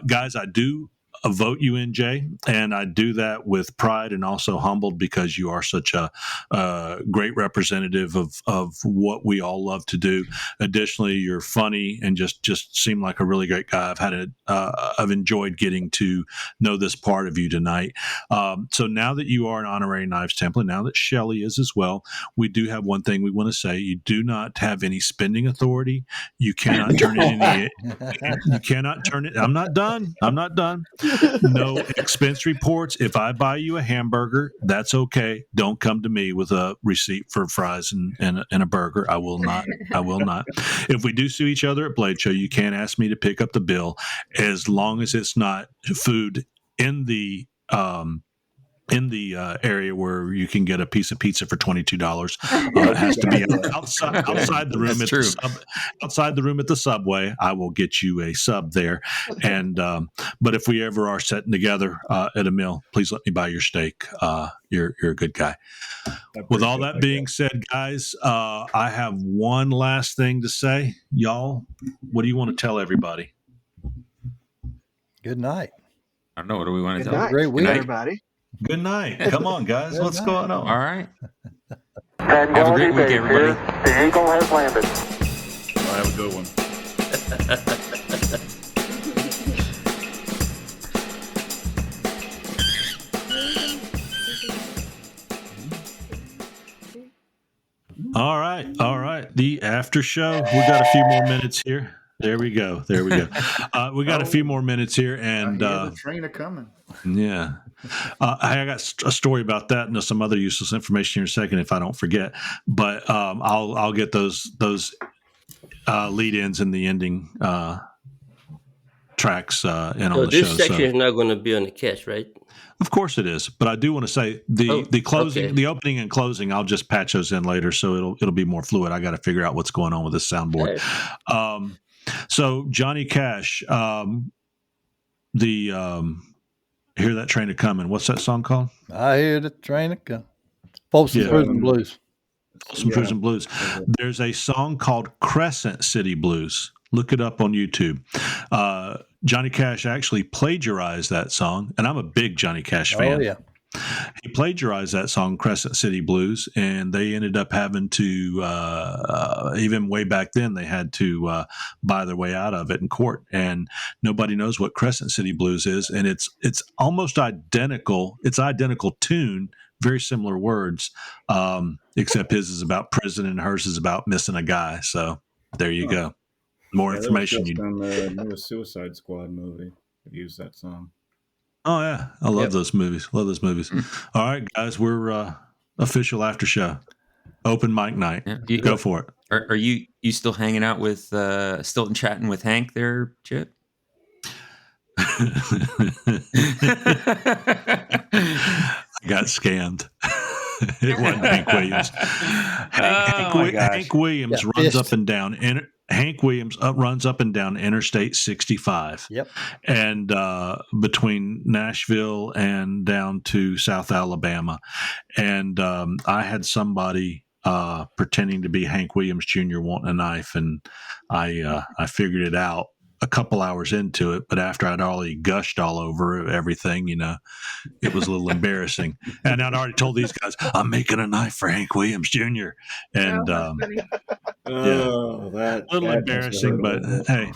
Guys, I do vote you in, Jay, and I do that with pride and also humbled because you are such a great representative of what we all love to do. Additionally, you're funny and just seem like a really great guy. I've enjoyed getting to know this part of you tonight. So now that you are an honorary Knives Templar, now that Shelley is as well, we do have one thing we want to say. You do not have any spending authority. You cannot turn in any. You cannot turn it. I'm not done. No expense reports. If I buy you a hamburger, that's okay. Don't come to me with a receipt for fries and a burger. I will not. If we do see each other at Blade Show, you can't ask me to pick up the bill as long as it's not food in the area where you can get a piece of pizza for $22. It has to be outside the room. Outside the room at the Subway. I will get you a sub there. And but if we ever are sitting together at a meal, please let me buy your steak. You're a good guy. With all that being said, guys, I have one last thing to say. Y'all, what do you want to tell everybody? Good night. I don't know. What do we want to Good tell? night, Great week, everybody. Good night. Come on, guys. What's going on? All right. Have a great week, everybody. The Eagle has landed. I'll have a good one. All right. The after show. We got a few more minutes here. There we go. We got a few more minutes here, and the train are coming. Yeah. I got a story about that and some other useless information here in a second if I don't forget. But I'll get those lead-ins and the ending tracks in on the show. This section is not going to be on the cast, right? Of course it is, but I do want to say the closing, the opening and closing. I'll just patch those in later, so it'll be more fluid. I got to figure out what's going on with this soundboard. Right. So Johnny Cash, Hear That Train A Coming. What's that song called? I hear the train a coming. Folsom Prison Blues. Folsom Prison Blues. There's a song called Crescent City Blues. Look it up on YouTube. Johnny Cash actually plagiarized that song, and I'm a big Johnny Cash fan. Oh, yeah. He plagiarized that song, Crescent City Blues, and they ended up having to, even way back then, they had to buy their way out of it in court. And nobody knows what Crescent City Blues is, and it's almost identical. It's identical tune, very similar words, except his is about prison and hers is about missing a guy. So there you go. More information. On the newest Suicide Squad movie, they used that song. Oh yeah, I love those movies. All right, guys, we're official after show, open mic night. Yeah. Go for it. Are you still hanging out with still chatting with Hank there, Chip? I got scammed. It wasn't Hank Williams. Hank Williams runs up and down. Hank Williams runs up and down Interstate 65. Yep. And between Nashville and down to South Alabama. And I had somebody pretending to be Hank Williams Jr. wanting a knife, and I figured it out a couple hours into it, but after I'd already gushed all over everything, it was a little embarrassing. And I'd already told these guys, I'm making a knife for Hank Williams Jr. And that a little embarrassing, but hey.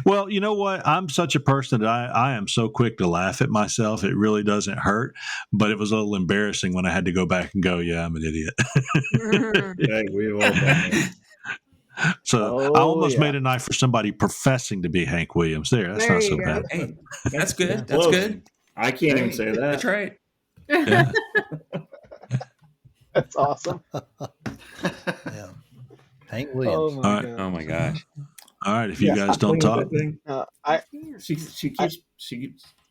Well, you know what? I'm such a person that I am so quick to laugh at myself. It really doesn't hurt, but it was a little embarrassing when I had to go back and go, yeah, I'm an idiot. Hey, we all done that. So I almost made a knife for somebody professing to be Hank Williams. That's There not you so go. bad. Hey, that's good. That's Close. good. I can't even say that. That's right. Yeah. That's awesome. Yeah. Hank Oh Williams. my All right. god. Oh my gosh. All right. If you guys don't talk,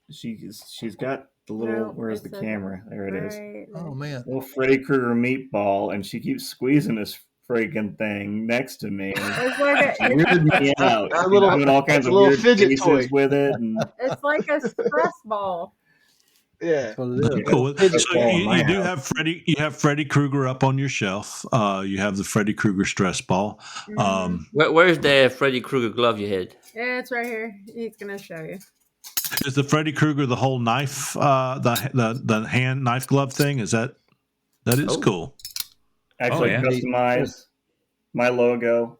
She's got the little. No, Where's it's the a- camera? There it is. Right. Oh man. Little Freddy Krueger meatball, and she keeps squeezing this freaking thing next to me. It's like She weirded me out. A She's little- doing all kinds a of little weird fidget faces toy. with it, and it's like a stress ball. Yeah. That's what it is. cool. Fidget So ball in my you do house. have Freddie. You have Freddy Krueger up on your shelf. You have the Freddy Krueger stress ball. Where's the Freddy Krueger glove you had? Yeah, it's right here. He's gonna show you. Is the Freddy Krueger the whole knife, the hand knife glove thing? Is that is cool? Actually, yeah. customized my logo,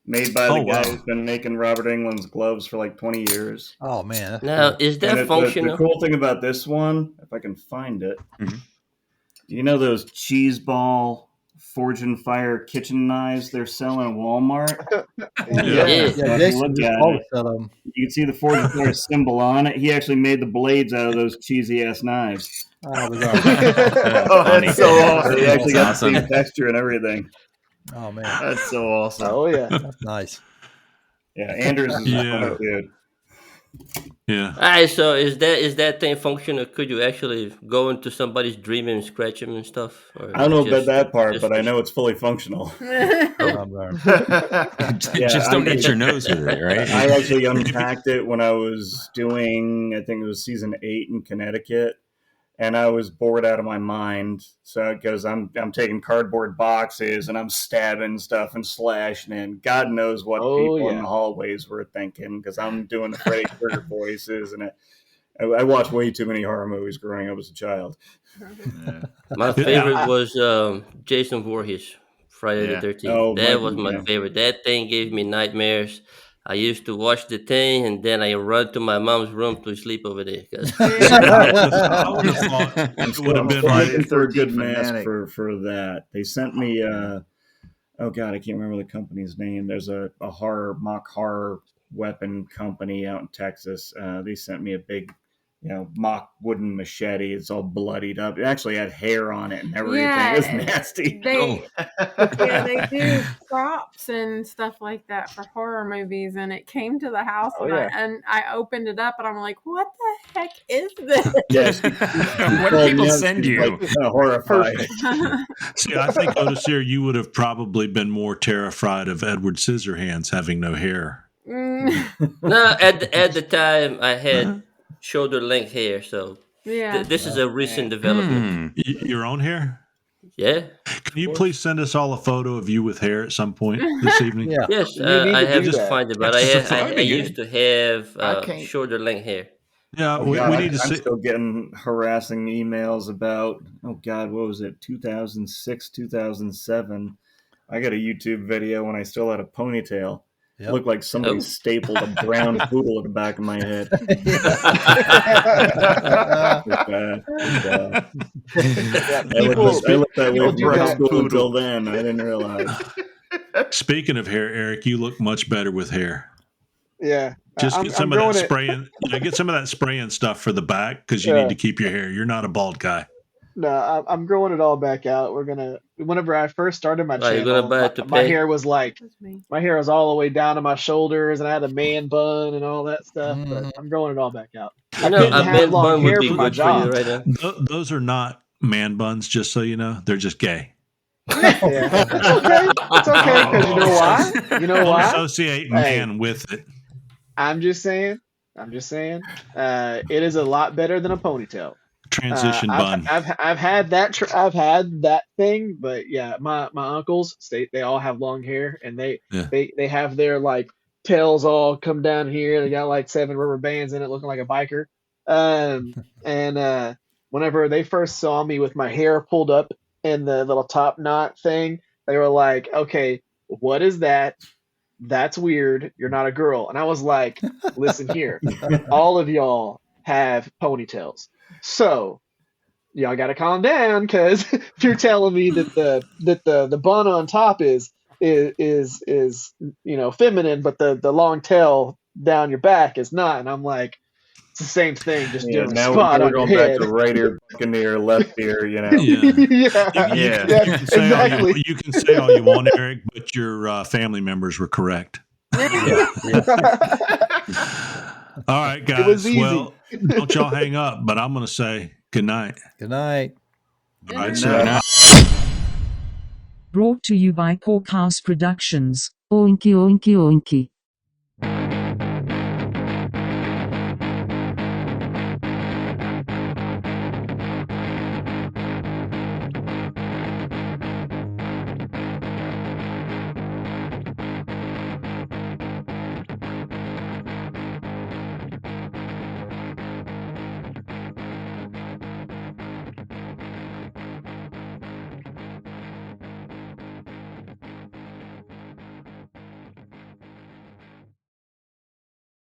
made by the Oh, guy wow. who's been making Robert England's gloves for like 20 years. Oh man. That's Now, cool. is And that the functional? cool thing about this one, if I can find it, Mhm. you know those cheese ball Forge and Fire kitchen knives they're selling at Walmart? Yeah. Yeah, Jason Look just at bought it. a set of them. You can see the Forge and Fire symbol on it. He actually made the blades out of those cheesy ass knives. Oh, bizarre. Oh, Funny. that's so awesome. They actually got That's the same awesome. texture and everything. Oh man. That's so awesome. Oh yeah. That's nice. Yeah, Anders is Yeah. a funny dude. Yeah. All right, so is that thing functional? Could you actually go into somebody's dream and scratch them and stuff? Or I don't know about just- that part, just- but I know it's fully functional. Oh, bizarre. Just don't hit your nose with it, right? I actually unpacked it when I was doing, I think it was season 8 in Connecticut, and I was bored out of my mind. So because I'm taking cardboard boxes and I'm stabbing stuff and slashing, and God knows what people in the hallways were thinking because I'm doing the Freddy Krueger voices, and I watched way too many horror movies growing up as a child. My favorite was Jason Voorhees, Friday Yeah. the 13th. Oh, That my- was my yeah. favorite. That thing gave me nightmares. I used to watch the thing, and then I run to my mom's room to sleep over there. 'cause- I would have thought it would have been I'm like looking for a good 13th mask fanatic. for that. They sent me oh god, I can't remember the company's name. There's a mock horror weapon company out in Texas. They sent me a big, mock wooden machete. It's all bloodied up. It actually had hair on it and everything. Yeah, It was nasty. They do props and stuff like that for horror movies, and it came to the house, and I opened it up, and I'm like, "What the heck is this?" Yes. What do people send you? Like, horrified. See, I think Otis here, you would have probably been more terrified of Edward Scissorhands having no hair. No, at the time I had shoulder length hair, so Yeah. this is a recent development. Your own hair? Yeah. Can you please send us all a photo of you with hair at some point this evening? Yeah. Yes, You need I to have do to that. find it, but That's I good. used to have I can't- shoulder length hair. Yeah, we God, need to I'm see. still getting harassing emails about, oh God, what was it, 2006, 2007. I got a YouTube video when I still had a ponytail. Yep. Looked like somebody Oh. stapled a brown poodle at the back of my head. I looked that way people from do high that. school until then. I didn't realize. Speaking of hair, Eric, you look much better with hair. Yeah. Just I'm get some of growing that it- spraying. Get some of that spraying stuff for the back because you Yeah. need to keep your hair. You're not a bald guy. No, I'm growing it all back out. Whenever I first started my Oh, you're channel, gonna buy it to my pay? hair was like, That's me. my hair was all the way down to my shoulders, and I had a man bun and all that stuff. But I'm growing it all back out. You know, couldn't a have man long bun would hair be for my good for you job. right now. Those are not man buns, just so you know. They're just gay. Yeah, it's okay. It's okay because you know why? You know Don't why? associate man with it. I'm just saying. It is a lot better than a ponytail. Transition bun. I've had that I've had that thing, but yeah, my uncles they all have long hair, and they have their like tails all come down here. They got like 7 rubber bands in it, looking like a biker. And whenever they first saw me with my hair pulled up in the little top knot thing, they were like, "Okay, what is that? That's weird. You're not a girl." And I was like, "Listen here, all of y'all have ponytails, so y'all got to calm down, because if you're telling me that the bun on top is feminine, but the long tail down your back is not." And I'm like, it's the same thing, just different now spot we're on your going back head. to right ear, back ear, left ear. Yeah, You can say exactly. you can say all you want, Eric, but your family members were correct. All right, guys. It was easy. Well, don't y'all hang up, but I'm going to say good night. Good night. All right, Good sir. night. Brought to you by Porkhouse Productions. Oinky, oinky, oinky.